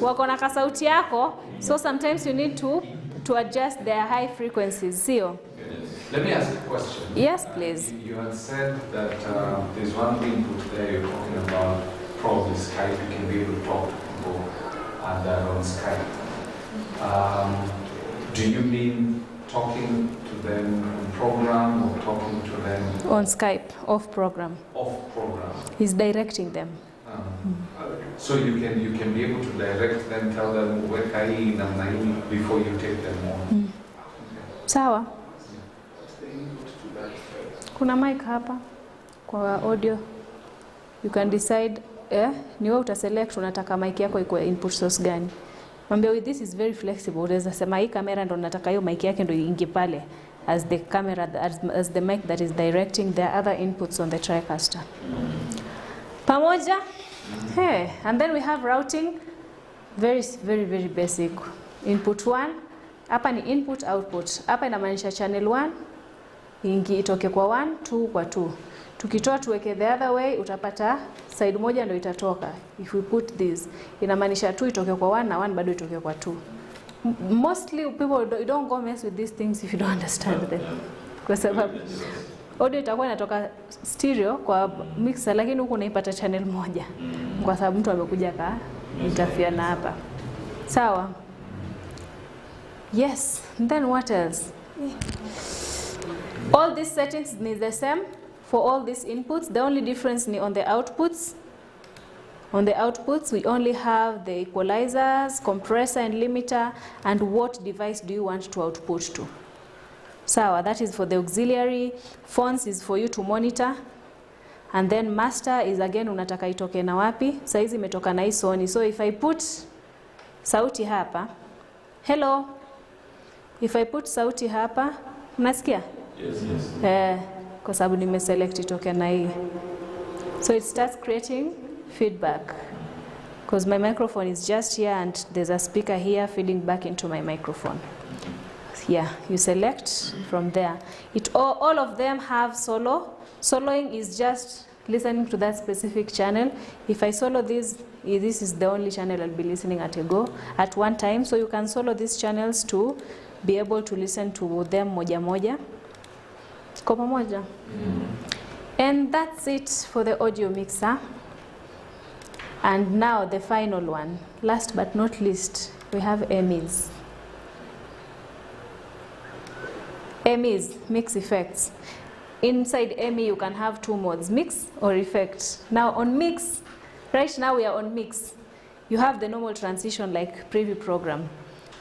wako na kasauti yako, so sometimes you need to adjust their high frequencies. Sio? Let me ask a question. Yes, please. You had said that there's one input there you're talking about, probably Skype. You can be able to talk to people on Skype. Do you mean talking to them on program or talking to them on Skype, off program? Off program. He's directing them. So you can be able to direct them, tell them weka hii namna hii before you take them on. Sawa. Kuna mic hapa kwa audio. You can decide ni wewe utaselect unataka mic yako iko input source gani. Mwambie with this is very flexible. Unaweza sema hii kamera ndo nataka hiyo mic yake ndo iingie pale as the camera as the mic that is directing the other inputs on the Tricaster. Pamoja? Hey, and then we have routing. Very basic. Input 1. Hapa ni input output. Hapa inamaanisha channel 1 ingi itoke kwa 1, 2 kwa 2. Tukitoa tuweke the other way utapata side moja ndio itatoka. If we put this inamaanisha 2 itoke kwa 1 na 1 bado itoke kwa 2. Mostly people don't go mess with these things if you don't understand them. Kwa sababu audio itakuwa inatoka stereo kwa mixer lakini huko unaipata channel moja. Kwa sababu mtu amekuja ka interfere na hapa. Sawa? Yes, and then what else? All these settings is the same for all these inputs. The only difference is on the outputs. On the outputs, we only have the equalizers, compressor and limiter, and what device do you want to output to. So that is for the auxiliary. Phones is for you to monitor. And then master is again unataka itoke na wapi? Saizi imetoka na hii Sony. So if I put sauti hapa, hello. If I put sauti hapa, unasikia? Yes. Kwa sababu nimeselect itoke na hii. So it starts creating feedback. Because my microphone is just here and there's a speaker here feeding back into my microphone. Yeah, you select from there. All of them have solo. Soloing is just listening to that specific channel. If I solo this is the only channel I'll be listening at one time. So you can solo these channels to be able to listen to them moja moja. Kwa pamoja. And that's it for the audio mixer. And now the final one. Last but not least, we have MEs. MEs, mix effects. Inside ME you can have two modes, mix or effect. Now on mix, right now we are on mix. You have the normal transition like preview program.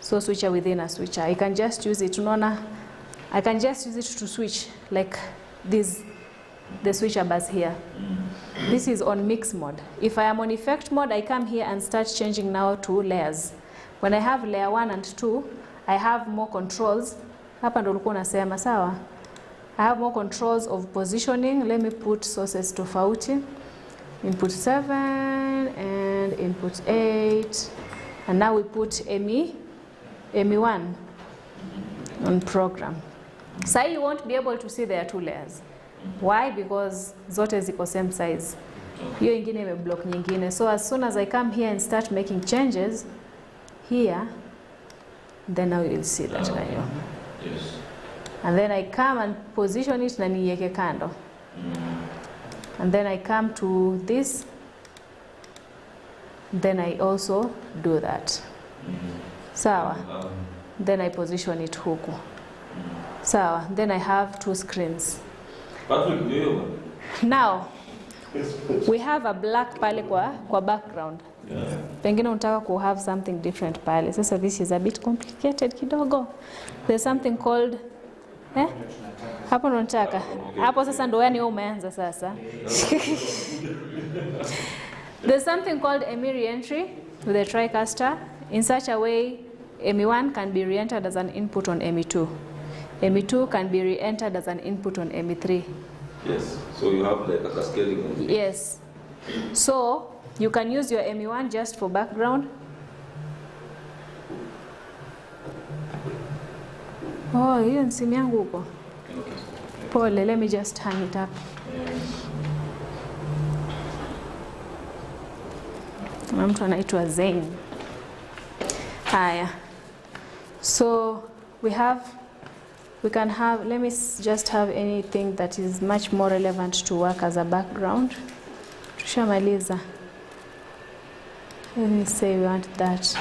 So switcher within a switcher. I can just use it, I can just use it to switch like this, the switcher bus here. This is on mix mode. If I am on effect mode, I come here and start changing now to layers. When I have layer 1 and 2, I have more controls. Hapa ndo ulikuwa unasema sawa. I have more controls of positioning. Let me put sources tofauti. Input 7 and input 8. And now we put ME1 on program. So you won't be able to see there are two layers. Why? Because zote ziko same size. Hiyo ingine imeblock nyingine. So as soon as I come here and start making changes here, then now you will see that kind of. Yes. And then I come and position it na niweke kando. And then I come to this. Then I also do that. Sawa. Then I position it huku. Sawa. Then I have two screens. Now, we have a black pale kwa background. Yeah. Pengine unataka ku have something different pale. Sasa this is a bit complicated kidogo. There's something called hapo ndo nataka. Hapo sasa ndo yani wewe umeanza sasa. There's something called ME reentry with the Tricaster. In such a way, ME1 can be re-entered as an input on ME2. ME2 can be re-entered as an input on ME3. Yes, so you have like a cascading. Yes. So you can use your ME1 just for background. Oh, hiyo ni simu yangu huko. Pole, let me just hang it up. Mtu anaitwa Zain. Haya. So we can have, let me just have anything that is much more relevant to work as a background. Tushamaliza. Let me say we want that.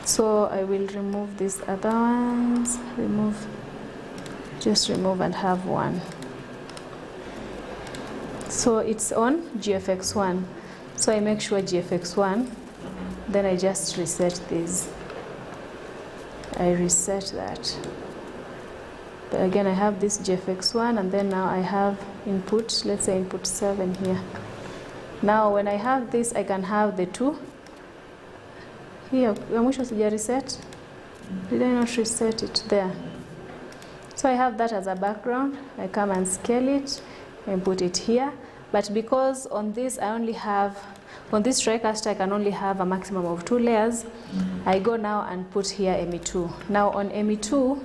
So I will remove these other ones. Just remove and have one. So it's on GFX1. So I make sure GFX1. Then I just reset this. I reset that. But again, I have this GFX1, and then now I have input, let's say input 7 here. Now when I have this, I can have the two. Here, ya mwisho sija reset. Did I not reset it? There. So I have that as a background. I come and scale it and put it here. But because on this I only have, on this Tricaster I can only have a maximum of 2 layers, I go now and put here ME2. Now on ME2,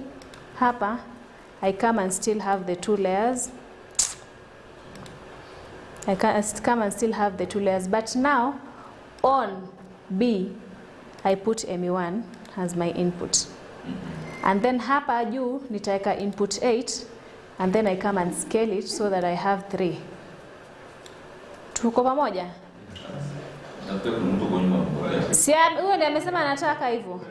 hapa, I come and still have the 2 layers. I can come and still have the 2 layers. But now, on B, I put ME1 as my input. And then hapa juu, nitaeka input 8, and then I come and scale it so that I have 3. Tuko pamoja? Huyo ndiye amesema anataka hivyo.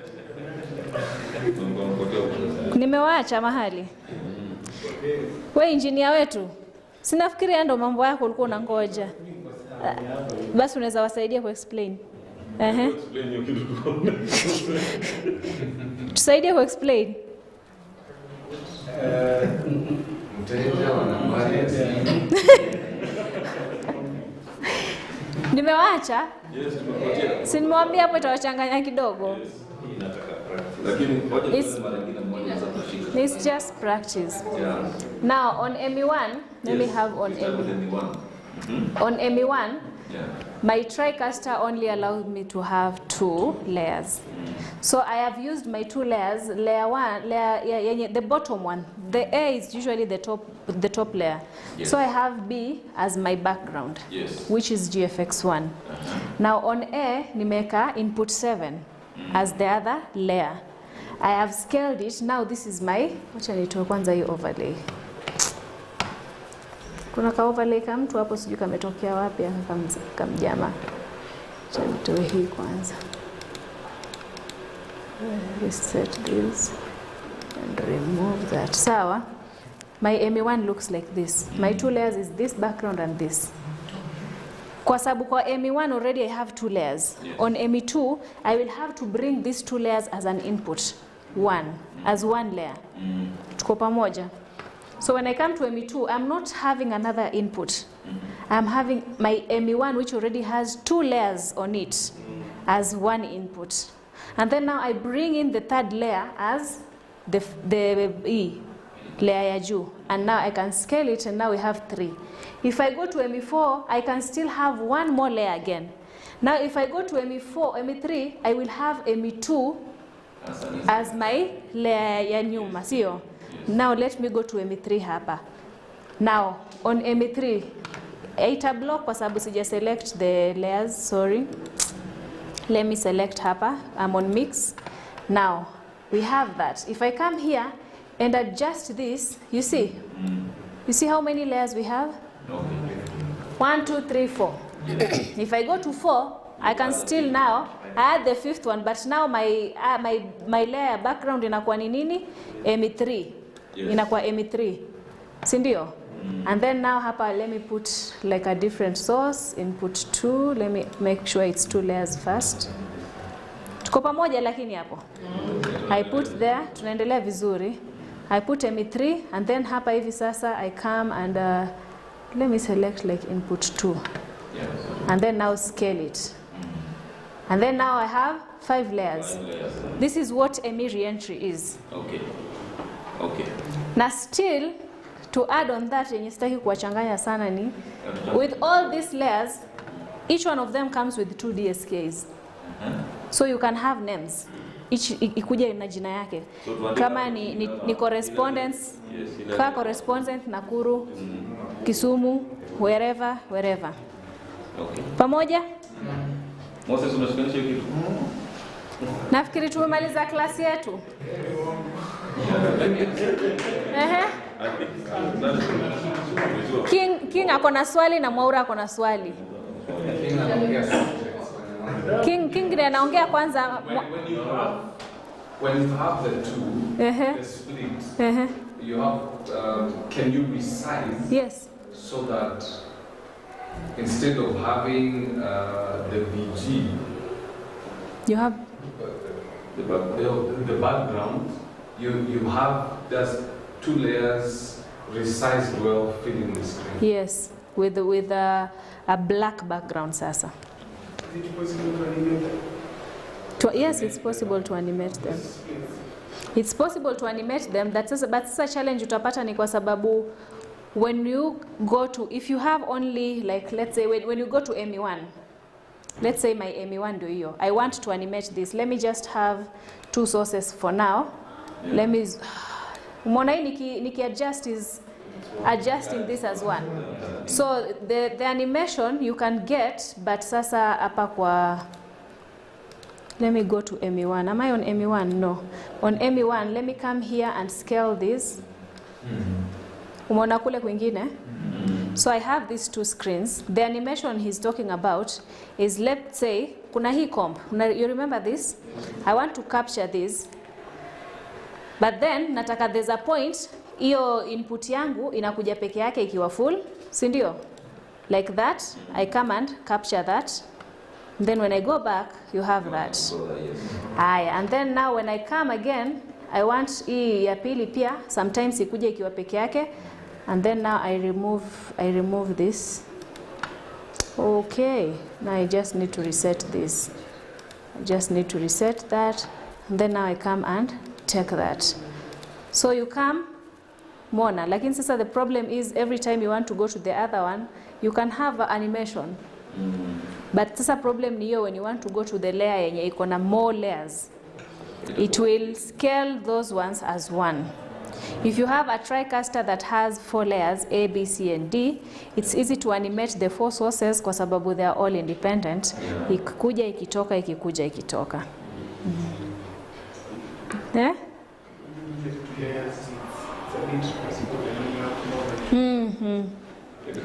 Nimewaacha mahali. Wewe engineer wetu. Sinafikiria ndo mambo yako ulikuwa unangoja. Basi unaweza wasaidia ku explain. Tusaidie ku explain. Mteja wanamwambia Nimewacha? Yes, tumepotea. Si nimewambia hapo itawachanganya kidogo. Yes. Lakini ngoja tuone mara nyingine mmoja za kushika. It's just practice. Yeah. Now on ME1, let me have on ME1. On ME1, yeah. My Tricaster only allows me to have 2 layers. So I have used my 2 layers. Layer 1, the bottom one. The A is usually the top layer. Yes. So I have B as my background, yes. which is GFX1. Now on A, nimeka input 7 as the other layer. I have scaled it. Now this is my, wacha nitoe kwanza hii overlay. Kuna ka overlay kama mtu hapo sijui kametokea wapi kamjama. Acha nitoe hii kwanza. Reset this and remove that. Sawa. My ME1 looks like this. My 2 layers is this background and this. Kwa sababu kwa ME1 already I have 2 layers. Yes. On ME2 I will have to bring these 2 layers as an input. As one layer. Tuko pamoja. So when I come to ME2, I'm not having another input. I'm having my ME1 which already has 2 layers on it as one input. And then now I bring in the 3rd layer as the E, layer ya juu. And now I can scale it and now we have 3. If I go to ME4, I can still have 1 more layer again. Now if I go to ME3, I will have ME2 as my layer ya nyuma, sio? Now let me go to ME3 hapa. Now on ME3, 8 block kwa sababu sija select the layers, sorry. Let me select hapa. I'm on mix. Now we have that. If I come here and adjust this, you see? You see how many layers we have? 1, 2, 3, 4. If I go to 4, I can still now add the 5th one, but now my layer background inakuwa ni nini? ME3. Yes. Inakuwa ME3. Si ndio? And then now hapa let me put like a different source, input 2. Let me make sure it's 2 layers first. Tuko pamoja lakini hapo. I put there, tunaendelea vizuri. I put ME3 and then hapa hivi sasa I come and let me select like input 2. Yes. And then now scale it. And then now I have 5 layers. This is what ME reentry is. Okay. Okay. Na still to add on that yenye sitaki kuwachanganya sana ni with all these layers, each one of them comes with 2 DSKs. So you can have names. Each ikuja na jina yake. So kama ni correspondence, kwa correspondent Nakuru, Kisumu, wherever. Okay. Pamoja? Moses unashikanisha kitu? Nafikiri tumemaliza klasi yetu. King ako na swali na Mwaura ako na swali. King ndiye anaongea kwanza. When you have the 2, the split, you have, can you resize? Yes. So that instead of having the BG, you have the background, you have just 2 layers resized well filling the screen. Yes, with a black background sasa. Is it possible to animate them? Yes, it's possible to animate them. It's possible to animate them. But it's a challenge utapata ni kwa sababu when you go to, if you have only like, let's say when you go to ME1, let's say my ME1 do hiyo, I want to animate this. Let me just have 2 sources for now. Yeah. Let me, umeona hii niki adjust is adjusting this as one. So the animation you can get, but sasa hapa kwa, let me go to ME1. Am I on ME1? No. On ME1, let me come here and scale this. Umeona kule kwingine? So I have these 2 screens. The animation he's talking about is, let's say, kuna hii comp. You remember this? I want to capture this. But then, nataka there's a point, iyo input yangu inakuja peke yake ikiwa full, si ndio? Like that, I come and capture that. Then when I go back, you have that. And then now when I come again, I want hii ya pili pia, sometimes ikuja ikiwa peke yake. And then now I remove this. Okay, now I just need to reset this. I just need to reset that, and then now I come and take that. So you come, Mona, lakini sasa the problem is every time you want to go to the other one, you can have animation. But sasa problem ni hiyo when you want to go to the layer yenye iko na more layers, it will scale those ones as one. If you have a Tricaster that has 4 layers, A, B, C, and D, it's easy to animate the 4 sources kwa sababu they are all independent. Ikikuja ikitoka, ikikuja ikitoka. Yeah?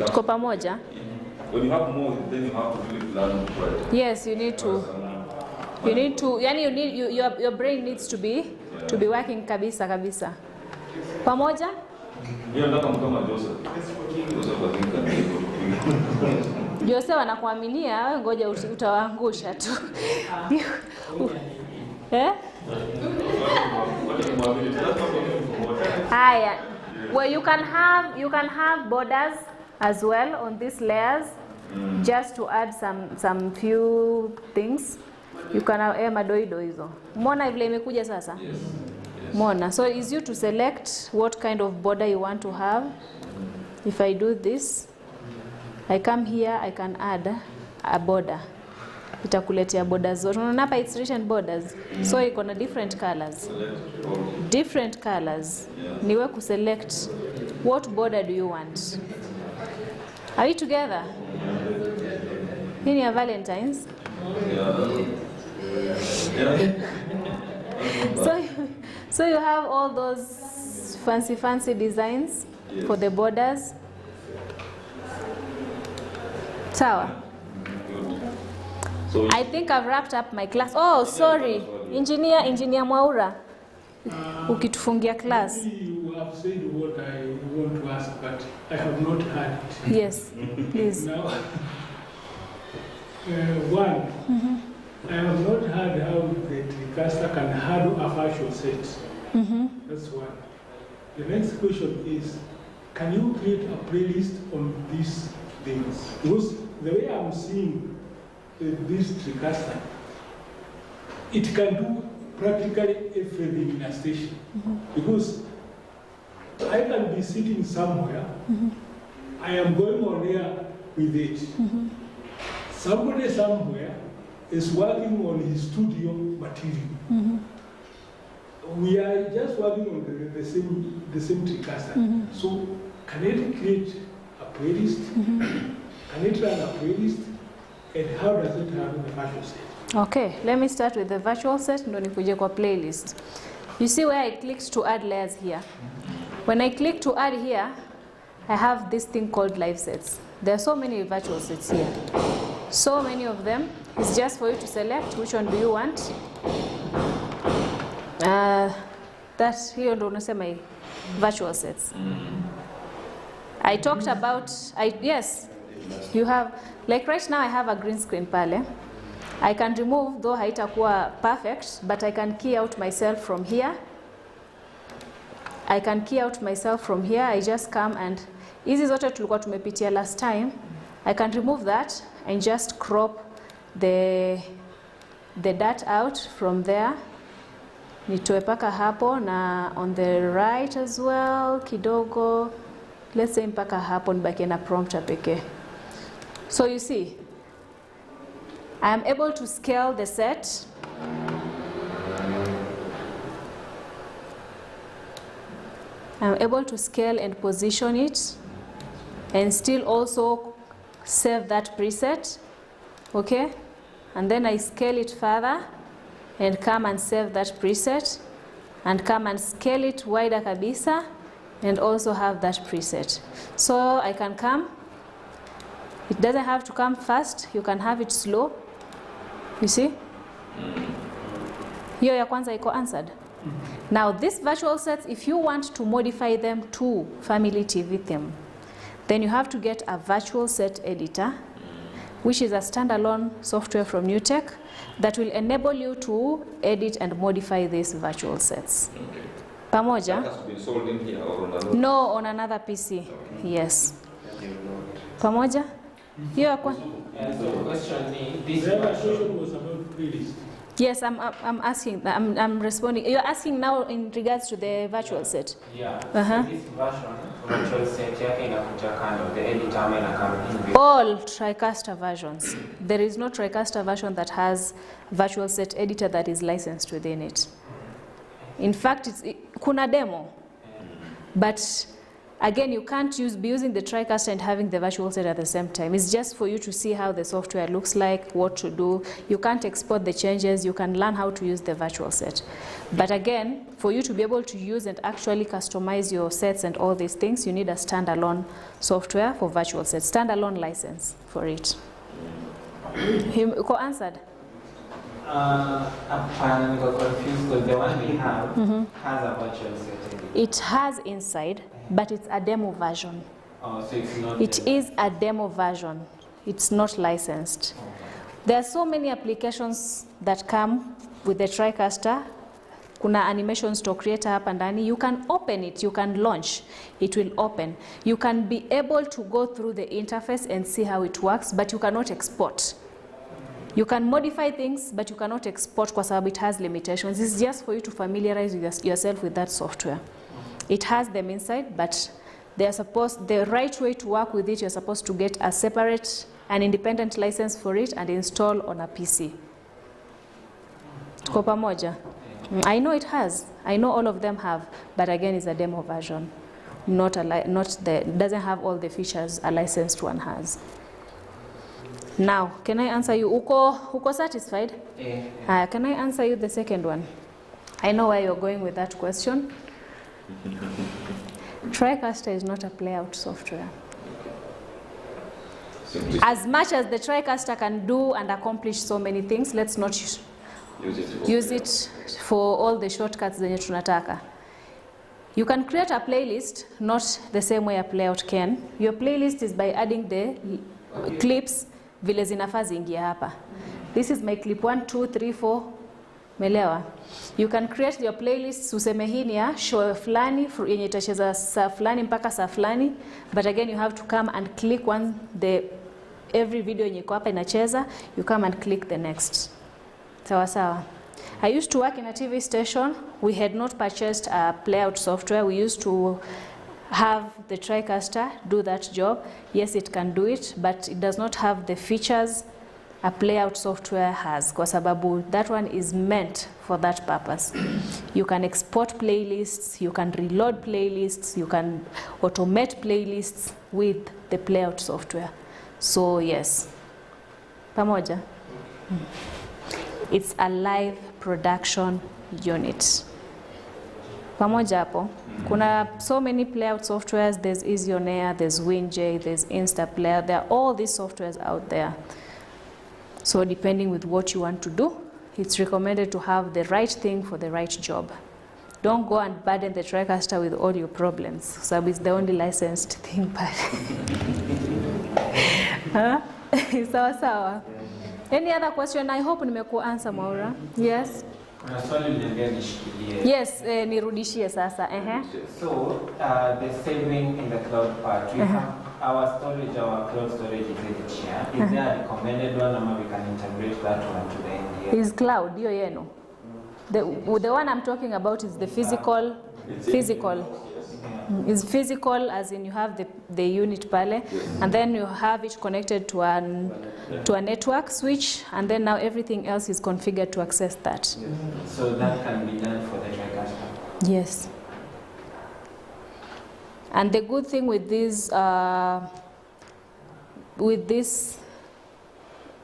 Tuko pamoja? When you have more, then you have to really plan right. Yes, you need to. Your brain needs to be working kabisa kabisa. Pamoja? Jose wanakuaminia, wewe ngoja utawaangusha tu. Eh? Haya. Well, you can have borders as well on these layers, just to add some few things. You can have madoido hizo. Mona vile imekuja sasa? Yes. Mona. So it's you to select what kind of border you want to have. If I do this, I come here, I can add a border. Itakuletea borders zote. Unaona hapa it's written borders. So iko na different colors. Different colors. Niwe ku select what border do you want. Are we together? Hii ni ya Valentine's. So you have all those fancy designs for the borders. Sawa. I think I've wrapped up my class. Oh, sorry. Engineer Mwaura. Ukitufungia class. You have said what I want to ask, but I have not heard it. Yes, please. Now, one, I have not heard how the Tricaster can handle a virtual set. That's one. The next question is, can you create a playlist on these things? Because the way I'm seeing this Tricaster, it can do practically everything in a station. Because I can be sitting somewhere, I am going on air with it. Somebody somewhere is working on his studio material. We are just working on the same Tricaster. So can it create a playlist? Can it run a playlist? And how does it handle the virtual set? Okay, let me start with the virtual set, ndo nikuje kwa playlist. You see where I clicked to add layers here? When I click to add here, I have this thing called live sets. There are so many virtual sets here. So many of them. It's just for you to select which one do you want. That's here ndo unasema virtual sets. I talked about, yes, you have, like right now I have a green screen pale. I can remove, though haitakuwa perfect, but I can key out myself from here. I can key out myself from here. I just come and, hizi zote tulikuwa tumepitia last time. I can remove that and just crop the dot out from there. Nitoe paka hapo na on the right as well, kidogo. Let's say mpaka hapo nibaki na prompter pekee. So you see, I am able to scale the set. I'm able to scale and position it and still also save that preset, okay? And then I scale it further and come and save that preset and come and scale it wider kabisa and also have that preset. So I can come, it doesn't have to come fast, you can have it slow, you see? Hiyo ya kwanza iko answered. Now these virtual sets, if you want to modify them to family TV theme, then you have to get a virtual set editor, which is a standalone software from NewTek that will enable you to edit and modify these virtual sets. Okay. Pamoja? That has to be sold in here or on another? No, on another PC. Okay. Yes. Pamoja? Hiyo So the question is, this The other version, question was about playlist. Yes, I'm asking, I'm responding. You're asking now in regards to the virtual set. yeah. Uh-huh. So this version, virtual set yake inakuja kando, the editor ama inakam in All Tricaster versions. There is no Tricaster version that has virtual set editor that is licensed within it. In fact, kuna demo, but again, you can't be using the Tricaster and having the virtual set at the same time. It's just for you to see how the software looks like, what to do. You can't export the changes. You can learn how to use the virtual set. But again, for you to be able to use and actually customize your sets and all these things, you need a standalone software for virtual sets, standalone license for it. Who answered? I'm confused because the one we have has a virtual set. It has inside, but it's a demo version. Oh, so it's not. It is a demo version. It's not licensed. There are so many applications that come with the Tricaster. Kuna animation store creator hapa ndani. You can open it, you can launch. It will open. You can be able to go through the interface and see how it works, but you cannot export. You can modify things, but you cannot export kwa sababu it has limitations. It's just for you to familiarize yourself with that software. It has them inside, but the right way to work with it, you're supposed to get a separate, an independent license for it and install on a PC. Tuko pamoja? I know it has. I know all of them have, but again, it's a demo version. Doesn't have all the features a licensed one has. Now, can I answer you? Uko satisfied? Yeah. Can I answer you the second one? I know where you're going with that question. Tricaster is not a playout software. As much as the Tricaster can do and accomplish so many things, let's not use it for all the shortcuts zenye tunataka. You can create a playlist, not the same way a playout can. Your playlist is by adding the clips vile zinafaa ziingia hapa. This is my clip 1, 2, 3, 4. Melewa. You can create your playlist, useme hii ni ya show fulani yenye itacheza saa fulani mpaka saa fulani, but again you have to come and click every video yenye iko hapa inacheza, you come and click the next. Sawa sawa. I used to work in a TV station. We had not purchased a playout software. We used to have the Tricaster do that job. Yes, it can do it, but it does not have the features a playout software has, kwa sababu that one is meant for that purpose. You can export playlists, you can reload playlists, you can automate playlists with the playout software. So yes, pamoja. It's a live production unit. Pamoja hapo. Kuna so many playout softwares. There's Easy On Air, there's WinJ, there's InstaPlayer. There are all these softwares out there. So depending with what you want to do, it's recommended to have the right thing for the right job. Don't go and burden the Tricaster with all your problems. So it's the only licensed thing. But huh? Sawa sawa. Any other question? I hope nimeku answer Maura. Yes. Kuna swali niambia nishikilie. Yes, nirudishie sasa. So, the saving in the cloud part, we have our storage, our cloud storage is in share. Is there a recommended one, or we can integrate that one to the NDI? Is cloud, dio yeno. The one I'm talking about is the physical. Is physical, as in you have the unit pale, and then you have it connected to a network switch, and then now everything else is configured to access that. So that can be done for the Tricaster? Yes. And the good thing with this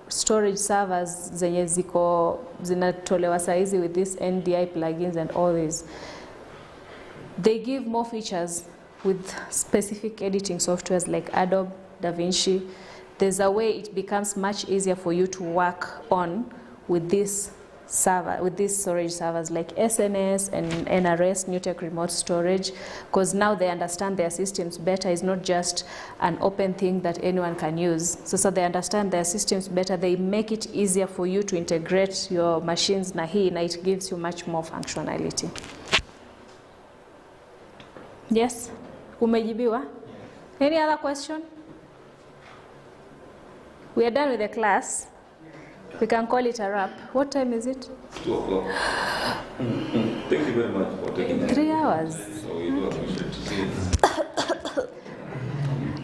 storage servers zenye zinatolewa saizi with these NDI plugins and all this, they give more features with specific editing softwares like Adobe, DaVinci. There's a way it becomes much easier for you to work on with this server, with these storage servers like SNS and NRS, NewTek Remote Storage, because now they understand their systems better. It's not just an open thing that anyone can use. So they understand their systems better. They make it easier for you to integrate your machines na it gives you much more functionality. Yes? Umejibiwa? Any other question? We are done with the class. We can call it a wrap. What time is it? It's 2 o'clock. Thank you very much for taking the 3 hours. So we do appreciate to see it.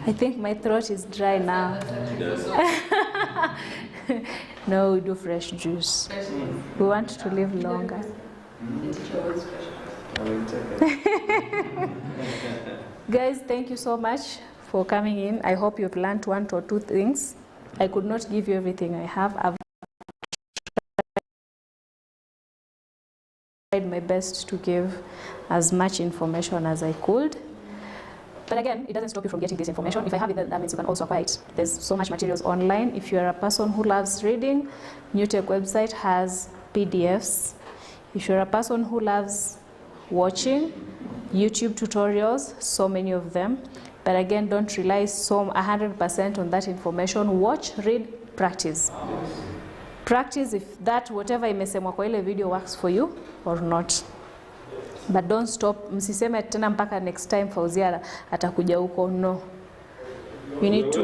I think my throat is dry now. Yes. No, we do fresh juice. We want to live longer. Guys, thank you so much for coming in. I hope you've learned 1 or 2 things. I could not give you everything I have. I've tried my best to give as much information as I could. But again, it doesn't stop you from getting this information. If I have it, that means you can also acquire it. There's so much materials online. If you're a person who loves reading, NewTek website has PDFs. If you're a person who loves watching, YouTube tutorials, so many of them. But again, don't rely 100% on that information. Watch, read, practice. Practice if that whatever imesemwa kwa ile video works for you or not. But don't stop. Msiseme tena mpaka next time Fauzia atakuja huko. No. You need to.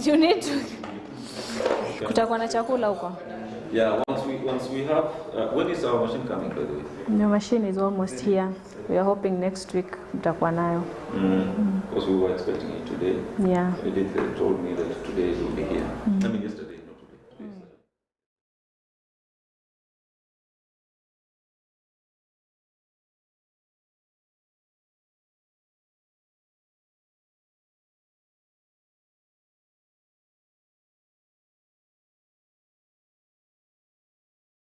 You need to. Kutakuwa na chakula huko. Yeah, once we have, when is our machine coming, by the way? The machine is almost here. We are hoping next week mtakuwa nayo. Because we were expecting it today. Yeah. They told me that today it will be here. I mean yesterday.